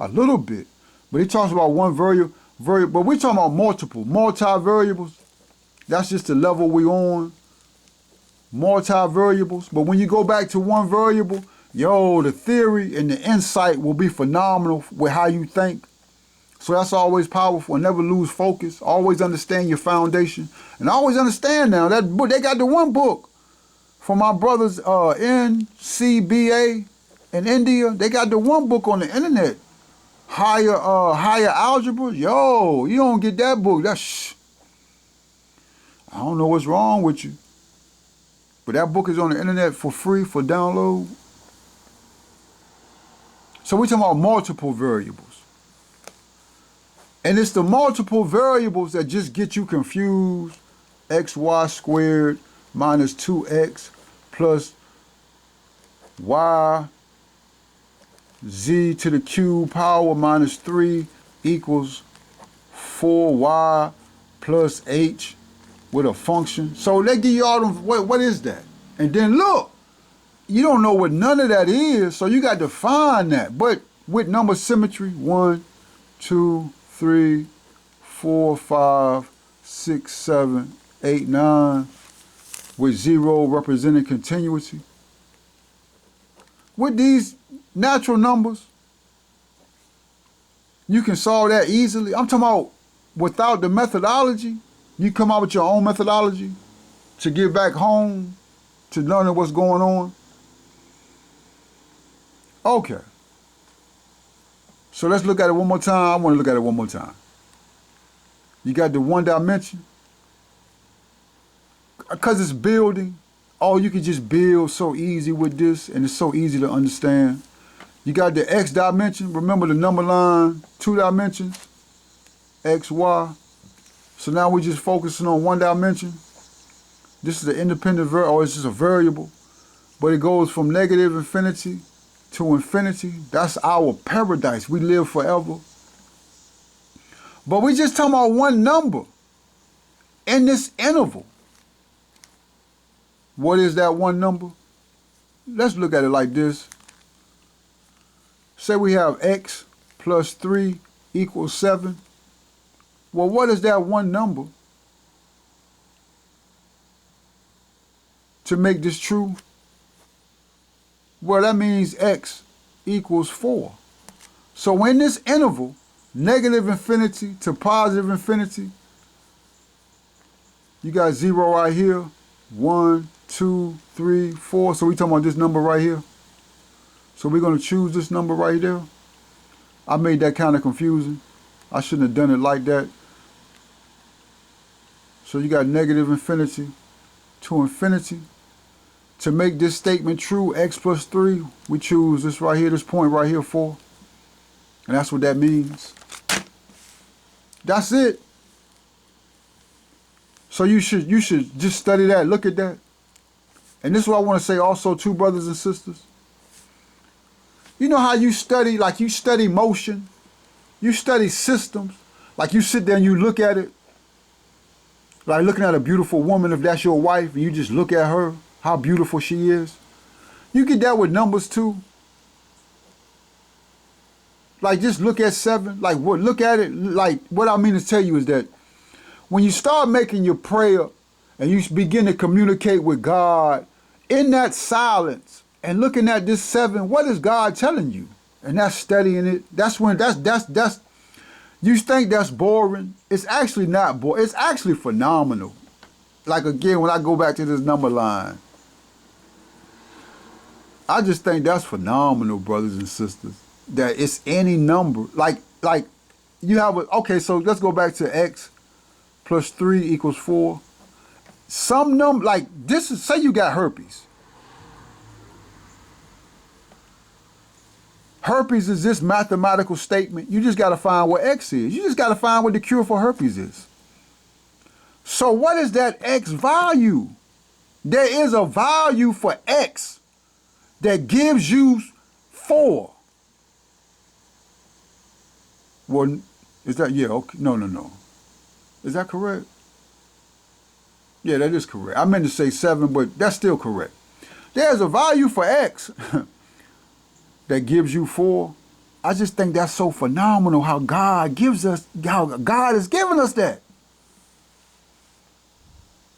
a little bit. But he talks about one variable, but we're talking about multi-variables. That's just the level we on. Multi-variables. But when you go back to one variable, the theory and the insight will be phenomenal with how you think. So that's always powerful. Never lose focus. Always understand your foundation. And always understand now that book, they got the one book from my brothers NCBA In India, they got the one book on the internet. Higher algebra. Yo, you don't get that book. I don't know what's wrong with you. But that book is on the internet for free for download. So we're talking about multiple variables. And it's the multiple variables that just get you confused. XY squared minus 2x plus y z to the cube power minus 3 equals 4y plus h with a function. So they give you all them, what is that? And then look, you don't know what none of that is, so you got to find that. But with number symmetry, 1, 2, 3, 4, 5, 6, 7, 8, 9, with 0 representing continuity. With these natural numbers, you can solve that easily. I'm talking about without the methodology. You come out with your own methodology to get back home to learning what's going on. Okay. So let's look at it one more time. I want to look at it one more time. You got the one dimension. Because it's building. Oh, you can just build so easy with this, and it's so easy to understand. You got the x dimension. Remember the number line, 2 dimensions, x, y. So now we're just focusing on 1 dimension. This is an independent variable, or it's just a variable, but it goes from negative infinity to infinity. That's our paradise. We live forever. But we just talking about one number in this interval. What is that one number? Let's look at it like this. Say we have x plus 3 equals 7. Well, what is that one number to make this true? Well, that means x equals 4. So in this interval, negative infinity to positive infinity, you got 0 right here, 1, 2, 3, 4. So we're talking about this number right here. So we're going to choose this number right there. I made that kind of confusing. I shouldn't have done it like that. So you got negative infinity to infinity. To make this statement true, x plus 3, we choose this right here, this point right here, 4. And that's what that means. That's it. So you should just study that, look at that. And this is what I want to say also too, brothers and sisters. You know how you study, like you study motion, you study systems, like you sit there and you look at it, like looking at a beautiful woman, if that's your wife, and you just look at her, how beautiful she is. You get that with numbers too. Like just look at 7, like what? Look at it, like what I mean to tell you is that when you start making your prayer and you begin to communicate with God in that silence and looking at this 7, what is God telling you? And that's studying it. That's when that's you think that's boring. It's actually not boring. It's actually phenomenal. Like again, when I go back to this number line, I just think that's phenomenal, brothers and sisters. That it's any number. Like you have a, okay, so let's go back to x plus 3 equals 4. Some number, like this is, say you got herpes. Herpes is this mathematical statement. You just got to find what x is. You just got to find what the cure for herpes is. So what is that x value? There is a value for x that gives you 4. Well, is that, yeah, okay. No. Is that correct? Yeah, that is correct. I meant to say 7, but that's still correct. There's a value for x that gives you 4. I just think that's so phenomenal how God gives us, how God has given us that.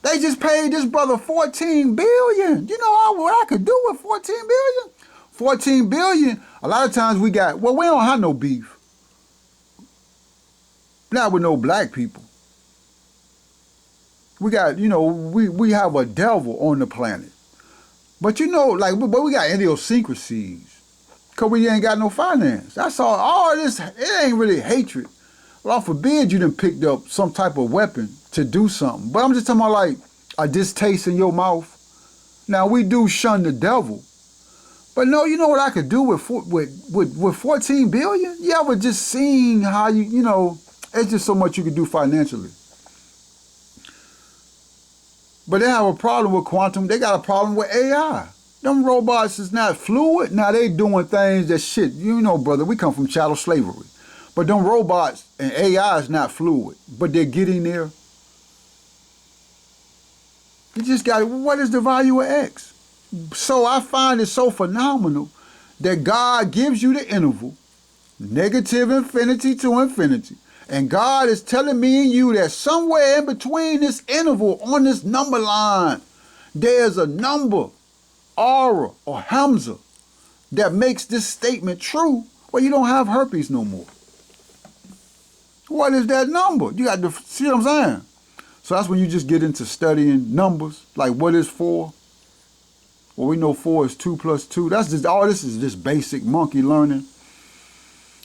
They just paid this brother 14 billion. You know what I could do with 14 billion? 14 billion, a lot of times we got, well, we don't have no beef. Not with no black people. We got, you know, we have a devil on the planet. But you know, like, but we got idiosyncrasies. Because we ain't got no finance. That's all. All this, it ain't really hatred. Lord forbid you done picked up some type of weapon to do something. But I'm just talking about like a distaste in your mouth. Now, we do shun the devil. But no, you know what I could do with 14 billion? You ever just seen how you know, it's just so much you could do financially. But they have a problem with quantum. They got a problem with AI. Them robots is not fluid. Now they doing things that shit, you know, brother, we come from chattel slavery. But them robots and AI is not fluid. But they're getting there. You just got, what is the value of X? So I find it so phenomenal that God gives you the interval, negative infinity to infinity. And God is telling me and you that somewhere in between this interval on this number line, there's a number, aura, or Hamza, that makes this statement true, well, you don't have herpes no more. What is that number? You got to see what I'm saying? So that's when you just get into studying numbers, like what is 4? Well, we know 4 is 2 plus 2. That's just, all this is just basic monkey learning.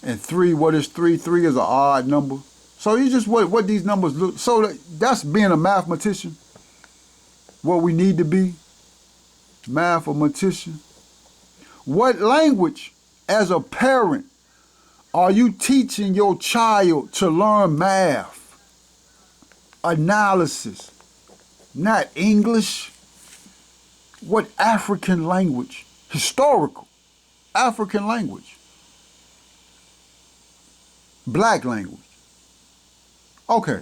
And 3, what is 3? 3 is an odd number. So you just, what these numbers look, so that's being a mathematician. What we need to be, mathematician. What language, as a parent, are you teaching your child to learn math? Analysis, not English. What African language? Historical African language. Black language. Okay.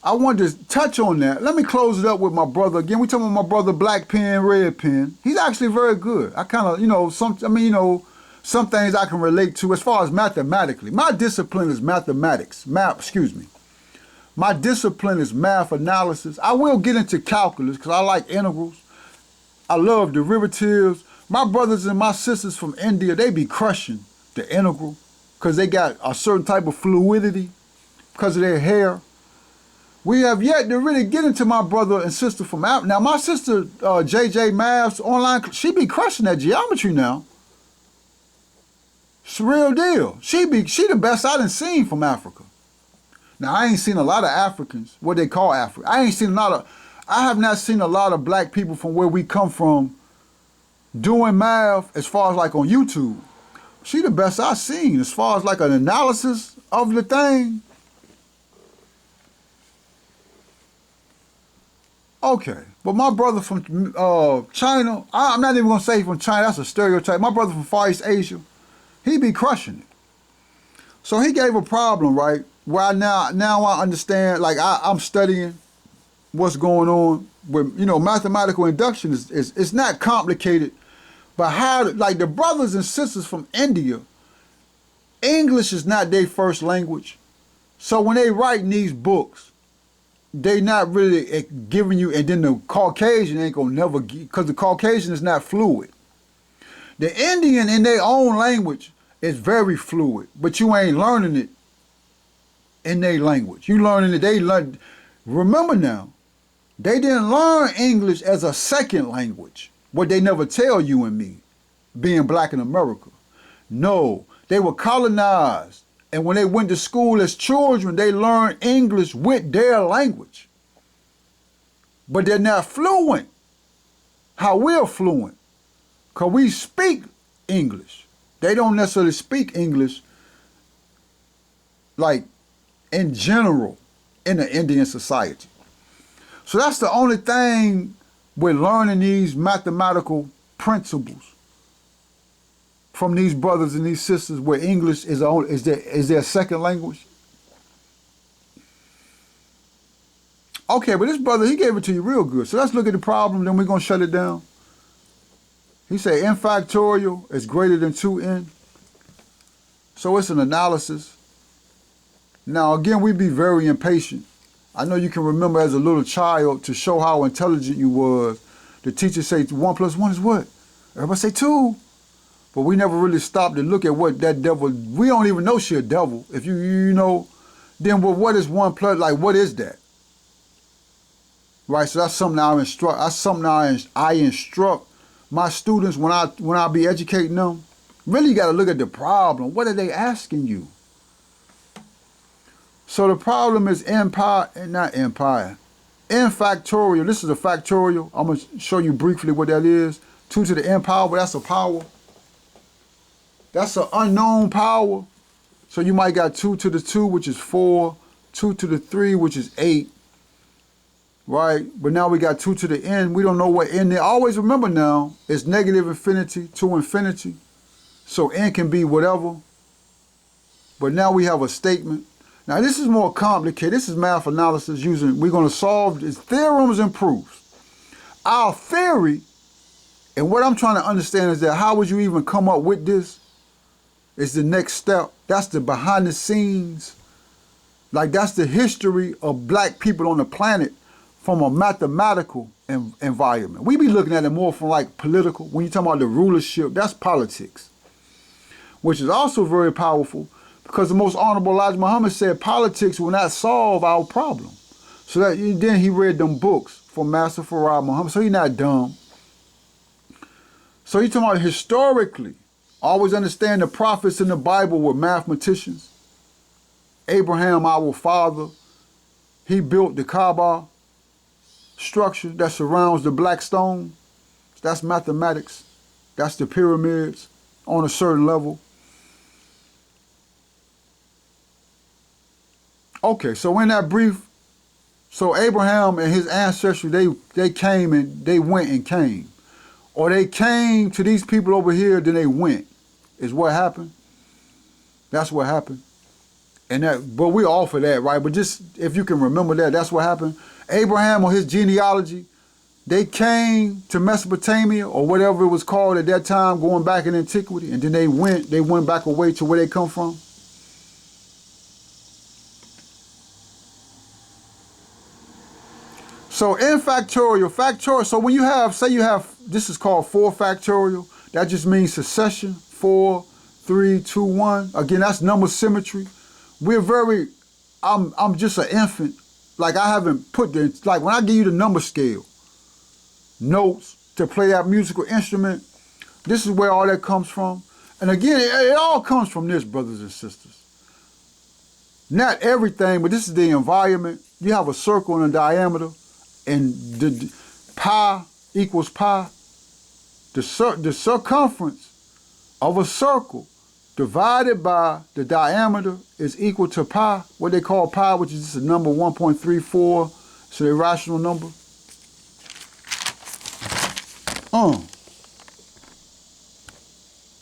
I wanted to touch on that. Let me close it up with my brother. Again, we talking about my brother Black Pen, Red Pen. He's actually very good. I kind of, you know, some things I can relate to as far as mathematically. My discipline is mathematics. My discipline is math analysis. I will get into calculus because I like integrals. I love derivatives. My brothers and my sisters from India, they be crushing the integral because they got a certain type of fluidity because of their hair. We have yet to really get into my brother and sister from out. Now, my sister, JJ Maths, online, she be crushing that geometry now. It's a real deal. She the best I done seen from Africa. Now, I ain't seen a lot of Africans, what they call Africa. I have not seen a lot of black people from where we come from doing math as far as like on YouTube. She the best I've seen as far as like an analysis of the thing. Okay, but my brother from China, I'm not even gonna say from China, that's a stereotype. My brother from Far East Asia, he be crushing it. So he gave a problem, right? Where now I understand, like I'm studying what's going on with, you know, mathematical induction is not complicated, but how, like the brothers and sisters from India, English is not their first language. So when they writing these books, they not really giving you, and then the Caucasian ain't gonna never get, because the Caucasian is not fluid. The Indian in their own language is very fluid, but you ain't learning it in their language. You learning it, remember now, they didn't learn English as a second language, what they never tell you and me, being black in America. No, they were colonized. And when they went to school as children, they learned English with their language. But they're not fluent. How we're fluent. Because we speak English. They don't necessarily speak English like in general in the Indian society. So that's the only thing with learning these mathematical principles from these brothers and these sisters, where English is their second language. Okay, but this brother, he gave it to you real good. So let's look at the problem, then we're going to shut it down. He said n factorial is greater than 2n. So it's an analysis. Now, again, we be very impatient. I know you can remember as a little child, to show how intelligent you was, the teacher say 1 plus 1 is what? Everybody say 2. But we never really stopped to look at what that devil, we don't even know she a devil. If you know, then well, what is 1 plus, like what is that? Right, so that's something I instruct my students when I be educating them. Really, you got to look at the problem. What are they asking you? So the problem is empire, and not empire. N factorial. This is a factorial. I'm going to show you briefly what that is. 2 to the n power, but that's a power. That's an unknown power. So you might got 2 to the 2, which is 4. 2 to the 3, which is 8. Right? But now we got 2 to the n. We don't know what n is. Always remember now, it's negative infinity to infinity. So n can be whatever. But now we have a statement. Now this is more complicated. This is math analysis using, we're going to solve these theorems and proofs. Our theory, and what I'm trying to understand is that how would you even come up with this? Is the next step. That's the behind the scenes. Like that's the history of black people on the planet from a mathematical environment. We be looking at it more from like political. When you talk about the rulership, that's politics. Which is also very powerful because the most honorable Elijah Muhammad said politics will not solve our problem. So that then he read them books from Master Farad Muhammad. So he's not dumb. So he's talking about historically. Always understand the prophets in the Bible were mathematicians. Abraham, our father, he built the Kaaba structure that surrounds the black stone. That's mathematics. That's the pyramids on a certain level. Okay, so in that brief, so Abraham and his ancestry, they came and they went and came. Or they came to these people over here, then they went, is what happened. That's what happened. And that, but we offer that, right? But just, if you can remember that, that's what happened. Abraham or his genealogy, they came to Mesopotamia or whatever it was called at that time, going back in antiquity, and then they went back away to where they come from. So n factorial, so when you have, say you have, this is called 4 factorial, that just means succession, 4, 3, 2, 1. Again, that's number symmetry. I'm just an infant. Like I haven't put the, like when I give you the number scale, notes to play that musical instrument, this is where all that comes from. And again, it all comes from this, brothers and sisters. Not everything, but this is the environment. You have a circle and a diameter, and the pi equals pi. The circumference of a circle divided by the diameter is equal to pi, what they call pi, which is just a number 1.34. It's an irrational number.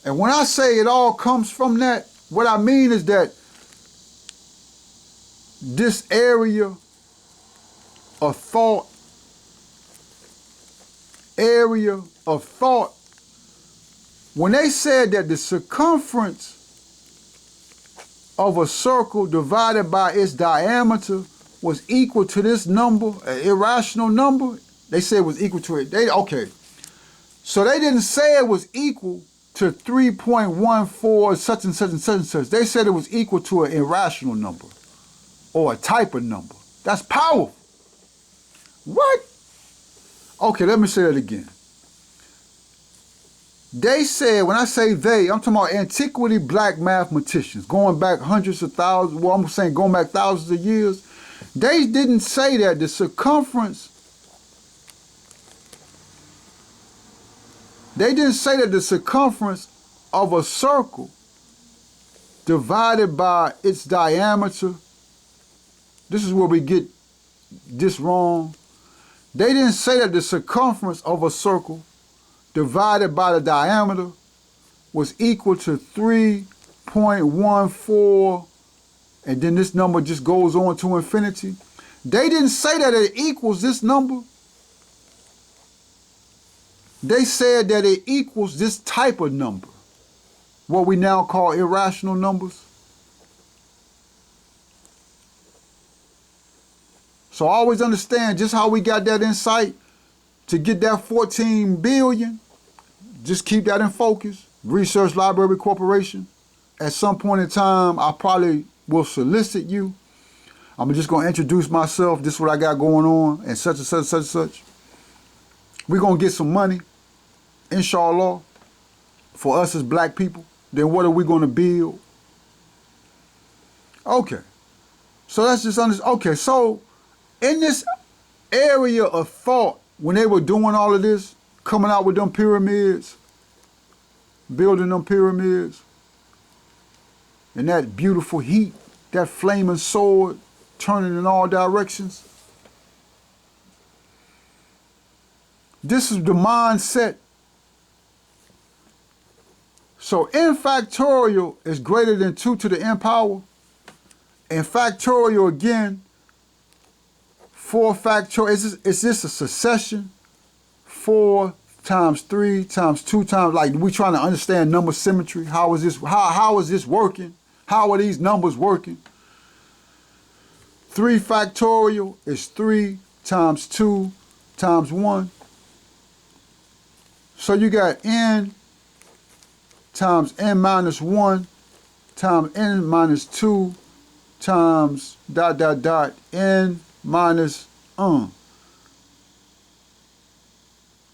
And when I say it all comes from that, what I mean is that this area of thought, when they said that the circumference of a circle divided by its diameter was equal to this number, an irrational number, they said it was equal to it. Okay. So they didn't say it was equal to 3.14 such and such and such and such. They said it was equal to an irrational number or a type of number. That's powerful. What? Okay, let me say that again. They said, when I say they, I'm talking about antiquity black mathematicians, going back hundreds of thousands, well, I'm saying going back thousands of years. They didn't say that the circumference, of a circle divided by its diameter, this is where we get this wrong. They didn't say that the circumference of a circle divided by the diameter was equal to 3.14, and then this number just goes on to infinity. They didn't say that it equals this number. They said that it equals this type of number, what we now call irrational numbers. So always understand just how we got that insight to get that 14 billion. Just keep that in focus. Research Library Corporation. At some point in time, I probably will solicit you. I'm just going to introduce myself. This is what I got going on, and such and such and such and such. We're going to get some money, inshallah, for us as black people. then what are we going to build? Okay. So let's just understand. Okay, so in this area of thought, when they were doing all of this, coming out with them pyramids, building them pyramids, and that beautiful heat, that flaming sword turning in all directions. This is the mindset. So n factorial is greater than 2 to the n power. And factorial again, 4 factorial, is this a succession? 4 times 3 times 2 times, like we trying to understand number symmetry. How is this working? How are these numbers working? 3 factorial is 3 times 2 times 1. So you got n times n minus 1 times n minus 2 times ... n minus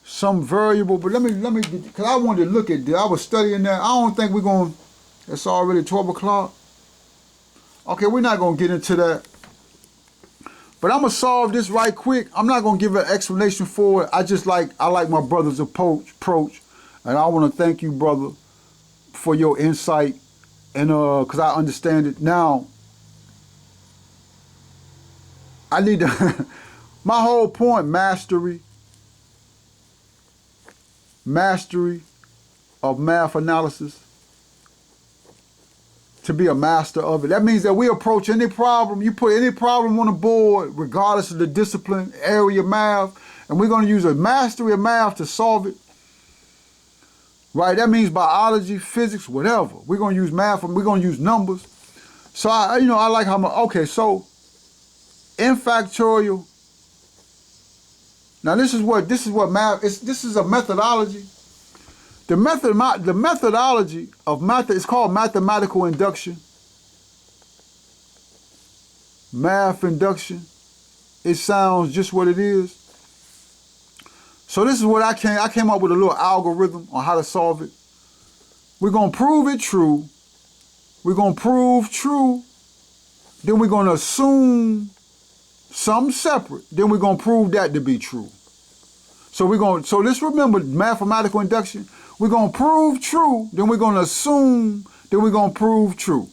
some variable. But let me because I wanted to look at that. I was studying that. I don't think we're going to, it's already 12 o'clock. Okay, we're not going to get into that. But I'm going to solve this right quick. I'm not going to give an explanation for it. I like my brother's approach. And I want to thank you, brother, for your insight. And because I understand it now. I need to, my whole point, mastery of math analysis, to be a master of it. That means that we approach any problem, you put any problem on the board, regardless of the discipline, area of math, and we're going to use a mastery of math to solve it. Right? That means biology, physics, whatever. We're going to use math, and we're going to use numbers. So I like how much, okay, so n factorial. Now this is what math is. This is a methodology. The methodology of math is called mathematical induction. Math induction. It sounds just what it is. So this is what I came up with a little algorithm on how to solve it. We're gonna prove it true. We're gonna prove true. Then we're gonna assume something separate, then we're going to prove that to be true. So let's remember mathematical induction. We're going to prove true, then we're going to assume, then we're going to prove true.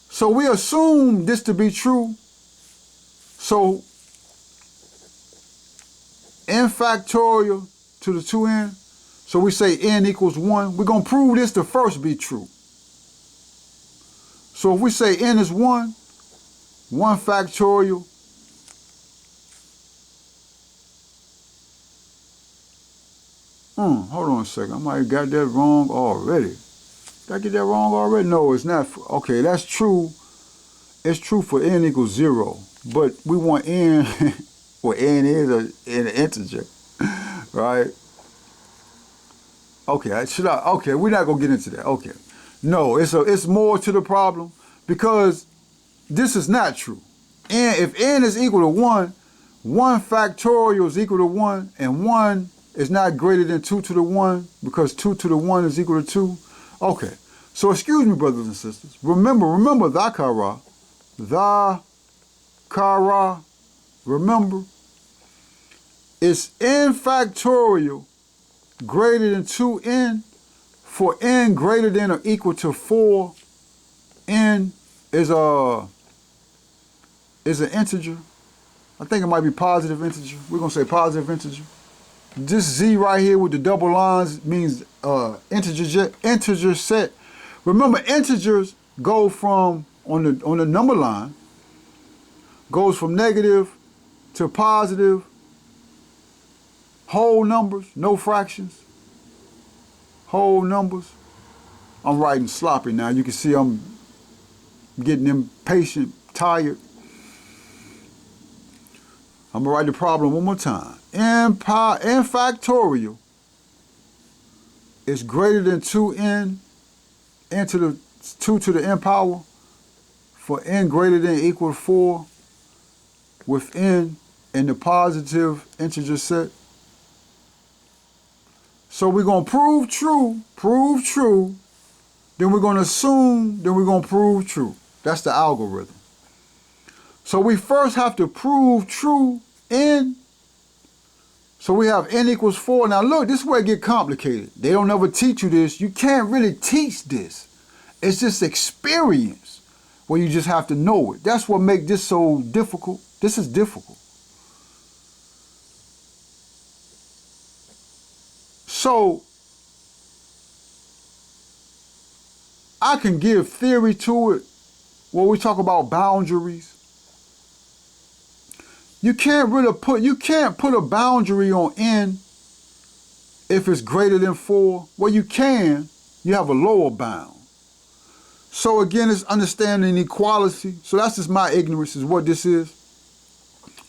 So we assume this to be true. So n factorial to the 2n. So we say n equals 1. We're going to prove this to first be true. So if we say n is 1, 1 factorial, hold on a second. I might have got that wrong already. Did I get that wrong already? No, it's not. Okay, that's true. It's true for n equals 0. But we want n, well, n is an integer, right? Okay, okay, we're not going to get into that. Okay. No, it's more to the problem because this is not true. If n is equal to 1, 1 factorial is equal to 1, and 1 is not greater than 2 to the 1 because 2 to the 1 is equal to 2. Okay, so excuse me, brothers and sisters. Remember, dhakara, remember, it's n factorial greater than 2n for n greater than or equal to 4. N is an integer. I think it might be positive integer. We're going to say positive integer. This Z right here with the double lines means integer set. Remember, integers go from, on the number line, goes from negative to positive, whole numbers, no fractions, whole numbers. I'm writing sloppy now. You can see I'm getting impatient, tired. I'm going to write the problem one more time. N factorial is greater than 2n, n to the 2 to the n power, for n greater than or equal to 4, with n in the positive integer set. So we're going to prove true then we're going to assume, then we're going to prove true. That's the algorithm. So we first have to prove true n. So we have n equals 4. Now look, this is where it gets complicated. They don't ever teach you this. You can't really teach this. It's just experience where you just have to know it. That's what makes this so difficult. This is difficult. So I can give theory to it when we talk about boundaries. You can't put a boundary on n if it's greater than 4. Well, you can. You have a lower bound. So again, it's understanding equality. So that's just my ignorance is what this is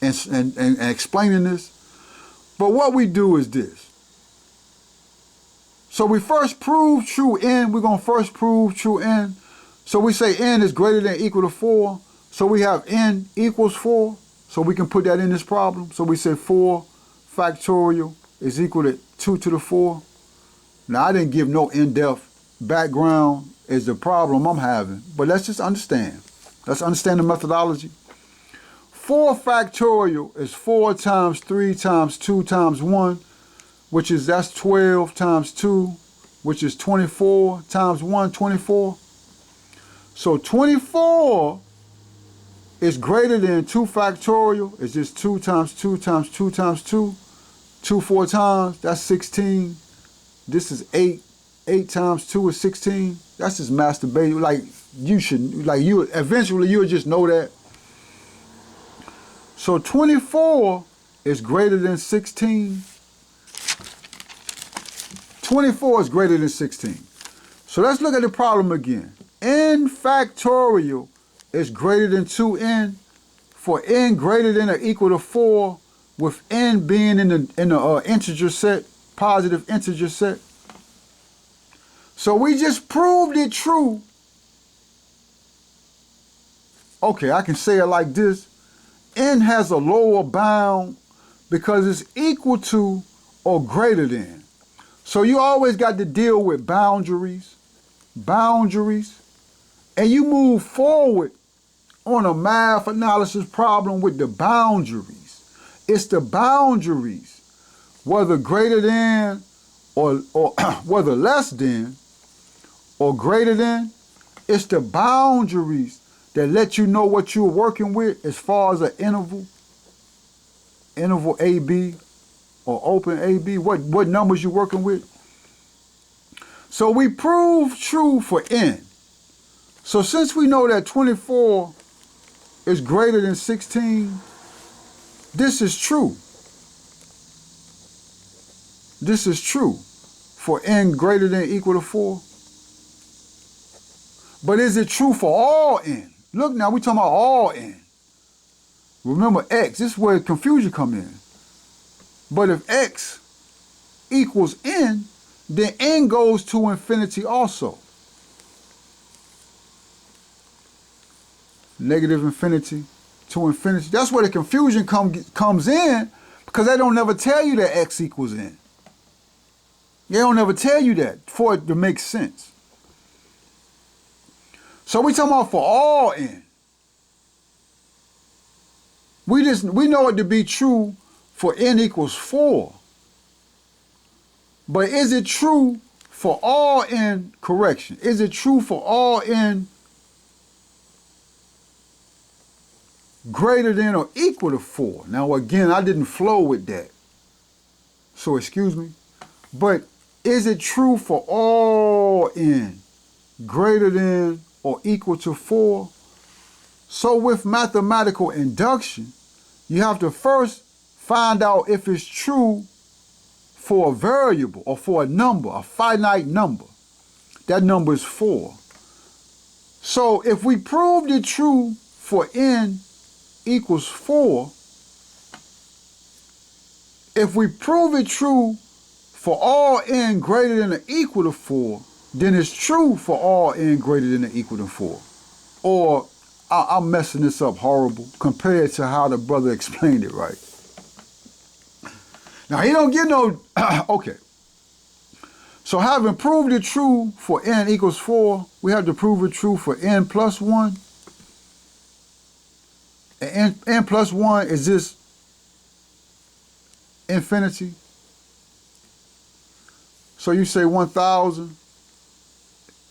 and explaining this. But what we do is this. So we first prove true n. We're going to first prove true n. So we say n is greater than or equal to 4. So we have n equals 4. So we can put that in this problem. So we say 4 factorial is equal to 2 to the 4. Now I didn't give no in-depth background as the problem I'm having. But let's just understand. Let's understand the methodology. 4 factorial is 4 times 3 times 2 times 1. Which is, that's 12 times 2, which is 24 times 1, 24. So 24 is greater than 2 factorial. It's just 2 times 2 times 2 times 2. 2 4 times, that's 16. This is 8. 8 times 2 is 16. That's just masturbation. Like, you should, like, you eventually you'll just know that. So 24 is greater than 16. 24 is greater than 16. So let's look at the problem again. N factorial is greater than 2n for n greater than or equal to 4 with n being in the integer set, positive integer set. So we just proved it true. Okay, I can say it like this. N has a lower bound because it's equal to or greater than. So you always got to deal with boundaries, and you move forward on a math analysis problem with the boundaries. It's the boundaries, whether greater than or whether less than or greater than. It's the boundaries that let you know what you're working with as far as an interval AB or open AB, what numbers you're working with. So we prove true for n. So since we know that 24 is greater than 16, this is true. This is true for n greater than or equal to 4. But is it true for all n? Look now, we're talking about all n. Remember x, this is where confusion comes in. But if x equals n, then n goes to infinity also. Negative infinity to infinity. That's where the confusion comes in, because they don't never tell you that x equals n. They don't never tell you that for it to make sense. So we talking about for all n. We know it to be true for n equals 4. But is it true for all n, correction, is it true for all n greater than or equal to 4? Now again, I didn't flow with that, so excuse me. But is it true for all n greater than or equal to 4? So with mathematical induction, you have to first find out if it's true for a variable or for a number, a finite number. That number is 4. So if we proved it true for n equals 4, if we prove it true for all n greater than or equal to 4, then it's true for all n greater than or equal to 4. Or I'm messing this up horrible compared to how the brother explained it right. Now he don't get no, okay. So having proved it true for n equals 4, we have to prove it true for n plus 1. And n plus 1 is just infinity. So you say 1,000.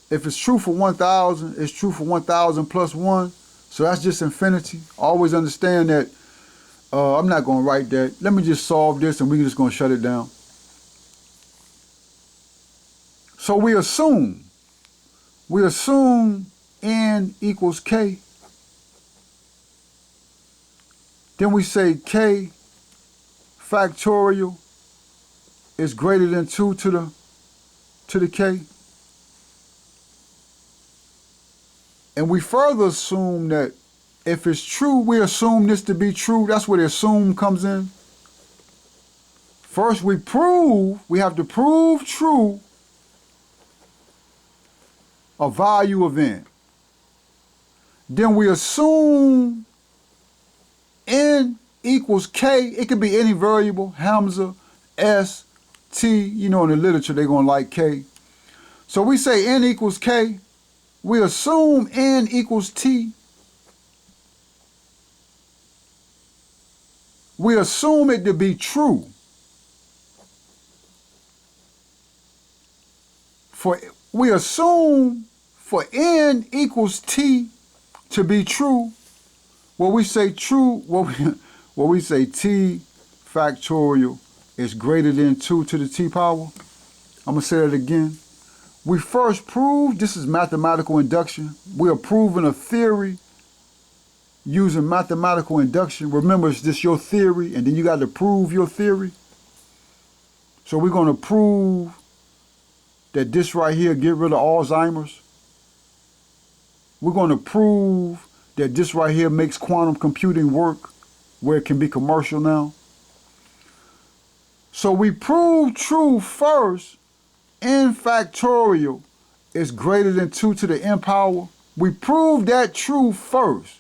If it's true for 1,000, it's true for 1,000 plus 1. So that's just infinity. Always understand that. I'm not going to write that. Let me just solve this and we're just going to shut it down. So we assume n equals k. Then we say k factorial is greater than 2 to the k. And we further assume that if it's true, we assume this to be true. That's where the assume comes in. First we have to prove true a value of n. Then we assume n equals k. It could be any variable, Hamza, S, T. You know, in the literature, they're going to like k. So we say n equals k. We assume n equals t. We assume it to be true. We assume for n equals t to be true, we say we say t factorial is greater than 2 to the t power. I'm going to say that again. We first prove, this is mathematical induction. We are proving a theory using mathematical induction. Remember, it's just your theory, and then you got to prove your theory. So we're going to prove that this right here get rid of Alzheimer's. We're going to prove that this right here makes quantum computing work where it can be commercial now. So we prove true first, n factorial is greater than 2 to the n power. We prove that true first.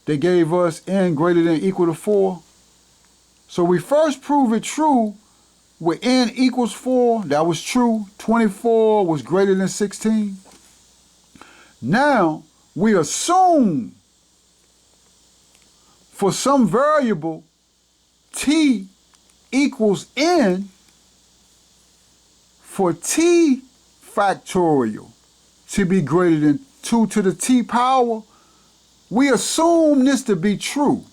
They gave us n greater than or equal to 4. So we first prove it true with n equals 4. That was true. 24 was greater than 16. Now we assume for some variable t equals n for t factorial to be greater than 2 to the t power. We assume this to be true.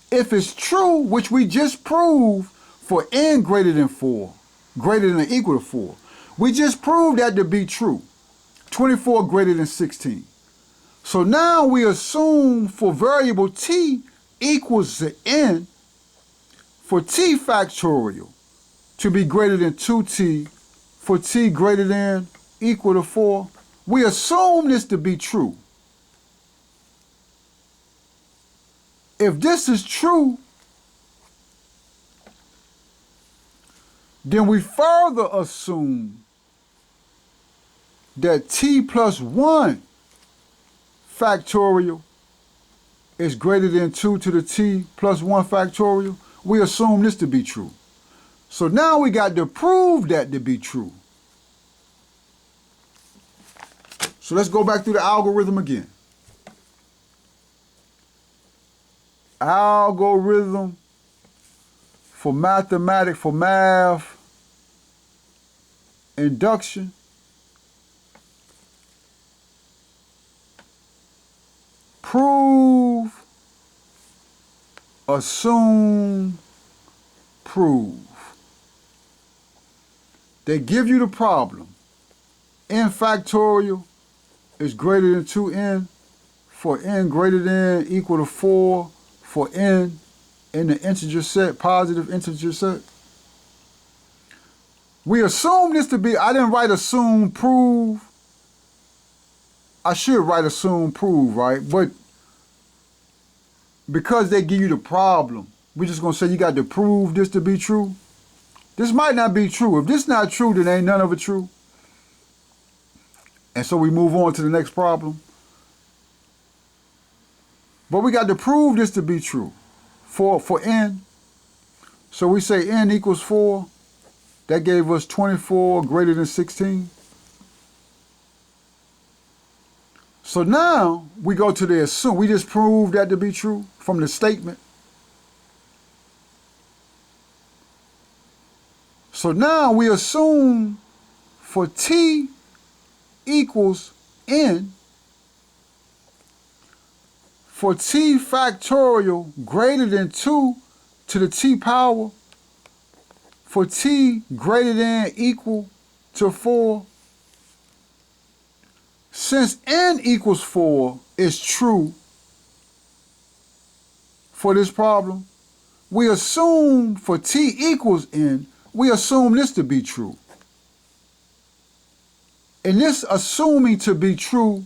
If it's true, which we just proved for n greater than 4, greater than or equal to 4, we just proved that to be true. 24 greater than 16. So now we assume for variable t equals to n for t factorial to be greater than 2t for t greater than or equal to 4. We assume this to be true. If this is true, then we further assume that t plus 1 factorial is greater than 2 to the t plus 1 factorial. We assume this to be true. So now we got to prove that to be true. So let's go back through the algorithm again. Algorithm for math induction. Prove, assume, prove. They give you the problem. N factorial is greater than 2n for n greater than or equal to 4 for n in the integer set, positive integer set. We assume this to be, I didn't write assume, prove. I should write assume, prove, right? But because they give you the problem, we're just going to say you got to prove this to be true. This might not be true. If this not true, then ain't none of it true. And so we move on to the next problem. But we got to prove this to be true for n. So we say n equals 4. That gave us 24 greater than 16. So now we go to the assume. We just proved that to be true from the statement. So now we assume for t equals n, for t factorial greater than 2 to the t power, for t greater than or equal to 4, since n equals 4 is true for this problem, we assume for t equals n, we assume this to be true. And this assuming to be true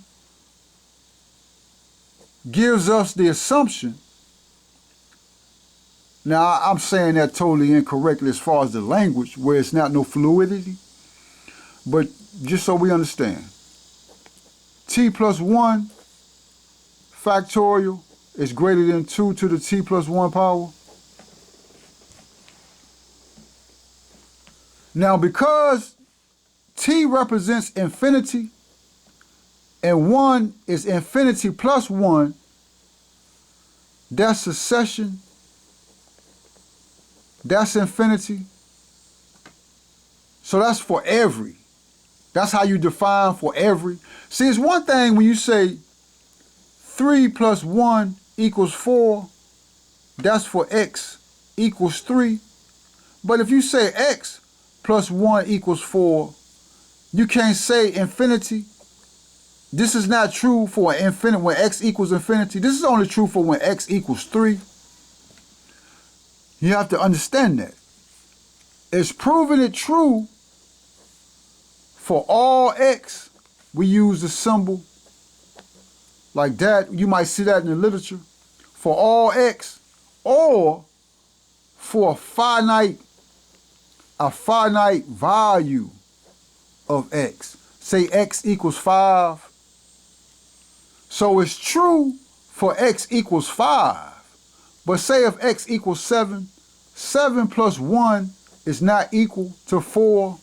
gives us the assumption. Now, I'm saying that totally incorrectly as far as the language, where it's not no fluidity. But just so we understand, t plus 1 factorial is greater than 2 to the t plus 1 power. Now, because t represents infinity and 1 is infinity plus 1, that's succession, that's infinity. So that's for every. That's how you define for every. See, it's one thing when you say 3 plus 1 equals 4, that's for x equals 3. But if you say x plus 1 equals 4, you can't say infinity. This is not true for infinity when x equals infinity. This is only true for when x equals 3. You have to understand that. It's proving it true for all x. We use the symbol like that. You might see that in the literature. For all x, or for a finite value of x. Say x equals 5. So it's true for x equals 5. But say if x equals 7, 7 plus 1 is not equal to 4.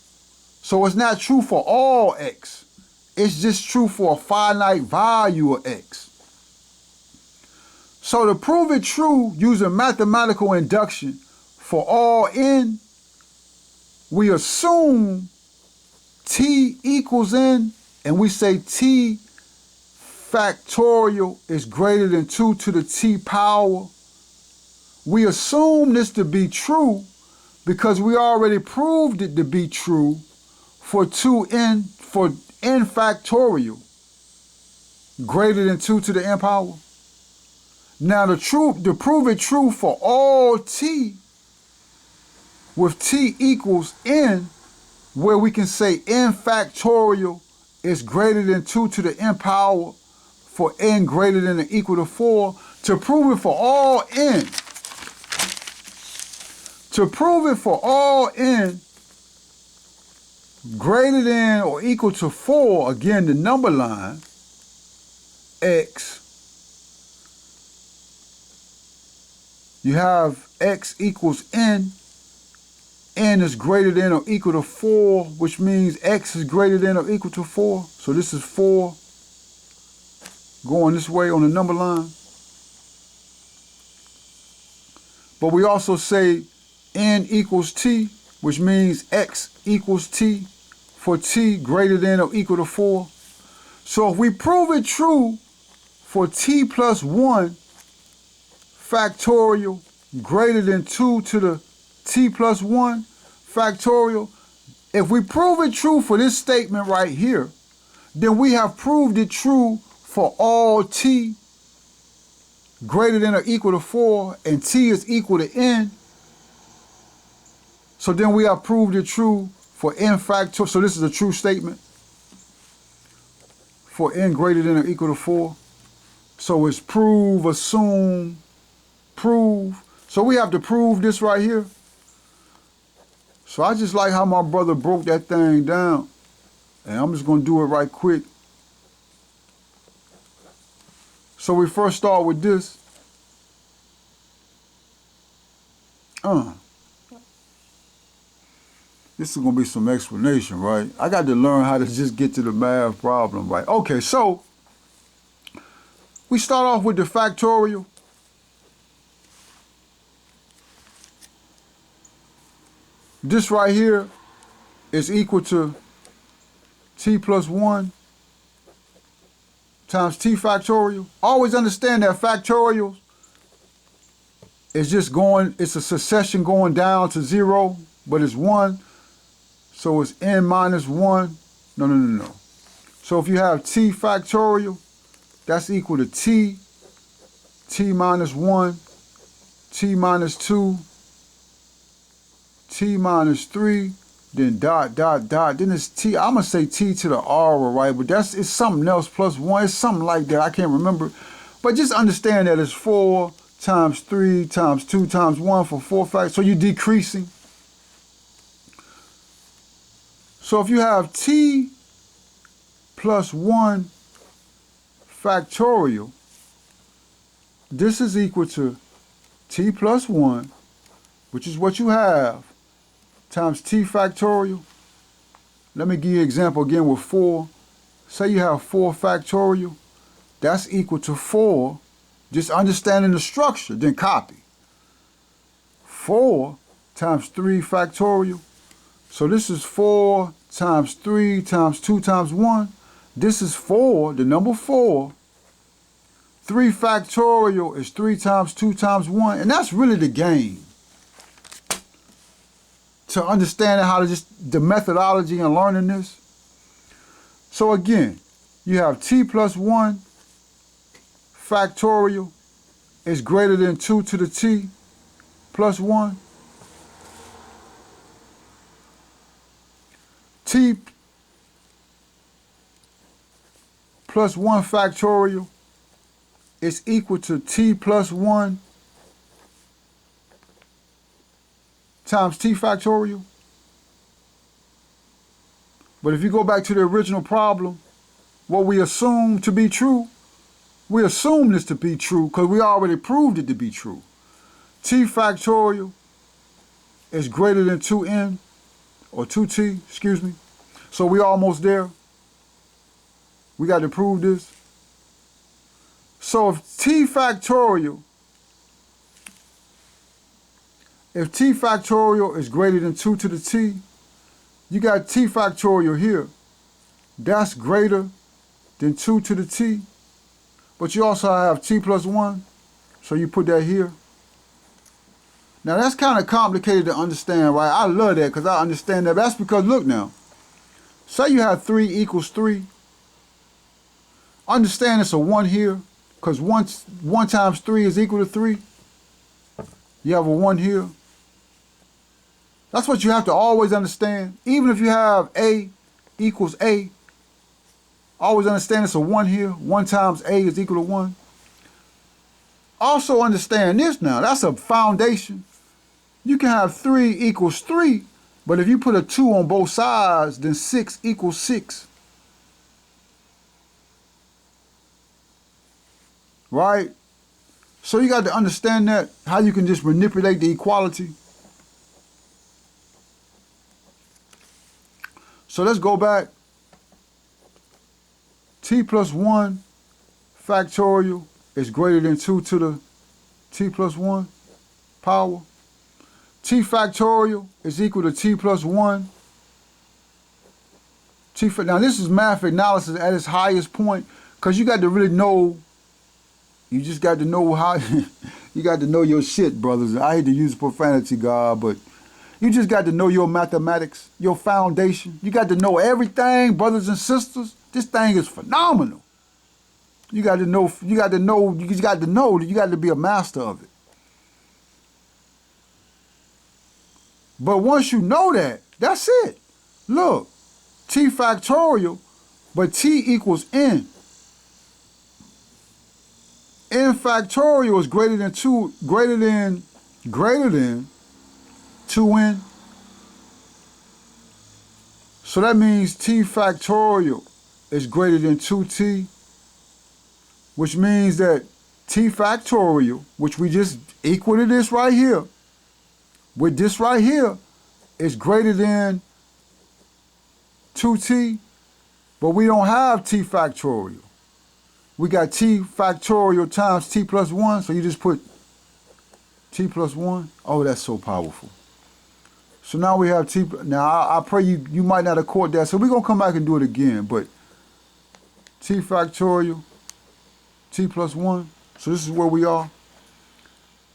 So it's not true for all x. It's just true for a finite value of x. So to prove it true using mathematical induction for all n, we assume t equals n, and we say t factorial is greater than 2 to the t power. We assume this to be true because we already proved it to be true for n factorial greater than 2 to the n power. Now to prove it true for all t with t equals n, where we can say n factorial is greater than 2 to the n power for n greater than or equal to 4, to prove it for all n. To prove it for all n greater than or equal to 4, again the number line, x, you have x equals n is greater than or equal to 4, which means x is greater than or equal to 4. So this is 4 going this way on the number line. But we also say n equals t, which means x equals t for t greater than or equal to 4. So if we prove it true for t plus 1 factorial greater than 2 to the t plus 1 factorial, if we prove it true for this statement right here, then we have proved it true for all t greater than or equal to 4, and t is equal to n. So then we have proved it true for n factorial. So this is a true statement for n greater than or equal to 4. So it's prove, assume, prove. So we have to prove this right here. So I just like how my brother broke that thing down. And I'm just going to do it right quick. So we first start with this. This is going to be some explanation, right? I got to learn how to just get to the math problem, right? Okay, so we start off with the factorial. This right here is equal to t plus 1 times t factorial. Always understand that factorial is just going, it's a succession going down to 0, but it's 1. So it's n minus 1. No. So if you have t factorial, that's equal to t minus 1, t minus 2, t minus 3, then dot, then it's t, I'm going to say t to the r, right? But it's something else plus 1. It's something like that. I can't remember. But just understand that it's 4 times 3 times 2 times 1 for 4 factors. So you're decreasing. So if you have t plus 1 factorial, this is equal to t plus 1, which is what you have, times t factorial. Let me give you an example again with 4. Say you have 4 factorial. That's equal to 4. Just understanding the structure, then copy. 4 times 3 factorial. So this is 4 times 3 times 2 times 1. This is 4, the number 4. 3 factorial is 3 times 2 times 1. And that's really the game. To understanding how to just, the methodology and learning this. So again, you have t plus 1 factorial is greater than 2 to the t plus 1. T plus 1 factorial is equal to t plus 1 times t factorial. But if you go back to the original problem, what we assume to be true, we assume this to be true because we already proved it to be true. T factorial is greater than 2n, or 2t, excuse me. So we almost there. We got to prove this. So if t factorial is greater than 2 to the t, you got t factorial here. That's greater than 2 to the t. But you also have t plus 1, so you put that here. Now that's kind of complicated to understand, right? I love that because I understand that. But that's because, look now, say you have 3 equals 3. Understand it's a 1 here because 1 times 3 is equal to 3. You have a 1 here. That's what you have to always understand. Even if you have a equals a, always understand it's a 1 here. 1 times a is equal to 1. Also understand this now. That's a foundation. You can have 3 equals 3, but if you put a 2 on both sides, then 6 equals 6. Right? So you got to understand that, how you can just manipulate the equality. So let's go back. T plus 1 factorial is greater than 2 to the t plus 1 power. T factorial is equal to t plus 1. Now this is math analysis at its highest point because you got to really know, you just got to know how, you got to know your shit, brothers. I hate to use profanity, God, but you just got to know your mathematics, your foundation. You got to know everything, brothers and sisters. This thing is phenomenal. You got to know, you got to be a master of it. But once you know that, that's it. Look, t factorial, but t equals n. N factorial is greater than 2n. So that means t factorial is greater than 2t, which means that t factorial, which we just equal to this right here, with this right here, is greater than 2t, but we don't have t factorial. We got t factorial times t plus 1, so you just put t plus 1. Oh, that's so powerful. So now we have t. Now I pray you might not have caught that, so we're going to come back and do it again, but t factorial, t plus 1, so this is where we are.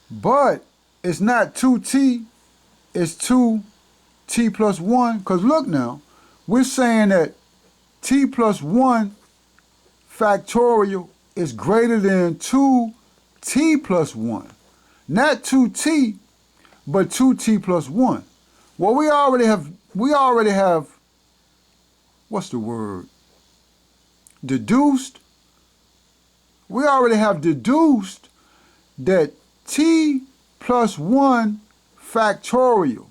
But it's not 2t, it's 2t plus 1, because look now, we're saying that t plus 1 factorial is greater than 2t plus 1. Not 2t, but 2t plus 1. Well, we already have, what's the word? Deduced. We already have deduced that t plus 1 factorial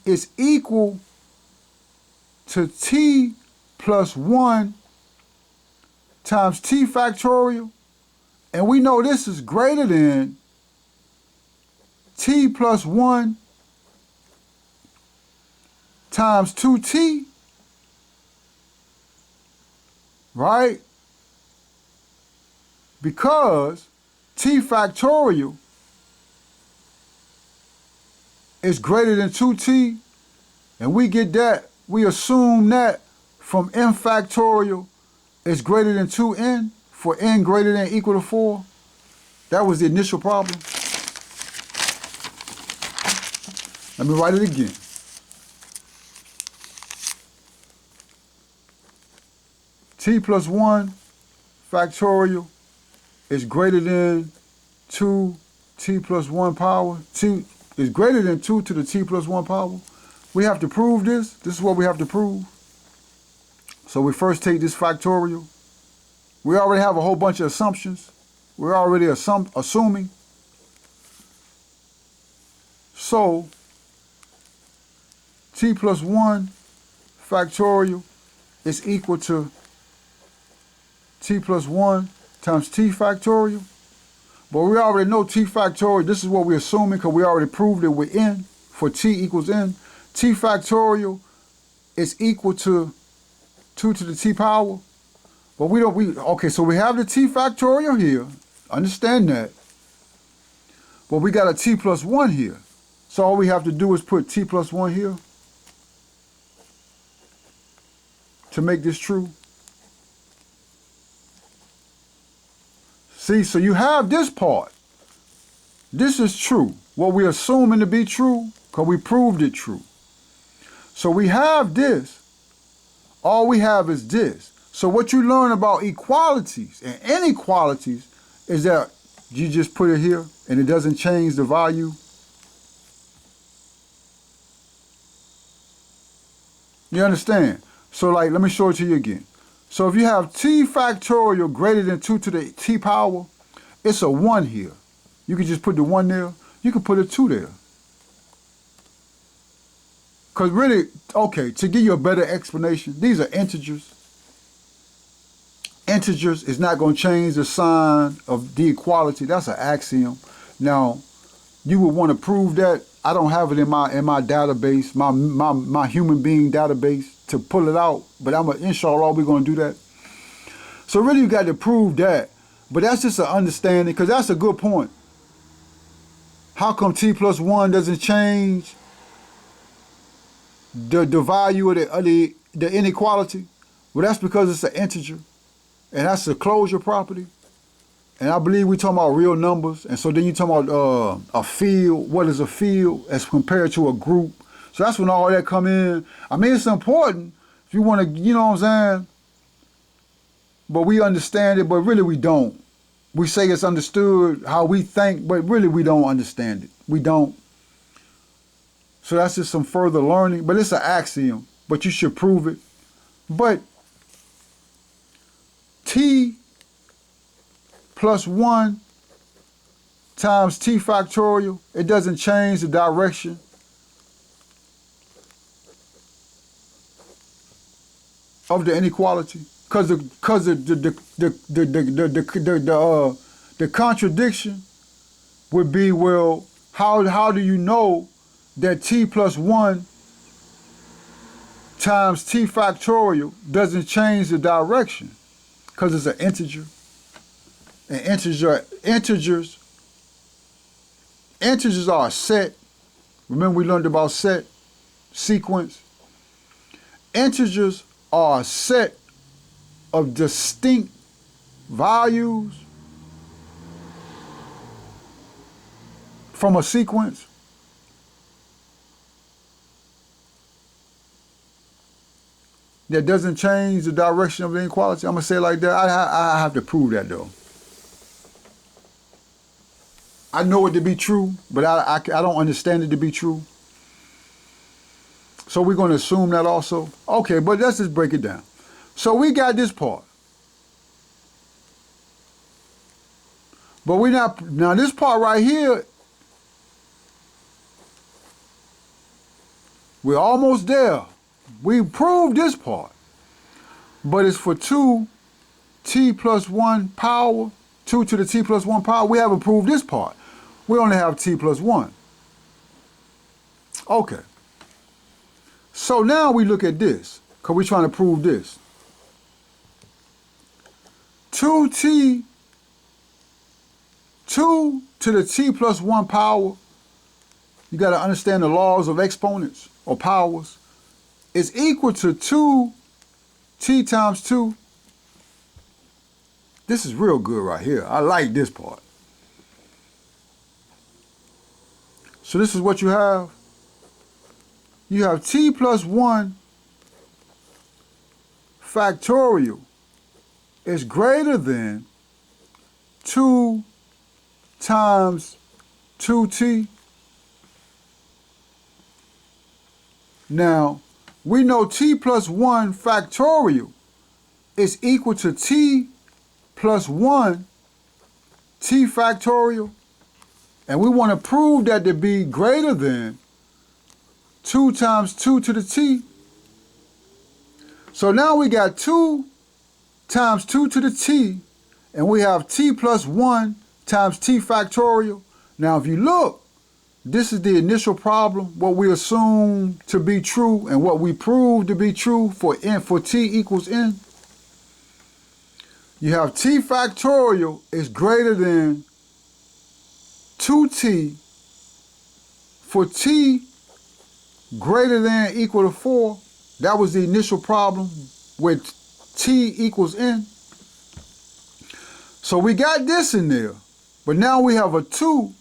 is equal to t plus 1 times t factorial, and we know this is greater than t plus 1 times 2t, right? Because t factorial is greater than 2t, and we get that, we assume that from n factorial is greater than 2n for n greater than or equal to 4. That was the initial problem. Let me write it again. T plus 1 factorial is greater than 2t plus 1 power. T is greater than 2 to the t plus 1 power. We have to prove this. This is what we have to prove. So we first take this factorial. We already have a whole bunch of assumptions. We're already assuming. So t plus 1 factorial is equal to t plus 1 times t factorial. But we already know t factorial, this is what we're assuming because we already proved it with n, for t equals n. T factorial is equal to 2 to the t power. But okay, so we have the t factorial here. Understand that. But we got a t plus 1 here. So all we have to do is put t plus 1 here to make this true. See, so you have this part. This is true. What we're assuming to be true, because we proved it true. So we have this. All we have is this. So what you learn about equalities and inequalities is that you just put it here and it doesn't change the value. You understand? So like, let me show it to you again. So if you have t factorial greater than 2 to the t power, it's a 1 here. You can just put the 1 there. You can put a 2 there. Because really, okay, to give you a better explanation, these are integers. Integers is not going to change the sign of the equality. That's an axiom. Now, you would want to prove that. I don't have it in my database, my human being database to pull it out. But inshallah, we're going to do that. So really, you got to prove that. But that's just an understanding, because that's a good point. How come t plus 1 doesn't change the value of the inequality? Well, that's because it's an integer. And that's a closure property. And I believe we're talking about real numbers. And so then you're talking about a field. What is a field as compared to a group? So that's when all that come in. I mean, it's important if you want to, you know what I'm saying? But we understand it, but really we don't. We say it's understood how we think, but really we don't understand it. We don't. So that's just some further learning. But it's an axiom. But you should prove it. But t plus 1 times t factorial, it doesn't change the direction of the inequality, because the contradiction would be, well, how do you know that t plus 1 times t factorial doesn't change the direction because it's an integer. And integers are a set. Remember we learned about set, sequence. Integers are a set of distinct values from a sequence. That doesn't change the direction of the inequality. I'm going to say it like that. I have to prove that, though. I know it to be true, but I don't understand it to be true. So we're going to assume that also. Okay, but let's just break it down. So we got this part. But we're not, now this part right here, we're almost there. We proved this part. But it's for 2t plus 1 power, 2 to the t plus 1 power. We haven't proved this part. We only have t plus 1. Okay. So now we look at this, because we're trying to prove this. 2 to the t plus 1 power, you got to understand the laws of exponents or powers, is equal to 2t times 2. This is real good right here. I like this part. So this is what you have. You have t plus 1 factorial is greater than 2 times 2t. Now, we know t plus 1 factorial is equal to t plus 1 t factorial. And we want to prove that to be greater than 2 times 2 to the t. So now we got 2 times 2 to the t, and we have t plus 1 times t factorial. Now if you look, this is the initial problem, what we assume to be true and what we prove to be true for t equals n. You have t factorial is greater than 2t for t greater than equal to 4. That was the initial problem with t equals n. So we got this in there, but now we have a 2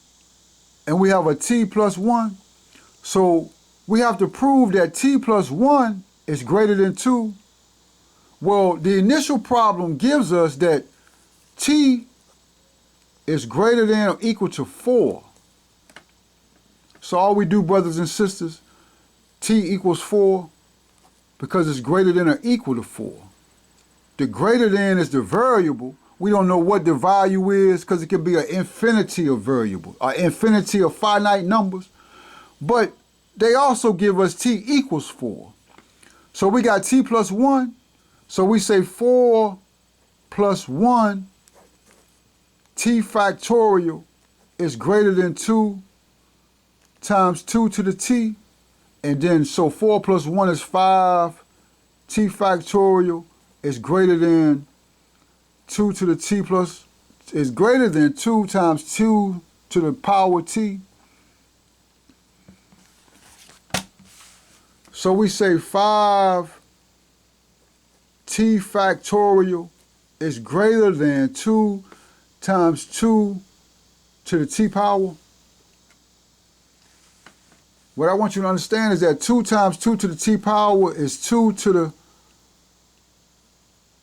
and we have a t plus 1. So we have to prove that t plus 1 is greater than 2. Well, the initial problem gives us that t is greater than or equal to 4. So all we do, brothers and sisters, t equals 4 because it's greater than or equal to 4. The greater than is the variable. We don't know what the value is because it can be an infinity of variables, an infinity of finite numbers. But they also give us t equals 4. So we got t plus 1. So we say 4 plus 1 t factorial is greater than 2 times 2 to the t. And then so 4 plus 1 is 5. T factorial is greater than 2 to the t plus, is greater than 2 times 2 to the power t. So we say 5 t factorial is greater than 2 times 2 to the t power. What I want you to understand is that 2 times 2 to the t power is 2 to the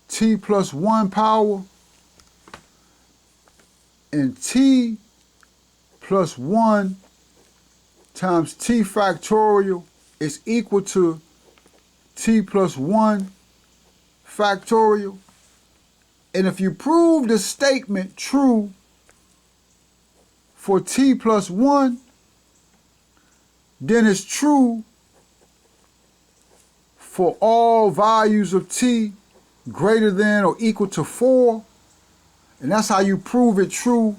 t plus 1 power. And t plus 1 times t factorial is equal to t plus 1 factorial. And if you prove the statement true for t plus 1, then it's true for all values of t greater than or equal to 4. And that's how you prove it true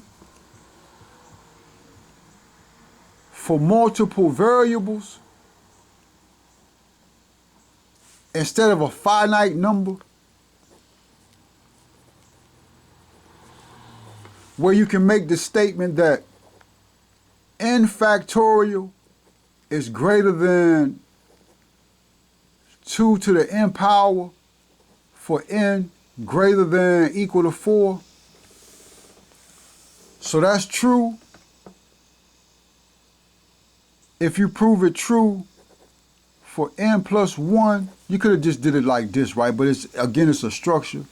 for multiple variables. instead of a finite number, where you can make the statement that n factorial is greater than 2 to the n power for n greater than equal to 4. So that's true. If you prove it true for n plus 1, you could have just did it like this, right? But it's a structure.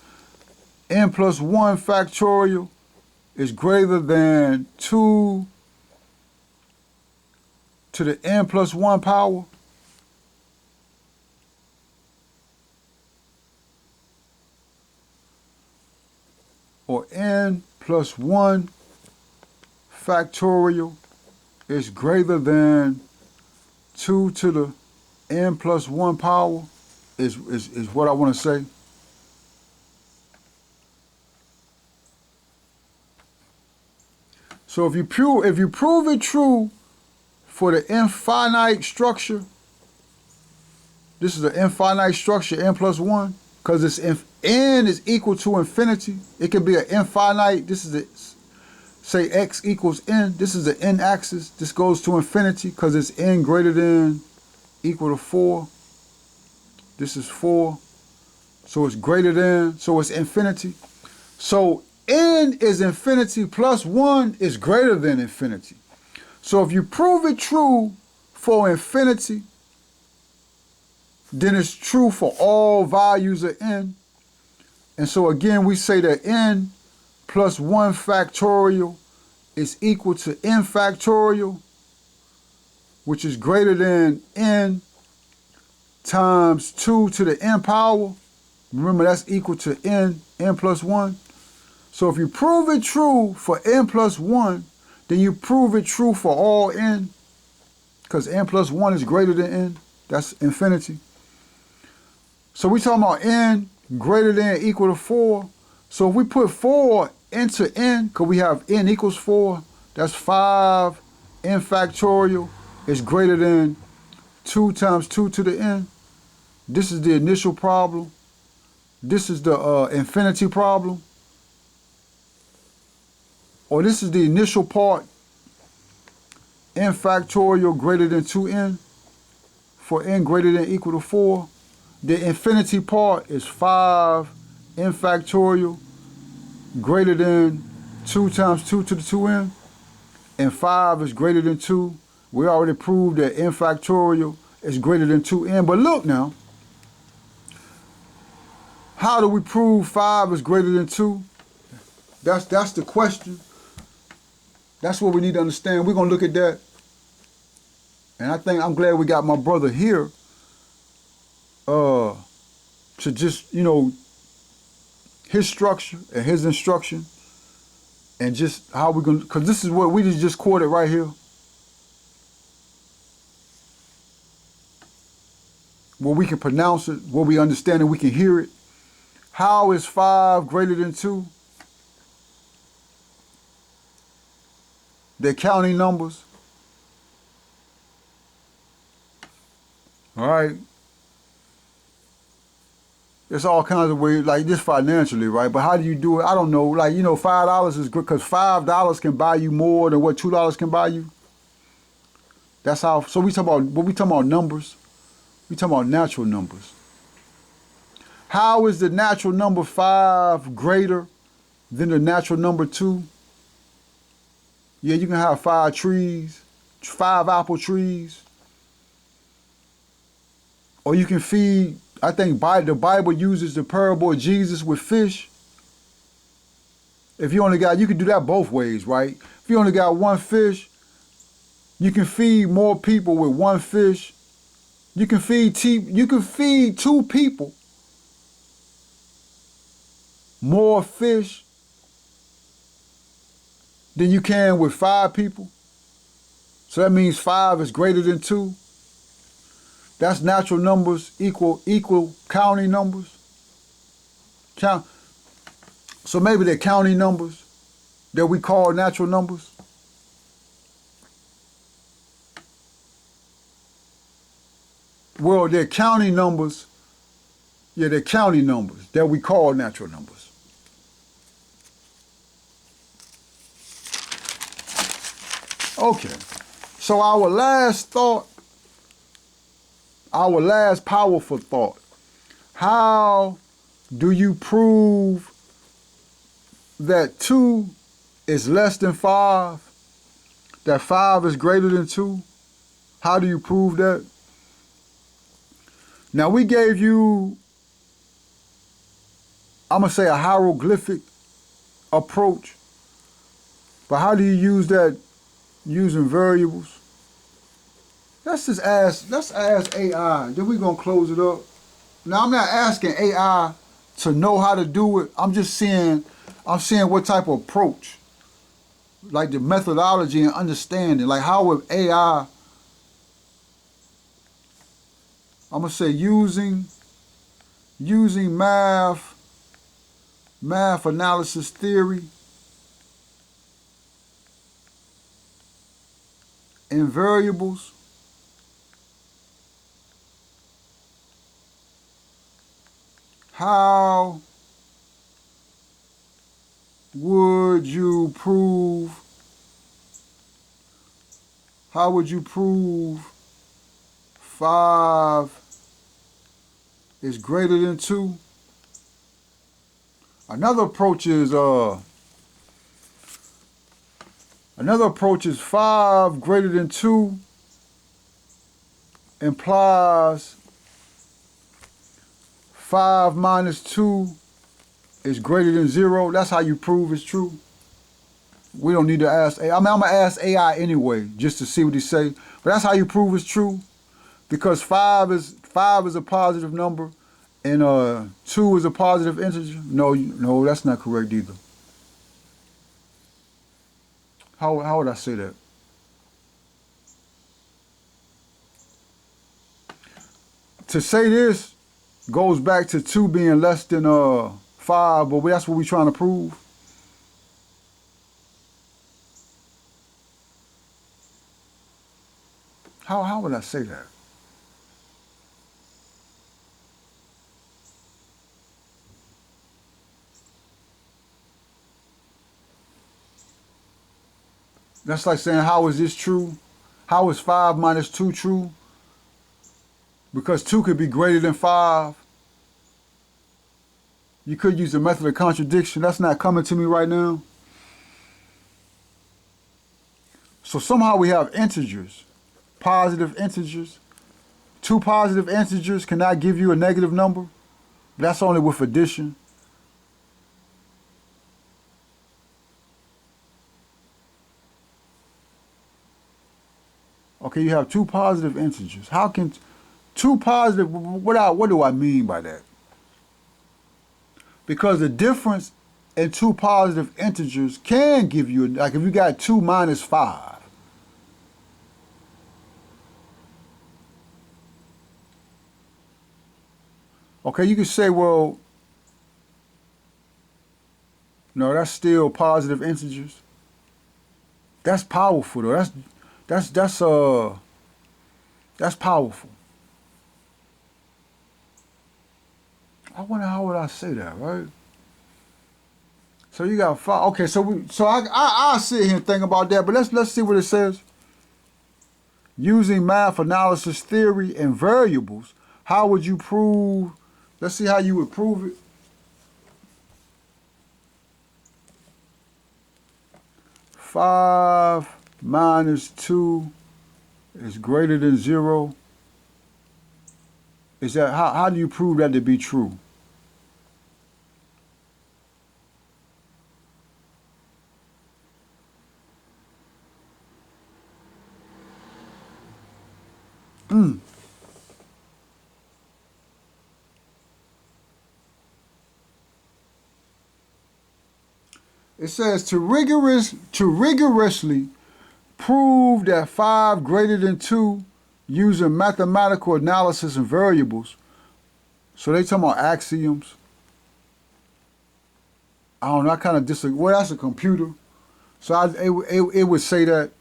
N plus 1 factorial is greater than 2 to the n plus 1 power. Or n plus 1 factorial is greater than 2 to the n plus 1 power is what I want to say. So if you prove it true for the infinite structure, this is an infinite structure, n plus 1, because it's n is equal to infinity. It could be an infinite. This is a, say x equals n. This is the n axis. This goes to infinity because it's n greater than equal to 4. This is 4. So it's greater than, so it's infinity. So n is infinity plus 1 is greater than infinity. So if you prove it true for infinity, then it's true for all values of n. And so again, we say that n plus 1 factorial is equal to n factorial, which is greater than n times 2 to the n power. Remember, that's equal to n plus 1. So if you prove it true for n plus 1, then you prove it true for all n, because n plus 1 is greater than n. That's infinity. So we're talking about n greater than equal to 4. So if we put 4 into n, because we have n equals 4, that's 5 n factorial is greater than 2 times 2 to the n. This is the initial problem. This is the infinity problem. Or this is the initial part, n factorial greater than 2n for n greater than equal to 4. The infinity part is 5 n factorial greater than 2 times 2 to the 2n, and 5 is greater than 2. We already proved that n factorial is greater than 2n. But look now, how do we prove 5 is greater than 2? That's the question. That's what we need to understand. We're going to look at that. And I think I'm glad we got my brother here to just, his structure and his instruction and just how we're going to, because this is what we just quoted right here. Where we can pronounce it, where we understand it, we can hear it. How is 5 greater than 2? They're counting numbers. All right. There's all kinds of ways, like this financially, right? But how do you do it? I don't know. Like, $5 is good because $5 can buy you more than what $2 can buy you. That's how. So we talking about numbers. We talking about natural numbers. How is the natural number 5 greater than the natural number 2? Yeah, you can have 5 trees, 5 apple trees. Or you can feed, I think the Bible uses the parable of Jesus with fish. If you can do that both ways, right? If you only got 1 fish, you can feed more people with 1 fish. You can feed 2 people more fish than you can with 5 people. So that means 5 is greater than 2. That's natural numbers equal counting numbers. So maybe they're counting numbers that we call natural numbers. Well, they're counting numbers Yeah, they're counting numbers that we call natural numbers. Okay. So our last thought, our last powerful thought. How do you prove that 2 is less than 5? That 5 is greater than 2? How do you prove that? Now we gave you, I'm going to say, a hieroglyphic approach. But how do you use that using variables? Let's ask AI. Then we're going to close it up. Now I'm not asking AI to know how to do it. I'm seeing what type of approach, like the methodology and understanding, like how would AI, I'm going to say using math analysis theory and variables. How would you prove 5 is greater than 2? Another approach is 5 greater than 2 implies 5 minus 2 is greater than 0. That's how you prove it's true. We don't need to ask AI. I'm going to ask AI anyway, just to see what he say. But that's how you prove it's true. Because 5 is a positive number and 2 is a positive integer. No, that's not correct either. How would I say that? To say this goes back to 2 being less than 5, but that's what we're trying to prove. How would I say that? That's like saying, how is this true? How is 5 minus 2 true? Because 2 could be greater than 5. You could use the method of contradiction. That's not coming to me right now. So somehow we have integers, positive integers. 2 positive integers cannot give you a negative number. That's only with addition. Okay, you have 2 positive integers. How can 2 positive, what do I mean by that? Because the difference in 2 positive integers can give you, like if you got 2 minus 5. Okay, you could say, well, no, that's still positive integers. That's powerful though. That's powerful. I wonder how would I say that, right? So you got 5. Okay, so I'll sit here and think about that, but let's see what it says. Using math analysis theory and variables, how would you prove? Let's see how you would prove it. Five minus 2 is greater than 0. Is that how do you prove that to be true? It says to rigorously prove that 5 greater than 2 using mathematical analysis and variables. So they talking about axioms. I don't know, I kind of disagree. Well, that's a computer. So it would say that.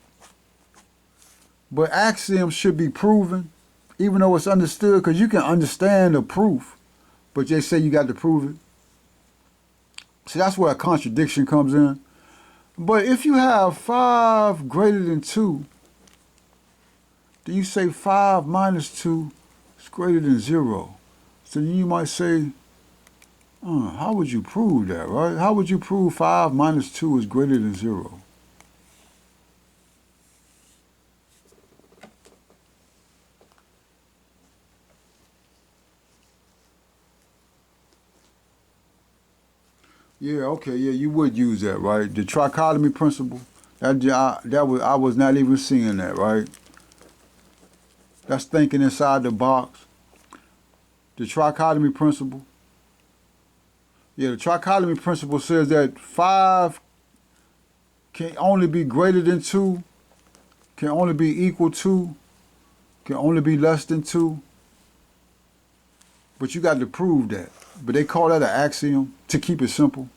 But axioms should be proven, even though it's understood, because you can understand the proof. but they say you got to prove it. See, that's where a contradiction comes in. But if you have 5 greater than 2, then you say 5 minus 2 is greater than 0. So then you might say, how would you prove that, right? How would you prove 5 minus 2 is greater than 0? Yeah, okay, yeah, you would use that, right? The trichotomy principle. I was not even seeing that, right? That's thinking inside the box. The trichotomy principle. Yeah, the trichotomy principle says that 5 can only be greater than 2, can only be equal to, can only be less than 2. But you got to prove that. But they call that an axiom to keep it simple.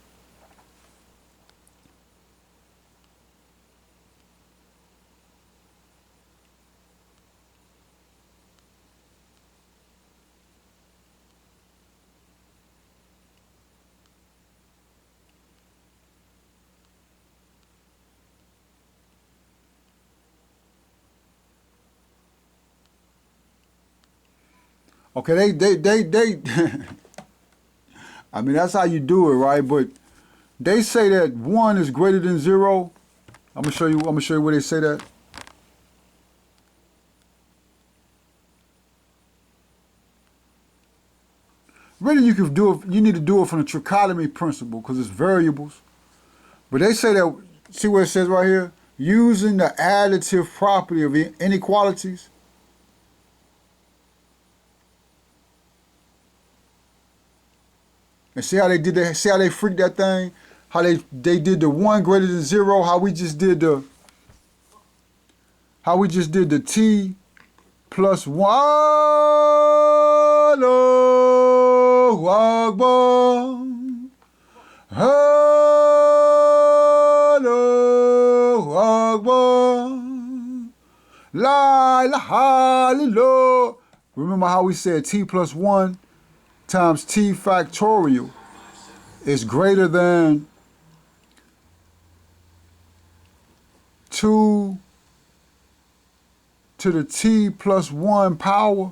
Okay, they I mean, that's how you do it, right? But they say that 1 is greater than 0. I'm gonna show you where they say that. Really, you could do it. You need to do it from the trichotomy principle because it's variables. But they say that. See what it says right here? Using the additive property of inequalities. And see how they did that? See how they freaked that thing? How they did the 1 greater than 0? How we just did the t plus 1. Allahu Akbar. Allahu Akbar. La ilaha illallah. Remember how we said t plus 1 times t factorial is greater than 2 to the t plus 1 power?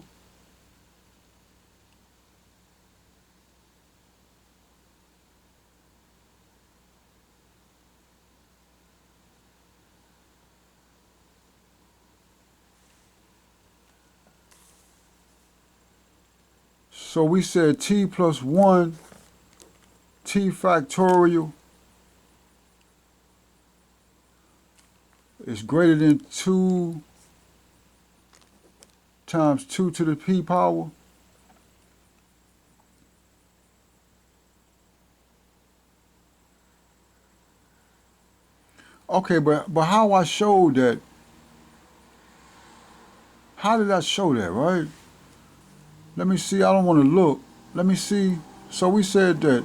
So we said t plus 1, t factorial is greater than 2 times 2 to the p power. Okay, but how I showed that? How did I show that, right? Let me see. I don't want to look. Let me see. So we said that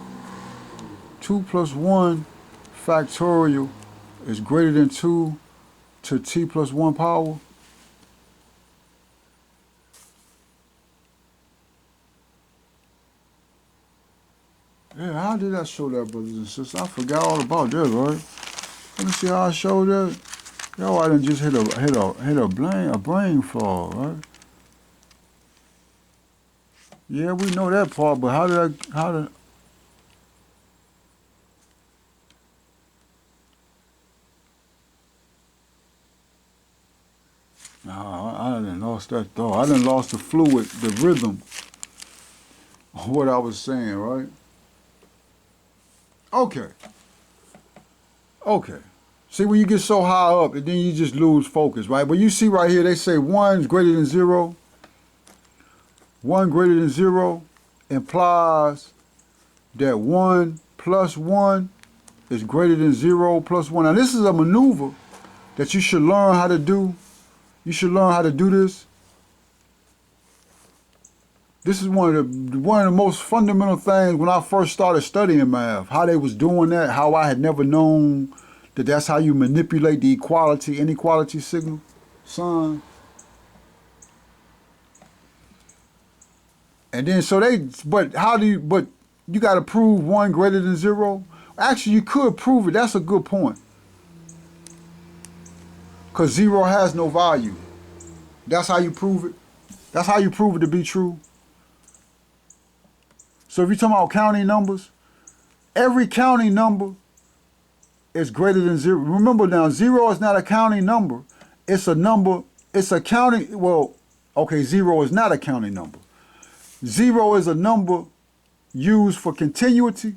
2 plus 1 factorial is greater than 2 to t plus 1 power. Yeah, how did I show that, brothers and sisters? I forgot all about that, right? Let me see how I showed that. Yo, I didn't just hit a brain flaw, right? Yeah, we know that part, but how did Nah, I done lost that thought. I done lost the fluid, the rhythm of what I was saying, right? Okay. See, when you get so high up, and then you just lose focus, right? But you see right here, they say 1 is greater than 0. 1 greater than 0 implies that 1 plus 1 is greater than 0 plus 1. Now, this is a maneuver that you should learn how to do. You should learn how to do this. This is one of the most fundamental things when I first started studying math, how they was doing that, how I had never known that that's how you manipulate the inequality signal, sign. And then but you got to prove 1 greater than 0? Actually, you could prove it. That's a good point. Because 0 has no value. That's how you prove it. That's how you prove it to be true. So if you're talking about counting numbers, every counting number is greater than 0. Remember now, 0 is not a counting number. It's a number, it's a counting, well, okay, 0 is not a counting number. 0 is a number used for continuity.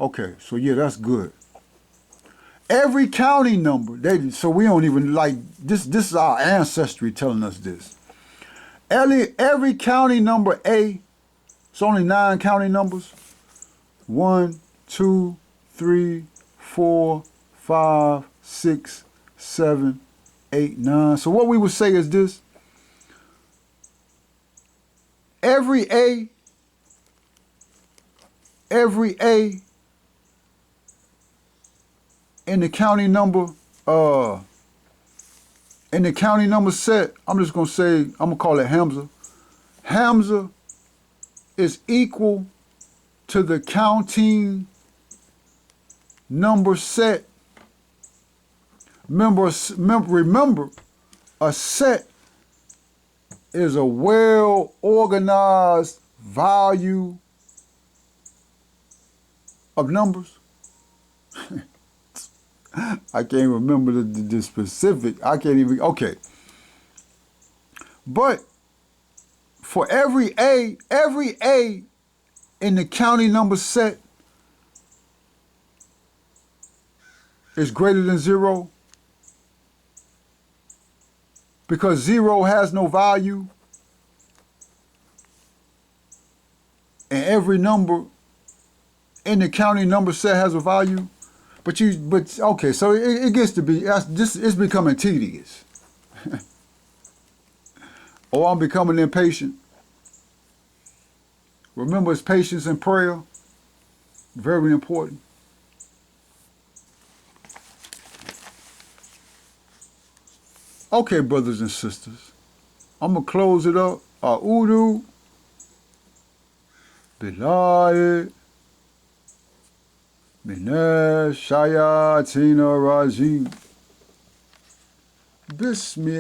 Okay, so yeah, that's good. Every counting number, so we don't even like, this is our ancestry telling us this. Every counting number A, it's only 9 counting numbers. 1, 2, 3, 4, 5, 6, 7, 8, 9. So what we would say is this. Every A in the counting number set, I'm just gonna say, I'm gonna call it Hamza. Hamza is equal to the counting number set. Remember, a set is a well-organized value of numbers. I can't remember the specific. I can't even, okay. But for every A in the counting number set is greater than 0, because 0 has no value, and every number in the counting number set has a value. But okay, so it gets to be, it's becoming tedious. Or I'm becoming impatient. Remember, it's patience and prayer. Very important. Okay, brothers and sisters, I'm going to close it up. A'udhu billahi minash shayateen rajim. Bismillah.